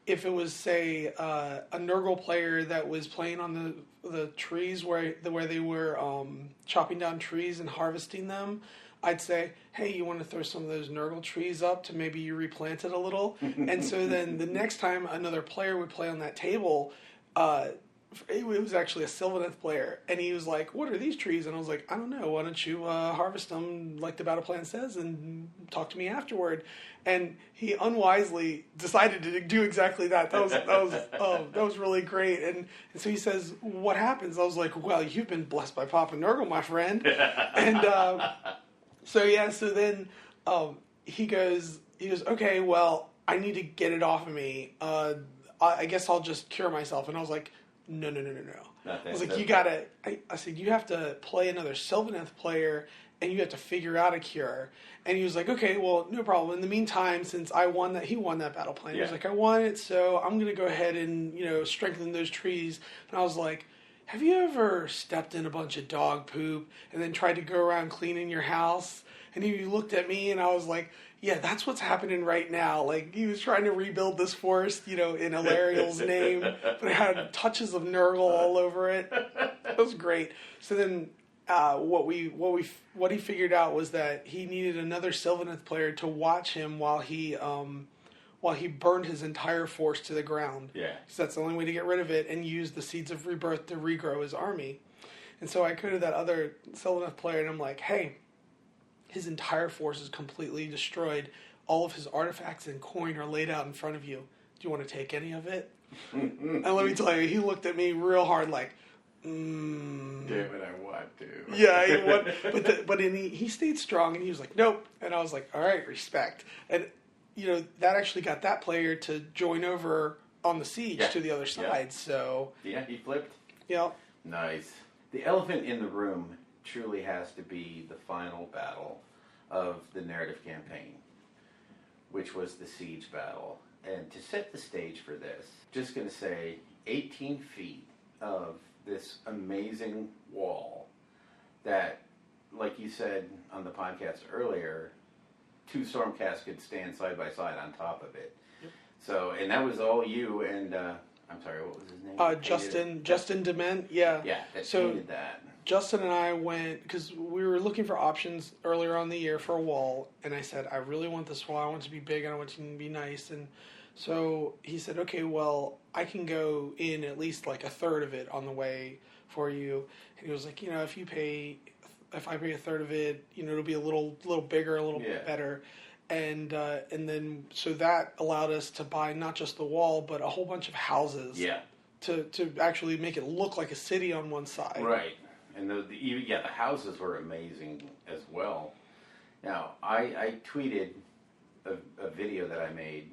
if it was, say, a Nurgle player that was playing on the trees where they were chopping down trees and harvesting them, I'd say, hey, you want to throw some of those Nurgle trees up to maybe you replant it a little? And so then the next time another player would play on that table, it was actually a Sylvaneth player, and he was like, what are these trees? And I was like, I don't know, why don't you harvest them like the battle plan says and talk to me afterward? And he unwisely decided to do exactly that. That was really great. And so he says, what happens? I was like, well, you've been blessed by Papa Nurgle, my friend. And so then he goes, okay, well, I need to get it off of me. I guess I'll just cure myself. And I was like, no. I was like, I said, you have to play another Sylvaneth player and you have to figure out a cure. And he was like, okay, well, no problem. In the meantime, since he won that battle plan. He was like, I won it, so I'm going to go ahead and, strengthen those trees. And I was like, have you ever stepped in a bunch of dog poop and then tried to go around cleaning your house? And he looked at me and I was like, yeah, that's what's happening right now. Like, he was trying to rebuild this forest, in Ilariel's name, but it had touches of Nurgle all over it. It was great. So then, what he figured out was that he needed another Sylvaneth player to watch him while he burned his entire force to the ground. Yeah. Because that's the only way to get rid of it, and use the seeds of rebirth to regrow his army. And so I go to that other Sylvaneth player, and I'm like, hey, his entire force is completely destroyed. All of his artifacts and coin are laid out in front of you. Do you want to take any of it? And let me tell you, he looked at me real hard like, Damn it, I want to. Yeah, but he stayed strong, and he was like, nope. And I was like, all right, respect. And, that actually got that player to join over on the siege to the other side. Yeah. So Yeah, he flipped. Yep. Nice. The elephant in the room truly has to be the final battle of the narrative campaign, which was the siege battle. And to set the stage for this, just going to say 18 feet of this amazing wall that, like you said on the podcast earlier, 2 Stormcasts could stand side by side on top of it. Yep. So, and that was all you and, I'm sorry, what was his name? Justin Dement, yeah. Yeah, that painted that. Justin and I went, because we were looking for options earlier on the year for a wall, and I said, I really want this wall. I want it to be big, and I want it to be nice. And so he said, okay, well, I can go in at least like a third of it on the way for you. And he was like, if I pay a third of it, it'll be a little bigger, a little bit better. And then so that allowed us to buy not just the wall, but a whole bunch of houses. Yeah. To actually make it look like a city on one side. Right. And the houses were amazing as well. Now, I tweeted a video that I made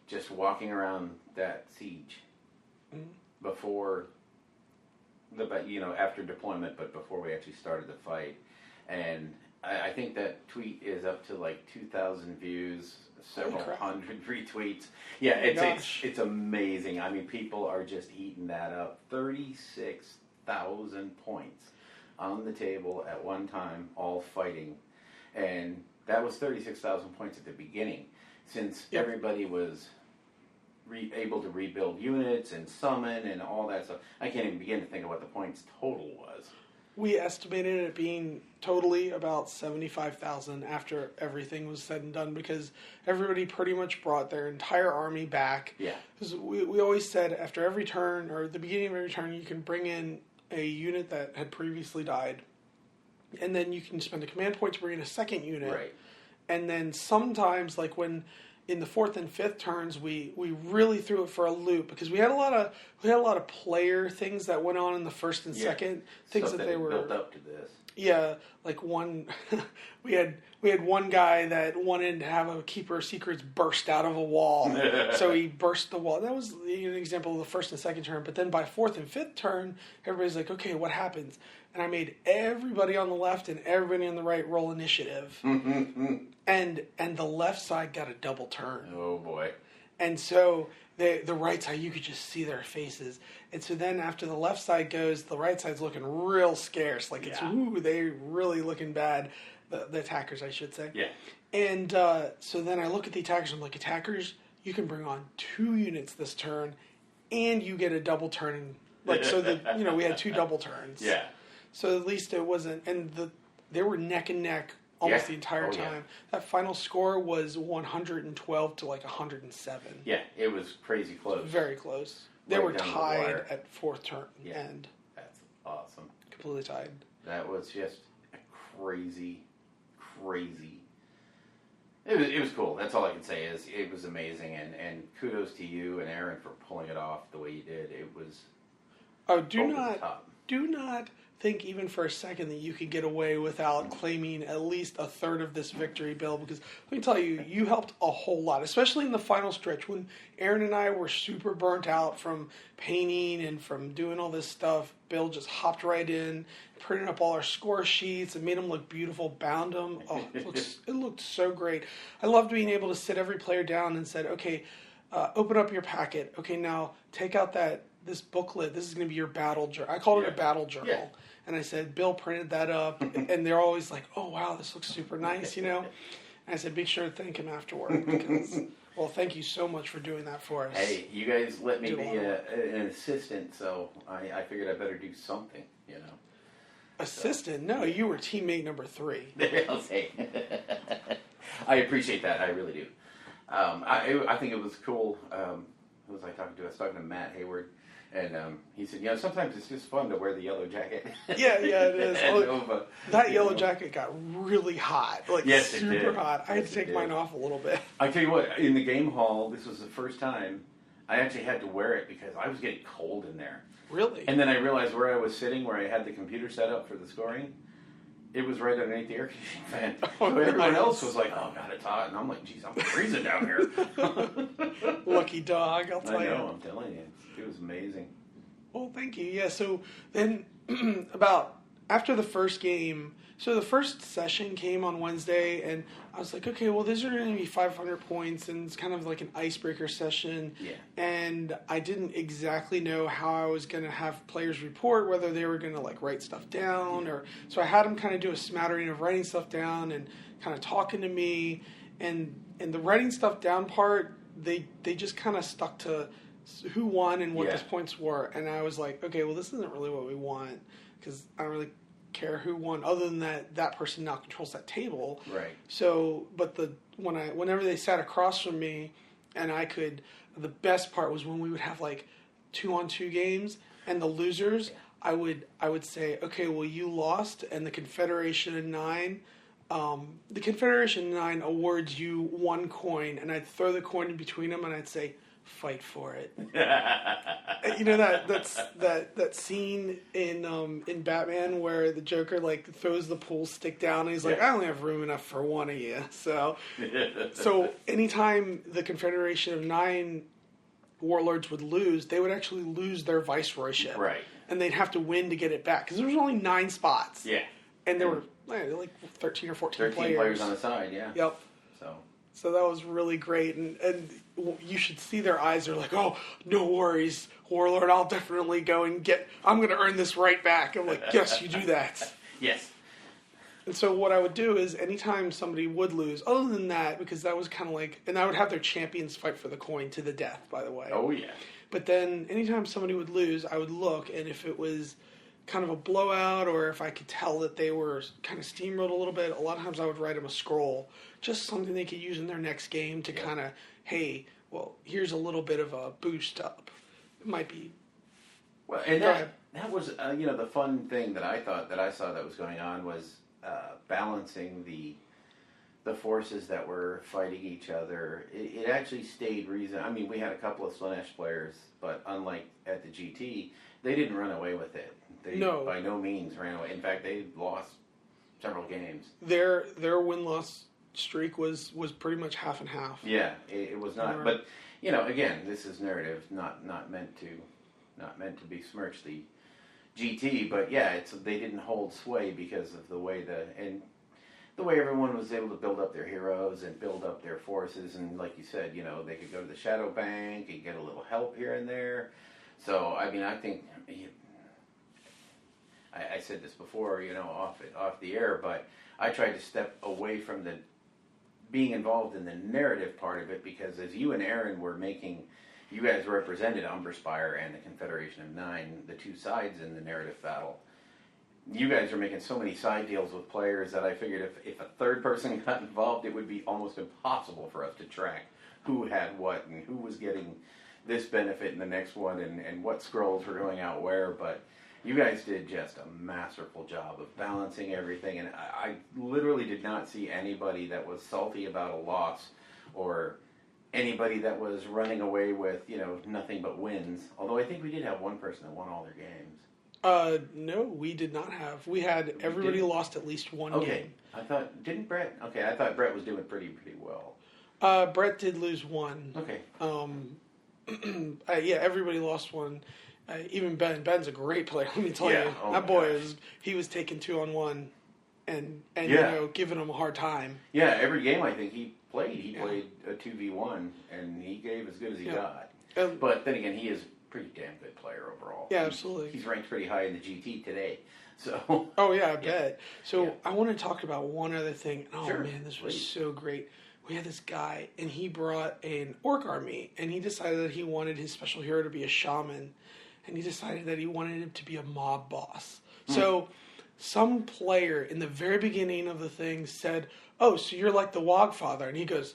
just walking around that siege before after deployment, but before we actually started the fight. And I think that tweet is up to like 2,000 views, several hundred retweets. Yeah, it's amazing. I mean, people are just eating that up. 36,000 points on the table at one time, all fighting. And that was 36,000 points at the beginning. Since everybody was able to rebuild units and summon and all that stuff, I can't even begin to think of what the points total was. We estimated it being totally about 75,000 after everything was said and done, because everybody pretty much brought their entire army back. Yeah. Because we always said after every turn, or at the beginning of every turn, you can bring in a unit that had previously died, and then you can spend a command point to bring in a second unit. Right. And then sometimes, like when in the 4th and 5th turns, we really threw it for a loop, because we had a lot of player things that went on in the 1st and 2nd, things that they were built up to this. Yeah, like one we had one guy that wanted to have a Keeper of Secrets burst out of a wall, so he burst the wall. That was an example of the 1st and 2nd turn. But then by 4th and 5th turn, everybody's like, okay, what happens? And I made everybody on the left and everybody on the right roll initiative, and the left side got a double turn. Oh boy! And so the right side, you could just see their faces. And so then after the left side goes, the right side's looking real scarce. Like they're really looking bad. The attackers, I should say. Yeah. And so then I look at the attackers. I'm like, attackers, you can bring on 2 units this turn, and you get a double turn. Like so that we had 2 double turns. Yeah. So at least it wasn't, and they were neck and neck almost the entire time. Yeah. That final score was 112 to like 107. Yeah, it was crazy close. Very close. They were tied at 4th turn end. That's awesome. Completely tied. That was just a crazy. It was cool. That's all I can say is it was amazing, and kudos to you and Aaron for pulling it off the way you did. It was. Oh, do not think even for a second that you could get away without claiming at least a third of this victory, Bill, because let me tell you, you helped a whole lot, especially in the final stretch when Aaron and I were super burnt out from painting and from doing all this stuff. Bill just hopped right in, printed up all our score sheets and made them look beautiful, bound them. Oh, it looked so great. I loved being able to sit every player down and said, okay, open up your packet. Okay, now take out this booklet. This is going to be your battle journal. I called it a battle journal. Yeah. And I said, Bill printed that up. And they're always like, oh, wow, this looks super nice, And I said, be sure to thank him afterward. Because, well, thank you so much for doing that for us. Hey, you guys let me be an assistant, so I figured I better do something, Assistant? No, you were teammate number 3. I'll say. I appreciate that. I really do. I think it was cool. Who was I talking to? I was talking to Matt Hayward. And he said, sometimes it's just fun to wear the yellow jacket. Yeah, it is. That yellow jacket got really hot. Super hot. I had to take mine off a little bit. I tell you what, in the game hall, this was the first time I actually had to wear it because I was getting cold in there. Really? And then I realized where I was sitting, where I had the computer set up for the scoring, it was right underneath the air conditioning fan. So everyone else was like, oh, God, it's hot. And I'm like, geez, I'm freezing down here. Lucky dog, I'll tell you. I know, I'm telling you. It was amazing. Well, thank you. Yeah, so then about after the first game, so the first session came on Wednesday, and I was like, okay, well, these are going to be 500 points, and it's kind of like an icebreaker session. Yeah. And I didn't exactly know how I was going to have players report, whether they were going to like write stuff down, or so I had them kind of do a smattering of writing stuff down and kind of talking to me, and the writing stuff down part, they just kind of stuck to who won and what Yeah. those points were, and I was like, okay, well, this isn't really what we want, because I don't really care who won, other than that person now controls that table. Right. So, but whenever they sat across from me, and the best part was when we would have like 2-on-2 games, and the losers, I would say, okay, well, you lost, and the Confederation of 9. The Confederation 9 awards you 1 coin, and I'd throw the coin in between them, and I'd say, fight for it. You know that scene in Batman where the Joker like throws the pool stick down, and he's like, I only have room enough for one of you. So anytime the Confederation of 9 warlords would lose, they would actually lose their viceroyship, Right. and they'd have to win to get it back, because there was only 9 spots. Yeah. And there were like 13 or 14 13 players on the side, yeah. Yep. So that was really great, and you should see their eyes. They're like, oh, no worries, Warlord, I'll definitely go and I'm going to earn this right back. I'm like, yes, you do that. yes. And so what I would do is anytime somebody would lose, other than that, because that was kind of like, and I would have their champions fight for the coin to the death, by the way. Oh yeah. But then anytime somebody would lose, I would look, and if it was kind of a blowout, or if I could tell that they were kind of steamrolled a little bit, a lot of times I would write them a scroll, just something they could use in their next game to kind of, hey, well, here's a little bit of a boost up. It might be. Well, and that was the fun thing that I saw that was going on was balancing the forces that were fighting each other. It actually stayed reason. I mean, we had a couple of Slanesh players, but unlike at the GT, they didn't run away with it. They by no means ran away. In fact, they lost several games. Their win-loss streak was pretty much half and half. Yeah, it was not. But again, this is narrative, not meant to besmirch the GT. But yeah, they didn't hold sway because of the way everyone was able to build up their heroes and build up their forces. And like you said, they could go to the Shadow Bank and get a little help here and there. So I mean, I think. I said this before, off the air, but I tried to step away from being involved in the narrative part of it, because as you and Aaron were you guys represented Umberspire and the Confederation of 9, the two sides in the narrative battle. You guys are making so many side deals with players that I figured if a third person got involved, it would be almost impossible for us to track who had what and who was getting this benefit in the next one and what scrolls were going out where, but you guys did just a masterful job of balancing everything, and I literally did not see anybody that was salty about a loss or anybody that was running away with, nothing but wins. Although I think we did have one person that won all their games. No, we did not have. We had everybody lost at least one game. I thought, didn't Brett? Okay, I thought Brett was doing pretty well. Brett did lose one. Okay. Yeah, everybody lost one. Even Ben. Ben's a great player. Let me tell you, oh that boy he was taking 2-on-1, and giving him a hard time. Yeah, every game I think he played a 2v1, and he gave as good as he got. But then again, he is a pretty damn good player overall. Yeah, absolutely. He's ranked pretty high in the GT today. So. Oh yeah, I bet. So I want to talk about one other thing. Oh sure, man, this was so great. We had this guy, and he brought an orc army, and he decided that he wanted his special hero to be a shaman. And he decided that he wanted him to be a mob boss. So some player in the very beginning of the thing said, oh, so you're like the Wogfather. And he goes,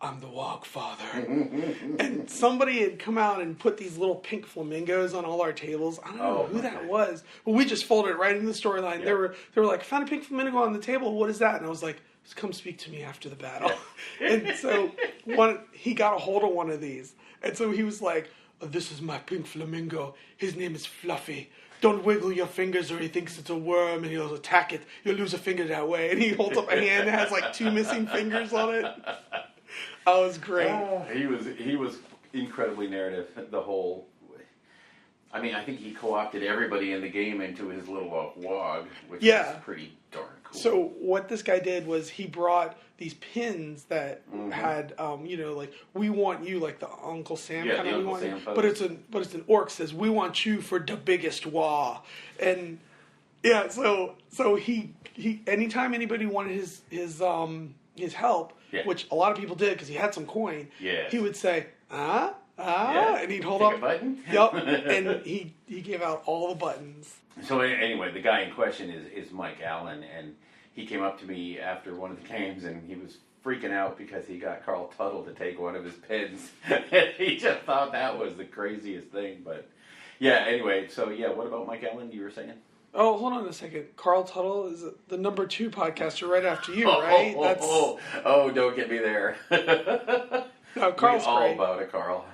I'm the Wogfather. And somebody had come out and put these little pink flamingos on all our tables. I don't know who that was. Well, we just folded it right into the storyline. Yeah. They were like, found a pink flamingo on the table. What is that? And I was like, come speak to me after the battle. Yeah. And so he got a hold of one of these. And so he was like, this is my pink flamingo. His name is Fluffy. Don't wiggle your fingers or he thinks it's a worm and he'll attack it. You'll lose a finger that way. And he holds up a hand that has like 2 missing fingers on it. That was great. He was incredibly narrative the whole way. I mean, I think he co-opted everybody in the game into his little wog, which Yeah. is pretty darn cool. So what this guy did was he brought these pins that had, like, we want you, like the Uncle Sam Yeah, kind the of. Uncle Sam But it's an orc says we want you for the biggest wah, and yeah. So he anytime anybody wanted his help, Yeah. which a lot of people did because he had some coin. Yes. He would say Yeah. and he'd hold Pick up a button. Yep, and he gave out all the buttons. So anyway, the guy in question is Mike Allen, and he came up to me after one of the games, and he was freaking out because he got Carl Tuttle to take one of his pins. He just thought that was the craziest thing. But yeah, anyway, so yeah, what about Mike Allen? You were saying? Oh, hold on a second. Carl Tuttle is the number 2 podcaster right after you, right? Don't get me there. No, Carl's We're all great. about it, Carl.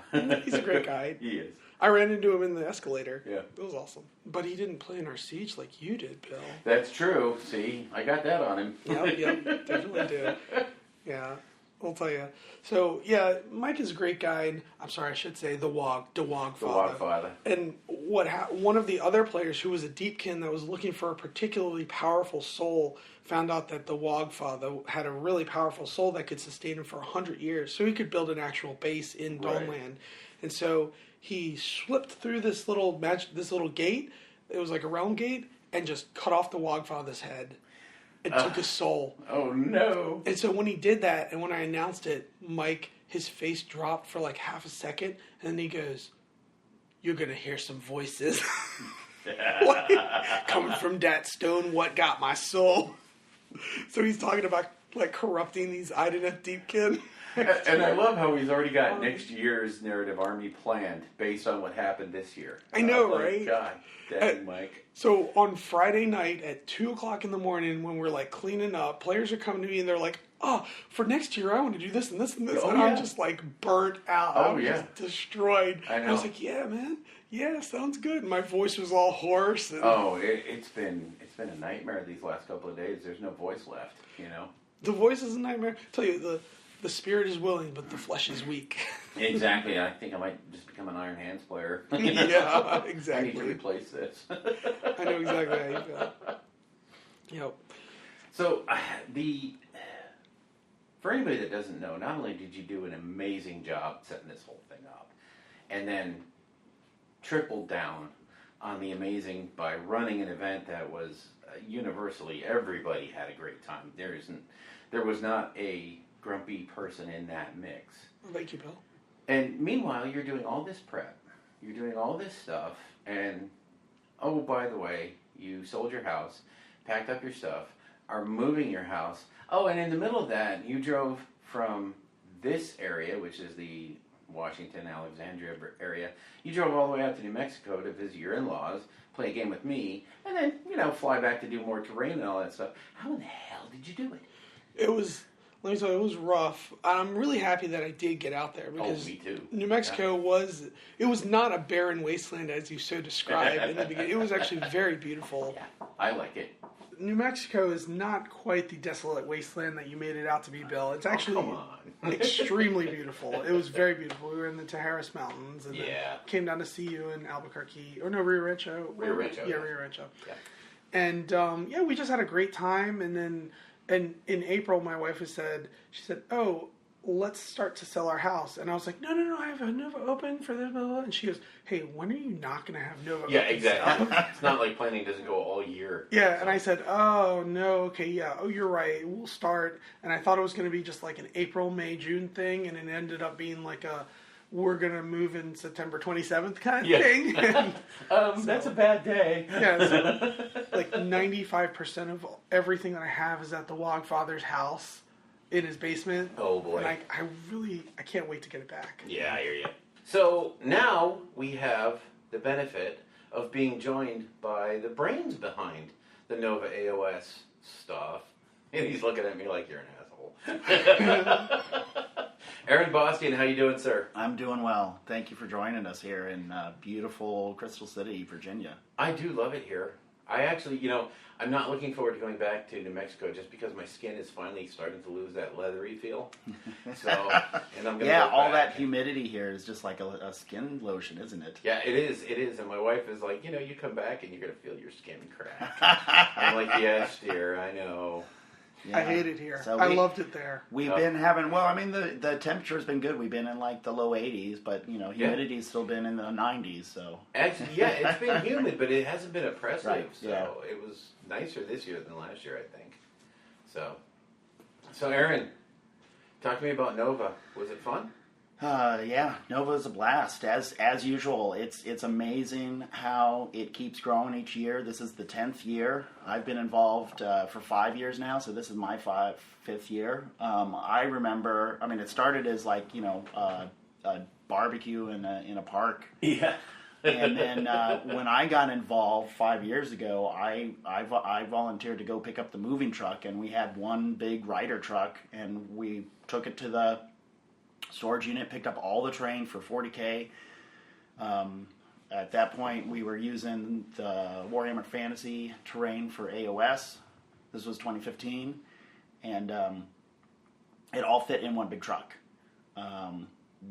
He's a great guy. He is. I ran into him in the escalator. Yeah. It was awesome. But he didn't play in our siege like you did, Bill. That's true. See, I got that on him. Yep, definitely did. Yeah, I'll tell you. So, yeah, Mike is a great guy. And I'm sorry, I should say the Wog Father. And one of the other players who was a Deepkin that was looking for a particularly powerful soul found out that the Wog Father had a really powerful soul that could sustain him for 100 years. So he could build an actual base in Dawnland. And so he slipped through this little gate. It was like a realm gate, and just cut off the Wog Father's head and took his soul. Oh no! And so when he did that, and when I announced it, Mike, his face dropped for like half a second, and then he goes, "You're gonna hear some voices coming from that stone. What got my soul?" So he's talking about like corrupting these Ideneth Deepkin. And I love how he's already got next year's narrative army planned based on what happened this year. I know, Like, right? God dang, Mike. So on Friday night at 2:00 in the morning, when we're like cleaning up, players are coming to me and they're like, "Oh, for next year, I want to do this and this and this," Oh, and yeah. I'm just like burnt out. Oh, I'm yeah. just destroyed. I know. I was like, "Yeah, man, yeah, sounds good." And my voice was all hoarse. And Oh, it's been a nightmare these last couple of days. There's no voice left, you know. the voice is a nightmare. I tell you, the spirit is willing, but the flesh is weak. Exactly. I think I might just become an Iron Hands player. Yeah, I exactly. need to replace this. I know exactly how you feel. Yep. So for anybody that doesn't know, not only did you do an amazing job setting this whole thing up, and then tripled down on the amazing by running an event that was universally everybody had a great time. There was not a grumpy person in that mix. Thank you, Bill. And meanwhile, you're doing all this prep, you're doing all this stuff, and oh, by the way, you sold your house, packed up your stuff, are moving your house. Oh, and in the middle of that, you drove from this area, which is the Washington, Alexandria area. You drove all the way out to New Mexico to visit your in-laws, play a game with me, and then, fly back to do more terrain and all that stuff. How in the hell did you do it? It was, let me tell you, it was rough. I'm really happy that I did get out there because me too. New Mexico was not a barren wasteland as you so described in the beginning. It was actually very beautiful. Yeah, I like it. New Mexico is not quite the desolate wasteland that you made it out to be, Bill. It's actually come on. extremely beautiful. It was very beautiful. We were in the Tajaras Mountains and then Yeah. came down to see you in Albuquerque. Or no, Rio Rancho. Rio Rancho, Yeah, yeah. Rio Rancho. Yeah. And we just had a great time. And then in April, my wife she said, "Oh, let's start to sell our house." And I was like, no, I have a Nova open for this, blah, blah. And she goes, "Hey, when are you not going to have Nova Yeah, open exactly. sell?" It's not like planning doesn't go all year. Yeah, and I said, "Oh, no, okay, yeah, oh, you're right, we'll start." And I thought it was going to be just like an April, May, June thing, and it ended up being like we're going to move in September 27th kind of thing. And that's a bad day. yeah, so like 95% of everything that I have is at the Wogfather's house in his basement. Oh, boy. And I can't wait to get it back. Yeah, I hear you. So now we have the benefit of being joined by the brains behind the Nova AOS stuff. And he's looking at me like you're an asshole. Aaron Bostian, how you doing, sir? I'm doing well. Thank you for joining us here in beautiful Crystal City, Virginia. I do love it here. I actually, I'm not looking forward to going back to New Mexico just because my skin is finally starting to lose that leathery feel. So, and I'm gonna go all back. that humidity here is just like a skin lotion, isn't it? Yeah, it is. And my wife is like, you come back and you're going to feel your skin crack. I'm like, yes, dear, I know. Yeah. I hate it here. So I loved it there. We've been having, the temperature's been good. We've been in like the low 80s, but humidity's still been in the 90s. So Actually, yeah, it's been humid, but it hasn't been oppressive. Right, So yeah. it was nicer this year than last year, I think. So Aaron, talk to me about Nova. Was it fun? yeah, Nova's a blast as usual. It's amazing how it keeps growing each year. This is the 10th year. I've been involved for 5 years now, so this is my fifth year. I remember. It started as like a barbecue in a park. Yeah. And then when I got involved 5 years ago, I volunteered to go pick up the moving truck, and we had one big rider truck, and we took it to the storage unit, picked up all the terrain for 40K. At that point, we were using the Warhammer Fantasy terrain for AOS. This was 2015, and it all fit in one big truck.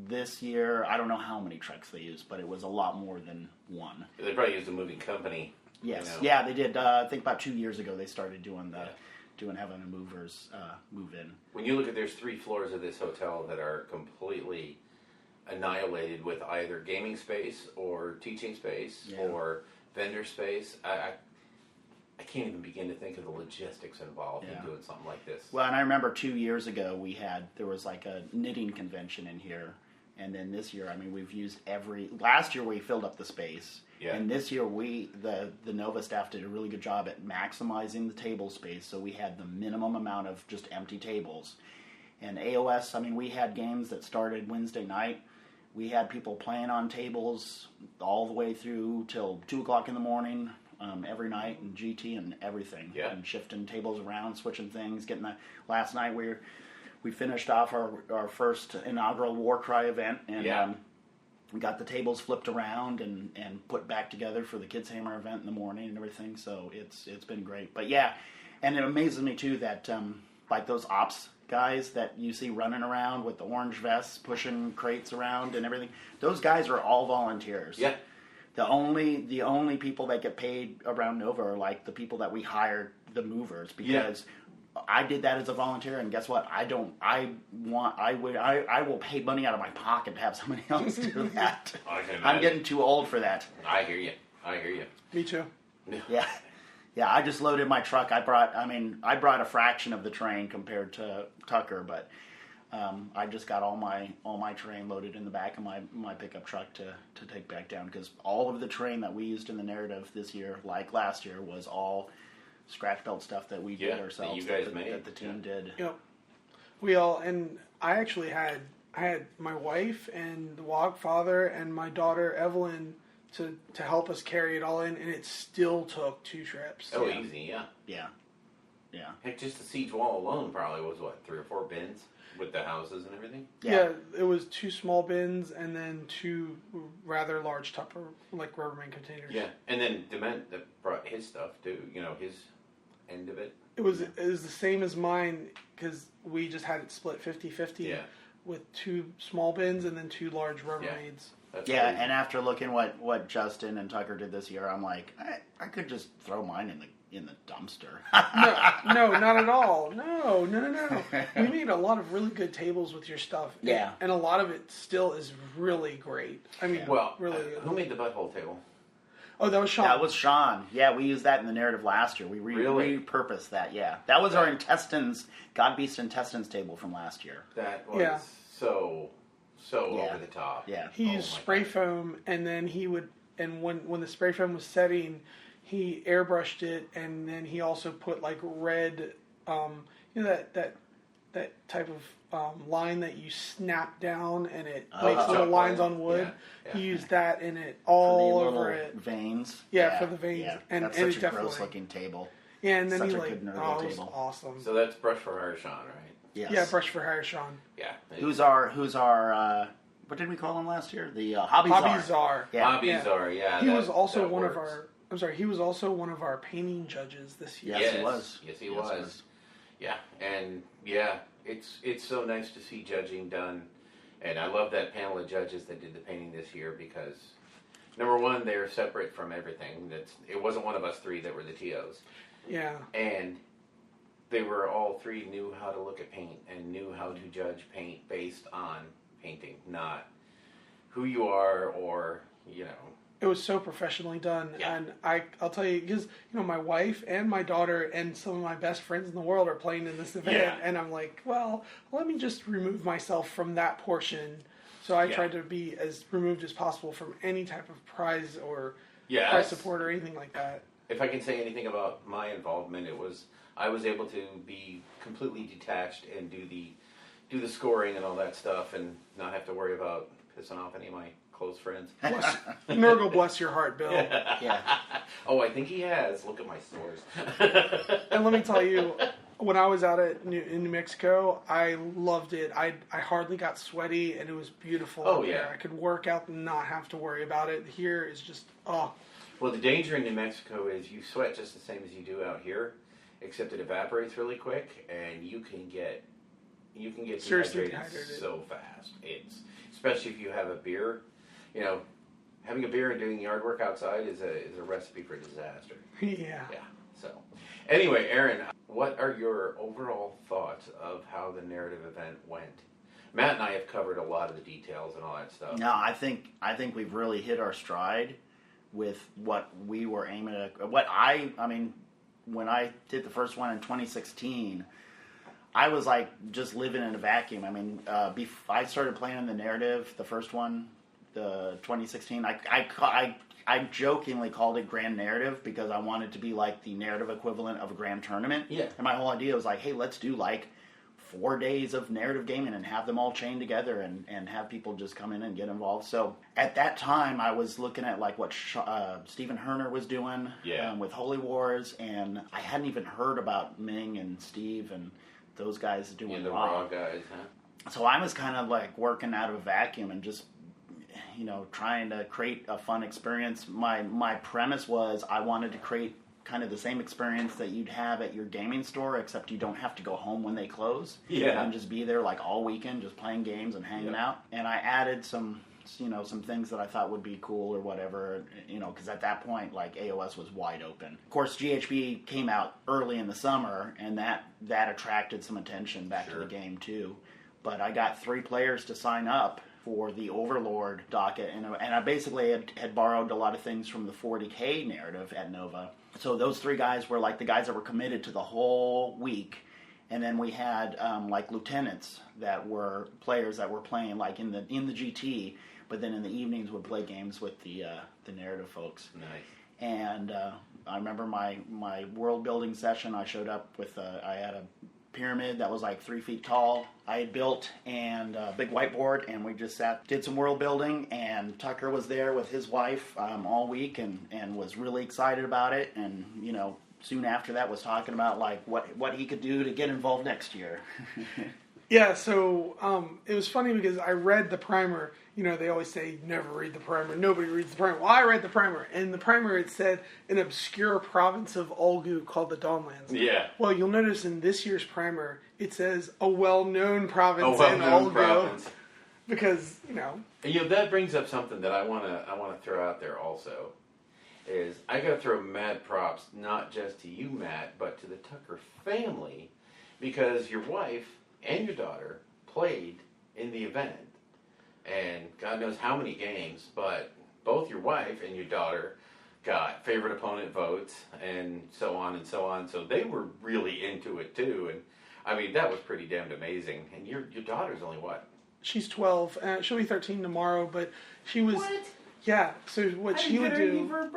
This year, I don't know how many trucks they used, but it was a lot more than one. They probably used a moving company. Yes, yeah, they did. I think about 2 years ago they started doing having the movers move in. When you look at, there's 3 floors of this hotel that are completely annihilated with either gaming space or teaching space or vendor space. I can't even begin to think of the logistics involved in doing something like this. Well, and I remember 2 years ago there was like a knitting convention in here, and then this year, we've used last year we filled up the space. Yeah. And this year, the Nova staff did a really good job at maximizing the table space, so we had the minimum amount of just empty tables. And AOS, we had games that started Wednesday night. We had people playing on tables all the way through till 2 o'clock in the morning every night, and GT and everything. Yeah. And shifting tables around, switching things. Last night we finished off our first inaugural Warcry event, and we got the tables flipped around and put back together for the Kids Hammer event in the morning and everything. So it's been great. But yeah, and it amazes me too that like those ops guys that you see running around with the orange vests pushing crates around and everything, those guys are all volunteers. Yeah. The only people that get paid around Nova are like the people that we hired, the movers, because I did that as a volunteer, and guess what? I will pay money out of my pocket to have somebody else do that. I'm getting too old for that. I hear you. Me too. Yeah. Yeah, I just loaded my truck. I brought a fraction of the terrain compared to Tucker, but I just got all my terrain loaded in the back of my pickup truck to take back down, because all of the terrain that we used in the narrative this year, like last year, was all scratch belt stuff that we did ourselves. That you guys made. That the team did. Yep. And I actually had my wife and the Wogfather and my daughter Evelyn to help us carry it all in, and it still took 2 trips. Oh, easy, yeah. Yeah. Heck, just the siege wall alone probably was, 3 or 4 bins with the houses and everything? Yeah, it was 2 small bins and then 2 rather large Tupper, like Rubbermaid containers. Yeah, and then Dement that brought his stuff too, his end of it. It was the same as mine, because we just had it split 50-50 with 2 small bins and then 2 large Rubbermaids. Yeah, and after looking what Justin and Tucker did this year, I'm like, I could just throw mine in the dumpster. No, not at all. No. We made a lot of really good tables with your stuff. Yeah. And a lot of it still is really great. Really. Who made the butthole table? Oh, that was Sean. That was Sean. Yeah, we used that in the narrative last year. We repurposed that, yeah. That was our God Beast Intestines table from last year. That was so over the top. Yeah. He used spray foam, and then when the spray foam was setting, he airbrushed it, and then he also put like red, that type of line that you snap down and it makes little lines on wood. Yeah. He used that in it all over it. Veins. Yeah, for the veins. Yeah. And that's and such a gross looking table. Yeah, and then such he it was table. Awesome. So that's Brush for Hire Sean, right? Yes. Yeah, Brush for Hire Sean. Yeah. Who's our what did we call him last year? The Hobby Czar. Czar. Yeah. Hobby Czar, yeah. He was also one of our I'm sorry, he was also one of our painting judges this year. Yes, he was. Yes, he was. Yeah, and yeah, it's so nice to see judging done, and I love that panel of judges that did the painting this year because, number one, they're separate from everything. It wasn't one of us three that were the TOs. Yeah. And they were all three knew how to look at paint and knew how to judge paint based on painting, not who you are or, you know. It was so professionally done. Yeah. And I'll tell you, because, my wife and my daughter and some of my best friends in the world are playing in this event. Yeah. And I'm like, well, let me just remove myself from that portion. So I tried to be as removed as possible from any type of prize or prize support or anything like that. If I can say anything about my involvement, I was able to be completely detached and do the scoring and all that stuff and not have to worry about pissing off any of my close friends. Nurgle, bless your heart, Bill. Yeah. Oh, I think he has. Look at my sores. And let me tell you, when I was out in New Mexico, I loved it. I hardly got sweaty, and it was beautiful out there. I could work out and not have to worry about it. Here is just, Well, the danger in New Mexico is you sweat just the same as you do out here, except it evaporates really quick, and you can get seriously dehydrated so fast. Especially if you have a beer. Having a beer and doing yard work outside is a recipe for disaster. Yeah. Yeah. So, anyway, Aaron, what are your overall thoughts of how the narrative event went? Matt and I have covered a lot of the details and all that stuff. No, I think we've really hit our stride with what we were aiming at. When I did the first one in 2016, I was like just living in a vacuum. I mean, I started playing the narrative, the first one, the 2016. I jokingly called it Grand Narrative because I wanted to be like the narrative equivalent of a grand tournament. Yeah. And my whole idea was like, hey, let's do like 4 days of narrative gaming and have them all chained together and have people just come in and get involved. So at that time, I was looking at like what Stephen Herner was doing with Holy Wars, and I hadn't even heard about Ming and Steve and those guys doing the raw guys, huh? So I was kind of like working out of a vacuum and just trying to create a fun experience. My premise was I wanted to create kind of the same experience that you'd have at your gaming store, except you don't have to go home when they close. Yeah. And just be there like all weekend, just playing games and hanging out. And I added some things that I thought would be cool or whatever, because at that point, like, AOS was wide open. Of course, GHB came out early in the summer, and that attracted some attention back to the game, too. But I got 3 players to sign up for the Overlord docket, and I basically had borrowed a lot of things from the 40K narrative at Nova. So those 3 guys were like the guys that were committed to the whole week. And then we had like lieutenants that were players that were playing like in the GT, but then in the evenings would play games with the narrative folks. Nice. And I remember my world building session. I showed up with I had a pyramid that was like 3 feet tall. I had built and a big whiteboard, and we just did some world building. And Tucker was there with his wife all week, and was really excited about it. And soon after that was talking about like what he could do to get involved next year. Yeah, so it was funny because I read the primer. They always say never read the primer. Nobody reads the primer. Well, I read the primer. And the primer, it said an obscure province of Olgu called the Dawnlands. Yeah. Well, you'll notice in this year's primer, it says a well-known province in Olgu. Because, that brings up something that I want to throw out there also. Is I got to throw mad props, not just to you, Matt, but to the Tucker family, because your wife and your daughter played in the event, and God knows how many games, but both your wife and your daughter got favorite opponent votes, and so on and so on, so they were really into it too, and I mean, that was pretty damned amazing. And your daughter's only what? She's 12, she'll be 13 tomorrow, but she was... What? Yeah, so what she would do... Oh,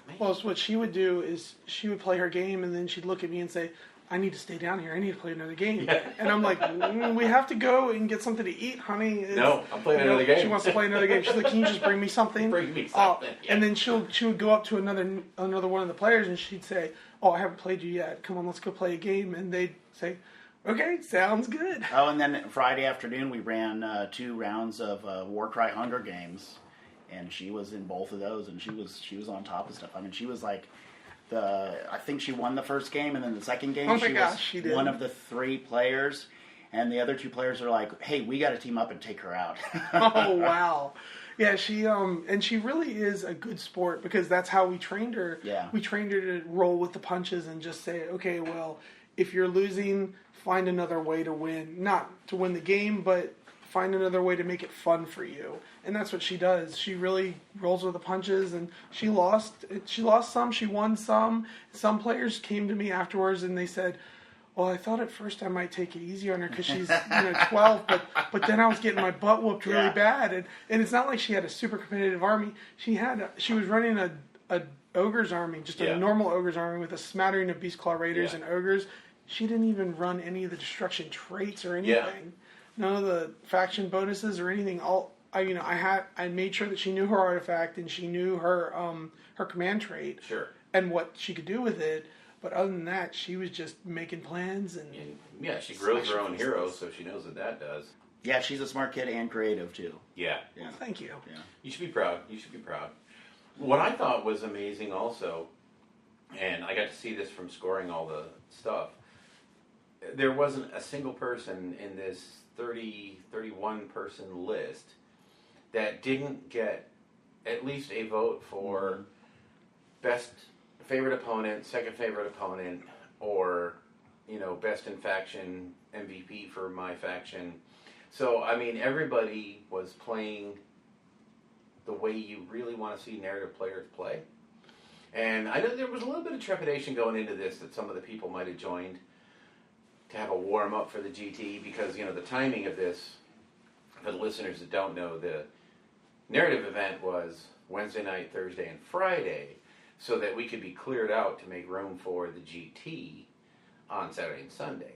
man. Well, so what she would do is she would play her game, and then she'd look at me and say, I need to stay down here. I need to play another game. Yeah. And I'm like, we have to go and get something to eat, honey. No, I'm playing another game. She wants to play another game. She's like, can you just bring me something? Bring me something. Yeah. And then she would go up to another one of the players, and she'd say, oh, I haven't played you yet. Come on, let's go play a game. And they'd say, okay, sounds good. Oh, and then Friday afternoon we ran 2 rounds of Warcry Hunger Games. and she was in both of those, and she was on top of stuff. I mean, she was like I think she won the first game, and then the second game she did. One of the 3 players, and the other 2 players are like, hey, we got to team up and take her out. Oh, wow. Yeah, she and she really is a good sport, because that's how we trained her. Yeah. We trained her to roll with the punches and just say, okay, well, if you're losing, find another way to win. Not to win the game, but find another way to make it fun for you. And that's what she does. She really rolls with the punches, and she lost some, she won some. Some players came to me afterwards and they said, well, I thought at first I might take it easy on her because she's 12, but then I was getting my butt whooped really bad, and it's not like she had a super competitive army. She was running a ogre's army, just a normal ogre's army with a smattering of beast claw raiders and ogres. She didn't even run any of the destruction traits or anything. None of the faction bonuses or anything. I made sure that she knew her artifact and she knew her command trait and what she could do with it. But other than that, she was just making plans and she grows her own heroes, so she knows what that does. Yeah, she's a smart kid and creative too. Yeah. Well, thank you. Yeah. You should be proud. What I thought was amazing also, and I got to see this from scoring all the stuff, there wasn't a single person in this 31 person list that didn't get at least a vote for best favorite opponent, second favorite opponent, or, best in faction, MVP for my faction. So, I mean, everybody was playing the way you really want to see narrative players play. And I know there was a little bit of trepidation going into this that some of the people might have joined to have a warm-up for the GT because, the timing of this, for the listeners that don't know, the narrative event was Wednesday night, Thursday, and Friday, so that we could be cleared out to make room for the GT on Saturday and Sunday.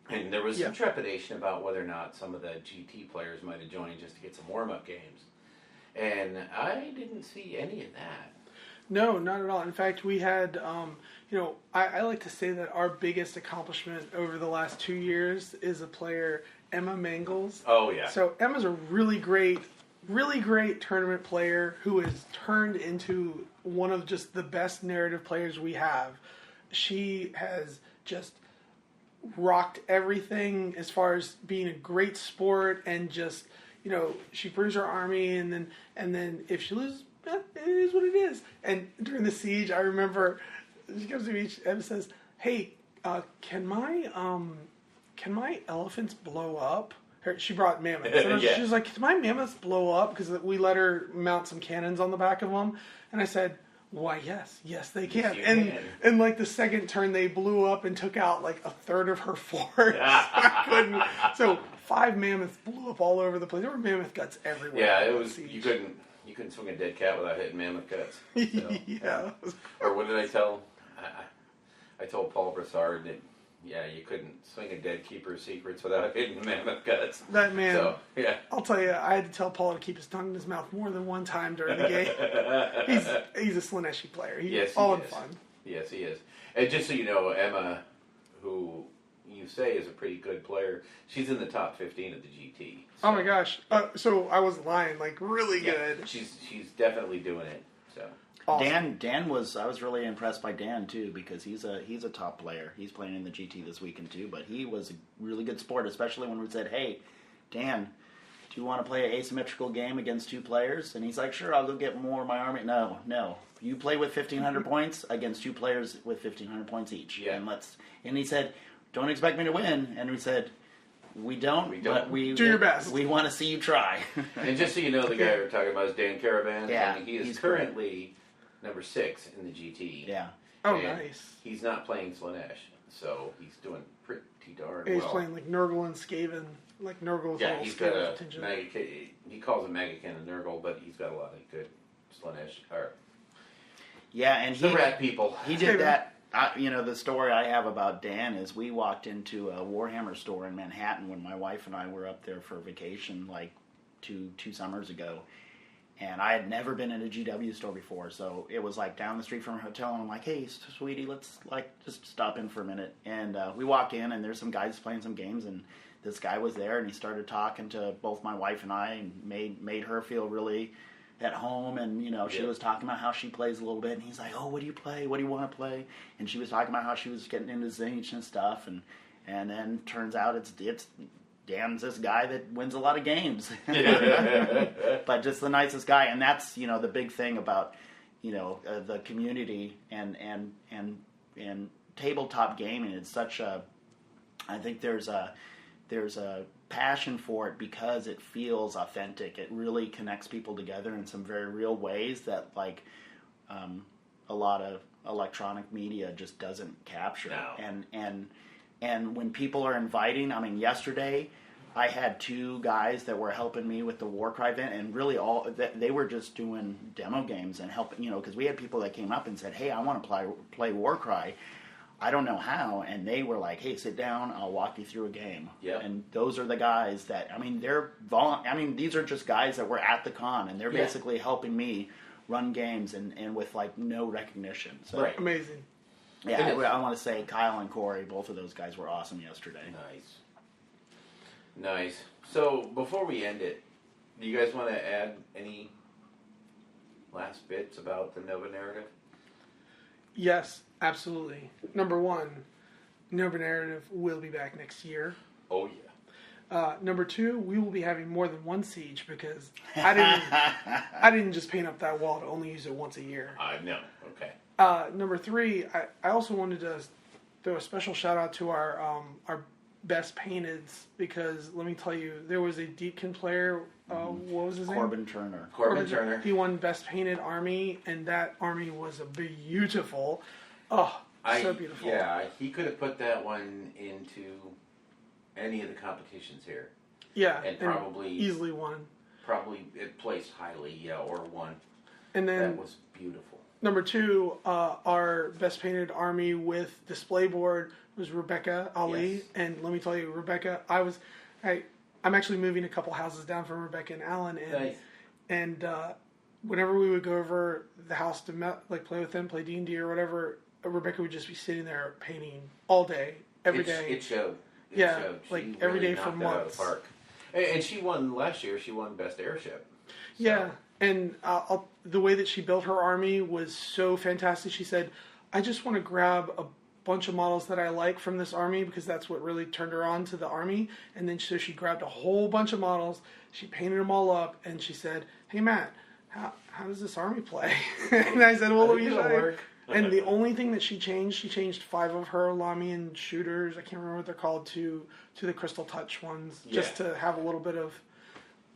And there was some trepidation about whether or not some of the GT players might have joined just to get some warm-up games. And I didn't see any of that. No, not at all. In fact, we had, I like to say that our biggest accomplishment over the last 2 years is a player, Emma Mangles. Oh, yeah. So Emma's a really great tournament player who has turned into one of just the best narrative players we have. She has just rocked everything as far as being a great sport and just, she brings her army and then if she loses, it is what it is. And during the siege, I remember she comes to me and says, "Hey, can my elephants blow up?" She brought mammoths. And she was like, "Can my mammoths blow up?" Because we let her mount some cannons on the back of them. And I said, "Why, yes, they can." And like the second turn, they blew up and took out like a third of her force. I couldn't. So 5 mammoths blew up all over the place. There were mammoth guts everywhere. Yeah, it was. You couldn't swing a dead cat without hitting mammoth guts. So. Yeah. Or what did I tell? I told Paul Brassard that you couldn't swing a dead keeper's secrets without hitting mammoth guts. That man. So, yeah. I'll tell you, I had to tell Paul to keep his tongue in his mouth more than one time during the game. He's a Slaneshi player. He's all in fun. Yes, he is. And just so you know, Emma, who you say is a pretty good player, she's in the top 15 of the GT. So. Oh my gosh! So I wasn't lying. Like really good. She's definitely doing it. So awesome. Dan was. I was really impressed by Dan too because he's a top player. He's playing in the GT this weekend too. But he was a really good sport, especially when we said, "Hey, Dan, do you want to play an asymmetrical game against 2 players?" And he's like, "Sure, I'll go get more of my army." No. You play with 1,500 points against 2 players with 1,500 points each. Yeah. And he said, "Don't expect me to win." And we said, We don't. But we do your best. We want to see you try. And just so you know, the guy we're talking about is Dan Caravan. Yeah, and he is currently number 6 in the GT. Yeah. Oh, and nice. He's not playing Slanesh, so he's doing pretty darn well. He's well. playing like Nurgle and Skaven, like Nurgle with a little he's got a contingent. he calls him Magakin and Nurgle, but he's got a lot of good Slanesh. Yeah, and the rat people. He did that. The story I have about Dan is we walked into a Warhammer store in Manhattan when my wife and I were up there for vacation like two summers ago. And I had never been in a GW store before, so it was like down the street from our hotel, and I'm like, "Hey, sweetie, let's just stop in for a minute." And we walk in, and there's some guys playing some games, and this guy was there, and he started talking to both my wife and I, and made her feel really at home, and she was talking about how she plays a little bit, and he's like, "Oh, what do you play? What do you want to play?" And she was talking about how she was getting into Zinch and stuff, and then turns out it's Dan's this guy that wins a lot of games, but just the nicest guy, and that's the big thing about the community and tabletop gaming. It's such a, I think there's a passion for it because it feels authentic. It really connects people together in some very real ways that a lot of electronic media just doesn't capture. No. And when people are inviting, I mean, yesterday I had 2 guys that were helping me with the Warcry event, and really they were just doing demo games and helping, because we had people that came up and said, "Hey, I want to play Warcry. I don't know how," and they were like, "Hey, sit down. I'll walk you through a game." Yep. And those are the guys that, these are just guys that were at the con, and they're basically helping me run games and with no recognition. So, right. Amazing. Yeah, I want to say Kyle and Corey, both of those guys were awesome yesterday. Nice. So before we end it, do you guys want to add any last bits about the Nova narrative? Yes, absolutely. Number 1, Nova Narrative will be back next year. Oh, yeah. Number 2, we will be having more than one siege because I didn't just paint up that wall to only use it once a year. No. Okay. Number 3, I also wanted to throw a special shout out to our best painteds, because let me tell you, there was a Deepkin player. What was his name? Corbin Turner. Corbin Turner. He won Best Painted Army, and that army was beautiful. Oh, so beautiful. Yeah, he could have put that one into any of the competitions here. Yeah, and probably easily won. Probably it placed highly, or won. And then that was beautiful. Number 2, our Best Painted Army with display board was Rebecca Ali. Yes. And let me tell you, Rebecca, I'm actually moving a couple houses down from Rebecca and Alan. And, nice. And whenever we would go over the house to play with them, play D&D or whatever, Rebecca would just be sitting there painting all day, every day. It showed. It showed. She every really day for knocked it out of months. the park. And she won last year. She won Best Airship. So. Yeah. And the way that she built her army was so fantastic. She said, "I just want to grab a bunch of models that I like from this army because that's what really turned her on to the army." And then so she grabbed a whole bunch of models, she painted them all up, and she said, "Hey Matt, how does this army play?" And I said, "Well, let me show you." And the only thing that she changed 5 of her Lamian shooters, I can't remember what they're called, to the Crystal Touch ones, just to have a little bit of.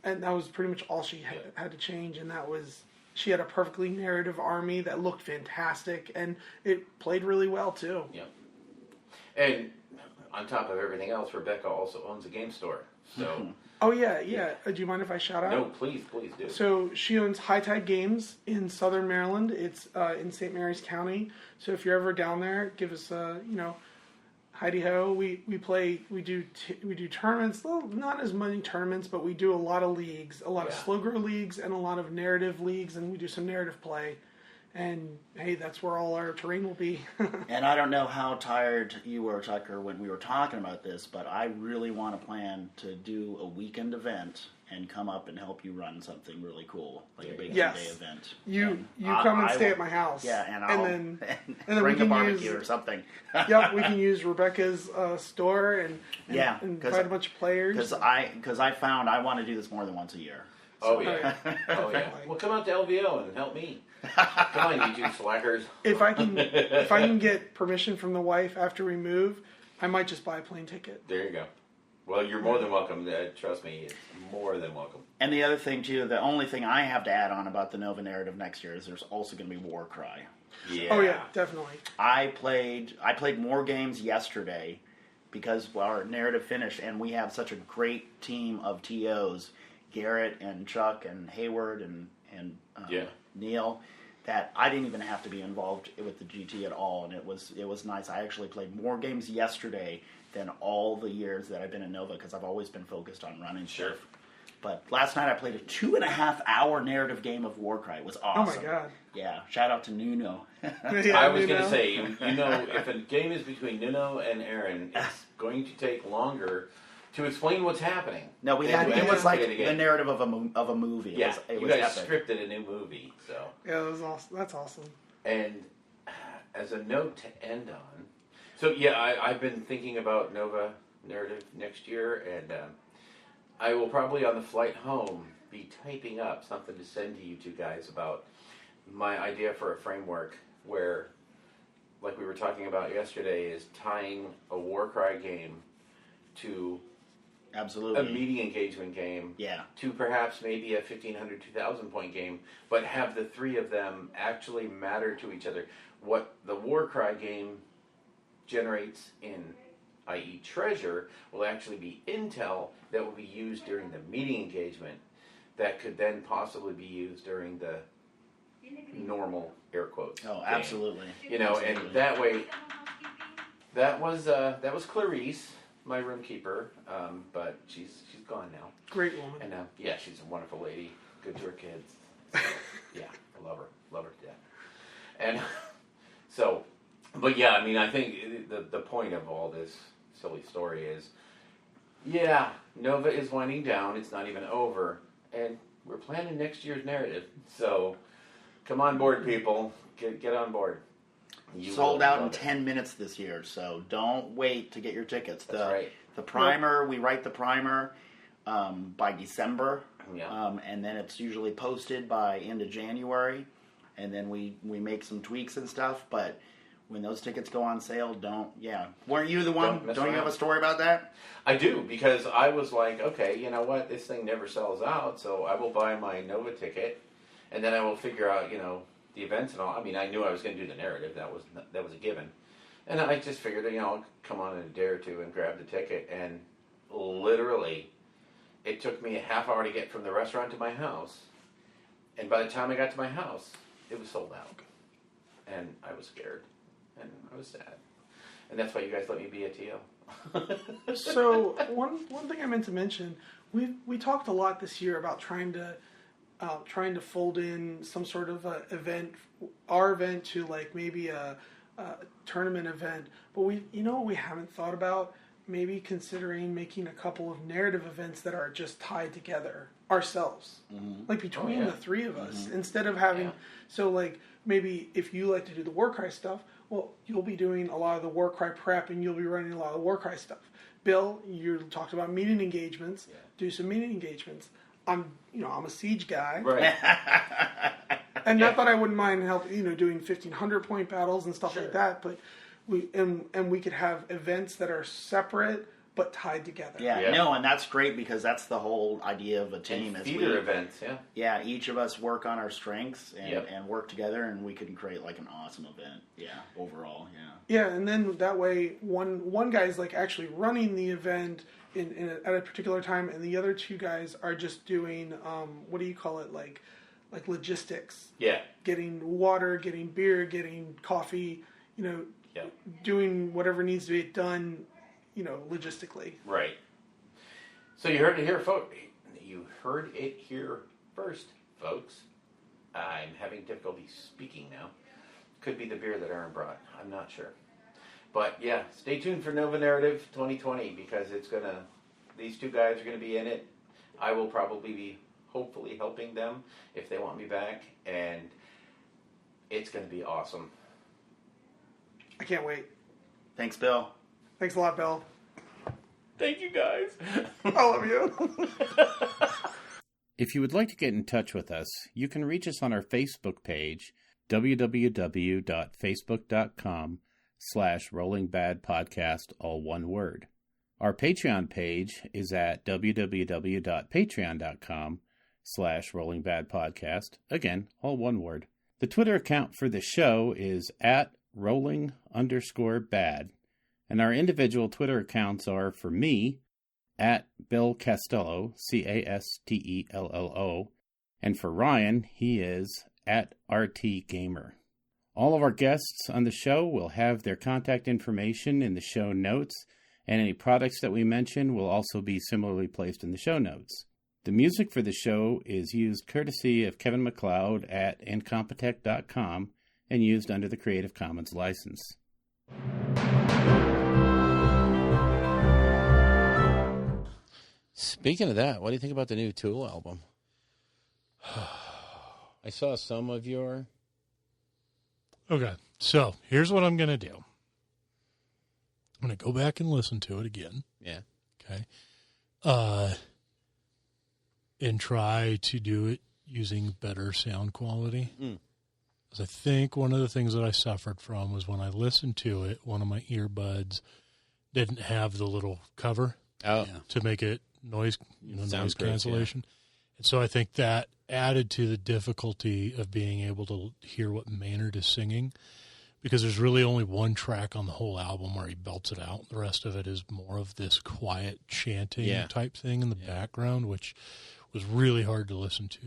And that was pretty much all she had to change, and that was, she had a perfectly narrative army that looked fantastic, and it played really well, too. Yep. And on top of everything else, Rebecca also owns a game store. So. Oh, yeah. Do you mind if I shout out? No, please do. So she owns High Tide Games in Southern Maryland. It's in St. Mary's County. So if you're ever down there, give us Heidi ho. We do tournaments. Well, not as many tournaments, but we do a lot of leagues, a lot of slow grow leagues, and a lot of narrative leagues, and we do some narrative play. And hey, that's where all our terrain will be. And I don't know how tired you were, Tucker, when we were talking about this, but I really want to plan to do a weekend event and come up and help you run something really cool, like a big day event. You come and stay at my house. Yeah, and then we bring can a barbecue or something. Yeah, we can use Rebecca's store and invite a bunch of players. Because I found I want to do this more than once a year. Oh yeah. Well, come out to LVO and help me. Come on, you two slackers. If I can get permission from the wife after we move, I might just buy a plane ticket. There you go. Well, you're more than welcome. Trust me, it's more than welcome. And the other thing too, the only thing I have to add on about the Nova narrative next year is there's also going to be Warcry. Yeah. Oh yeah, definitely. I played more games yesterday because our narrative finished, and we have such a great team of TOs, Garrett and Chuck and Hayward and Neil, that I didn't even have to be involved with the GT at all, and it was nice. I actually played more games yesterday than all the years that I've been in Nova because I've always been focused on running stuff. But last night I played a 2.5-hour narrative game of Warcry. It was awesome. Oh my god! Yeah, shout out to Nuno. I was going to say, if a game is between Nuno and Aaron, it's going to take longer to explain what's happening. No, we had it was like the narrative of a movie. Yeah, it you was guys epic. scripted a new movie, so. Yeah, that was awesome. That's awesome. And as a note to end on, so yeah, I've been thinking about Nova Narrative next year, and I will probably on the flight home be typing up something to send to you two guys about my idea for a framework where, like we were talking about yesterday, is tying a Warcry game to Absolutely. a meeting engagement game, Yeah. to perhaps maybe a 1,500, 2,000 point game, but have the three of them actually matter to each other. What the Warcry game generates in, i.e. treasure, will actually be intel that will be used during the meeting engagement that could then possibly be used during the normal, air quotes. Oh, game. absolutely. You know, Absolutely. and that way, that was Clarice, my room keeper, but she's gone now. Great woman. And yeah, she's a wonderful lady, good to her kids. Yeah, I love her to death. And so, but yeah, I mean, I think the point of all this silly story is, yeah, Nova is winding down. It's not even over, and we're planning next year's narrative. So, come on board, people. Get on board. You Sold will out in love it. 10 minutes this year, so don't wait to get your tickets. That's right. The primer, we write the primer by December, Yeah. and then it's usually posted by end of January, and then we make some tweaks and stuff, but when those tickets go on sale, weren't you the one? mess Don't you have around. a story about that? I do, because I was like, okay, you know what? This thing never sells out, so I will buy my Nova ticket, and then I will figure out, the events and all. I mean, I knew I was going to do the narrative. That was a given. And I just figured, I'll come on in a day or two and grab the ticket. And literally, it took me a half hour to get from the restaurant to my house. And by the time I got to my house, it was sold out. And I was scared. And I was sad. And that's why you guys let me be a TL. So one thing I meant to mention, we talked a lot this year about trying to fold in some sort of our event to like maybe a tournament event, but we haven't thought about maybe considering making a couple of narrative events that are just tied together ourselves, like between the three of us, instead of having so like maybe if you like to do the Warcry stuff, well, you'll be doing a lot of the Warcry prep and you'll be running a lot of the Warcry stuff. Bill, you talked about meeting engagements. Do some meeting engagements. I'm a siege guy, Right. and not that I wouldn't mind doing 1,500 point battles and stuff like that. But we could have events that are separate but tied together. Yeah, no, and that's great because that's the whole idea of a team. And feeder events, Yeah, each of us work on our strengths and work together, and we can create like an awesome event. Yeah, overall, Yeah, and then that way one guy's like actually running the event at a particular time, and the other two guys are just doing what do you call it, like logistics. Yeah. Getting water, getting beer, getting coffee, doing whatever needs to be done, logistically. Right. So you heard it here, folks. You heard it here first, folks. I'm having difficulty speaking now. Could be the beer that Aaron brought. I'm not sure. But yeah, stay tuned for Nova Narrative 2020 because these two guys are going to be in it. I will probably be hopefully helping them if they want me back, and it's going to be awesome. I can't wait. Thanks, Bill. Thanks a lot, Bill. Thank you, guys. I love you. If you would like to get in touch with us, you can reach us on our Facebook page, www.facebook.com/rollingbadpodcast, all one word. Our Patreon page is at www.patreon.com/rollingbadpodcast, again, all one word. The Twitter account for the show is at @rolling_bad, and our individual Twitter accounts are, for me, at Bill Castello, CASTELLO, and for Ryan, he is at RTGamer. All of our guests on the show will have their contact information in the show notes, and any products that we mention will also be similarly placed in the show notes. The music for the show is used courtesy of Kevin MacLeod at Incompetech.com and used under the Creative Commons license. Speaking of that, what do you think about the new Tool album? I saw some of your... Okay, so here's what I'm going to do. I'm going to go back and listen to it again. Yeah. Okay. And try to do it using better sound quality. Because I think one of the things that I suffered from was when I listened to it, one of my earbuds didn't have the little cover to make it noise cancellation. And so I think that added to the difficulty of being able to hear what Maynard is singing, because there's really only one track on the whole album where he belts it out. The rest of it is more of this quiet chanting type thing in the background, which was really hard to listen to.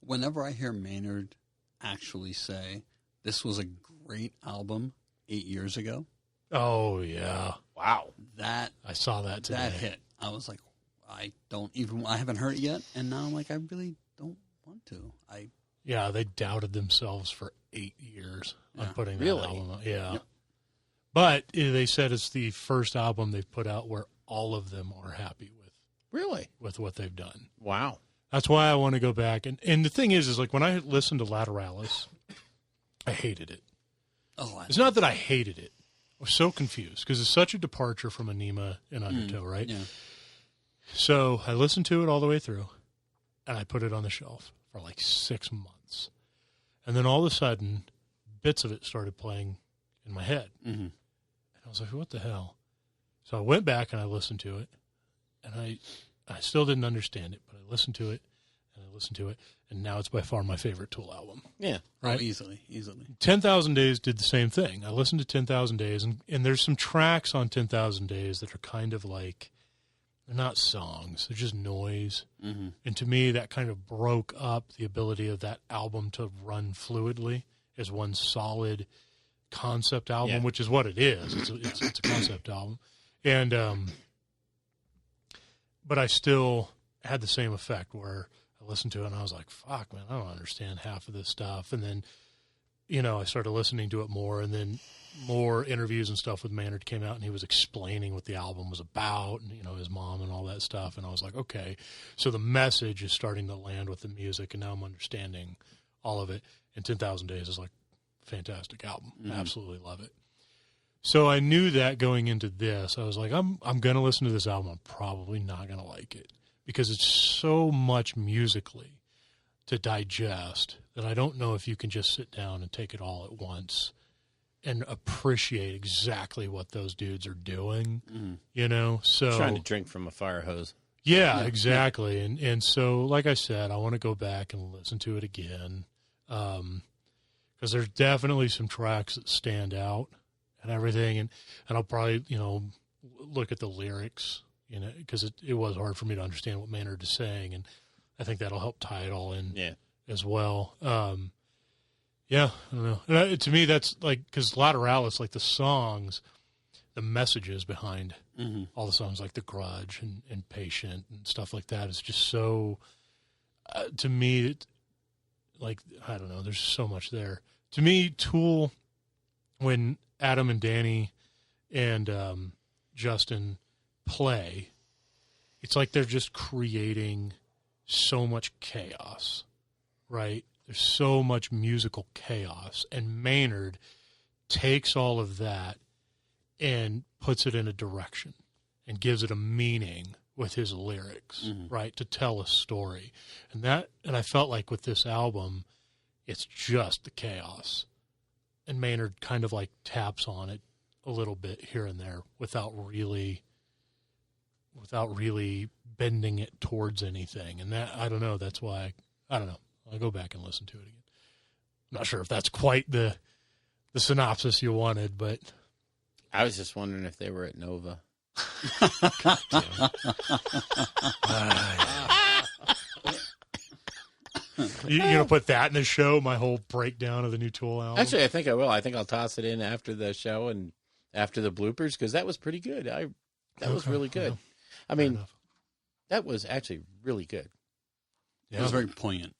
Whenever I hear Maynard actually say, this was a great album 8 years ago. Oh, yeah. Wow. I saw that today. That hit. I was like, I haven't heard it yet. And now I'm like, I really don't want to. Yeah, they doubted themselves for 8 years on putting that album out. Yeah. Yep. But they said it's the first album they've put out where all of them are happy with. Really? With what they've done. Wow. That's why I want to go back. And the thing is like when I listened to Lateralis, I hated it. It's not that I hated it. I was so confused because it's such a departure from Anima and Undertow, right? Yeah. So I listened to it all the way through, and I put it on the shelf for like 6 months. And then all of a sudden, bits of it started playing in my head. Mm-hmm. And I was like, what the hell? So I went back and I listened to it, and I still didn't understand it, but I listened to it, and I listened to it, and now it's by far my favorite Tool album. Yeah. Right? Oh, easily. 10,000 Days did the same thing. I listened to 10,000 Days, and there's some tracks on 10,000 Days that are kind of like, they're not songs, they're just noise. Mm-hmm. And to me, that kind of broke up the ability of that album to run fluidly as one solid concept album, which is what it is. It's a concept album. And, but I still had the same effect where I listened to it and I was like, fuck, man, I don't understand half of this stuff. And then, I started listening to it more, and then more interviews and stuff with Maynard came out, and he was explaining what the album was about and, his mom and all that stuff. And I was like, okay, so the message is starting to land with the music, and now I'm understanding all of it. And 10,000 Days is like a fantastic album. Mm-hmm. I absolutely love it. So I knew that going into this, I was like, I'm going to listen to this album. I'm probably not going to like it because it's so much musically to digest that I don't know if you can just sit down and take it all at once and appreciate exactly what those dudes are doing, So trying to drink from a fire hose. Yeah, exactly. And so, like I said, I want to go back and listen to it again because there's definitely some tracks that stand out and everything. And I'll probably, look at the lyrics, because it was hard for me to understand what Maynard is saying. And I think that'll help tie it all in as well. I don't know. And to me, that's like, because Lateralis, like the songs, the messages behind all the songs, like The Grudge and Patient and stuff like that, is just so, to me, like, I don't know, there's so much there. To me, Tool, when Adam and Danny and Justin play, it's like they're just creating so much chaos, right? There's so much musical chaos, and Maynard takes all of that and puts it in a direction and gives it a meaning with his lyrics, right, to tell a story. And I felt like with this album, it's just the chaos, and Maynard kind of like taps on it a little bit here and there without really bending it towards anything. And that, I don't know, that's why I don't know. I'll go back and listen to it again. I'm not sure if that's quite the synopsis you wanted, but I was just wondering if they were at Nova. You gonna put that in the show? My whole breakdown of the new Tool album. Actually, I think I will. I think I'll toss it in after the show and after the bloopers because that was pretty good. That was really good. I mean, that was actually really good. Yeah. It was very poignant.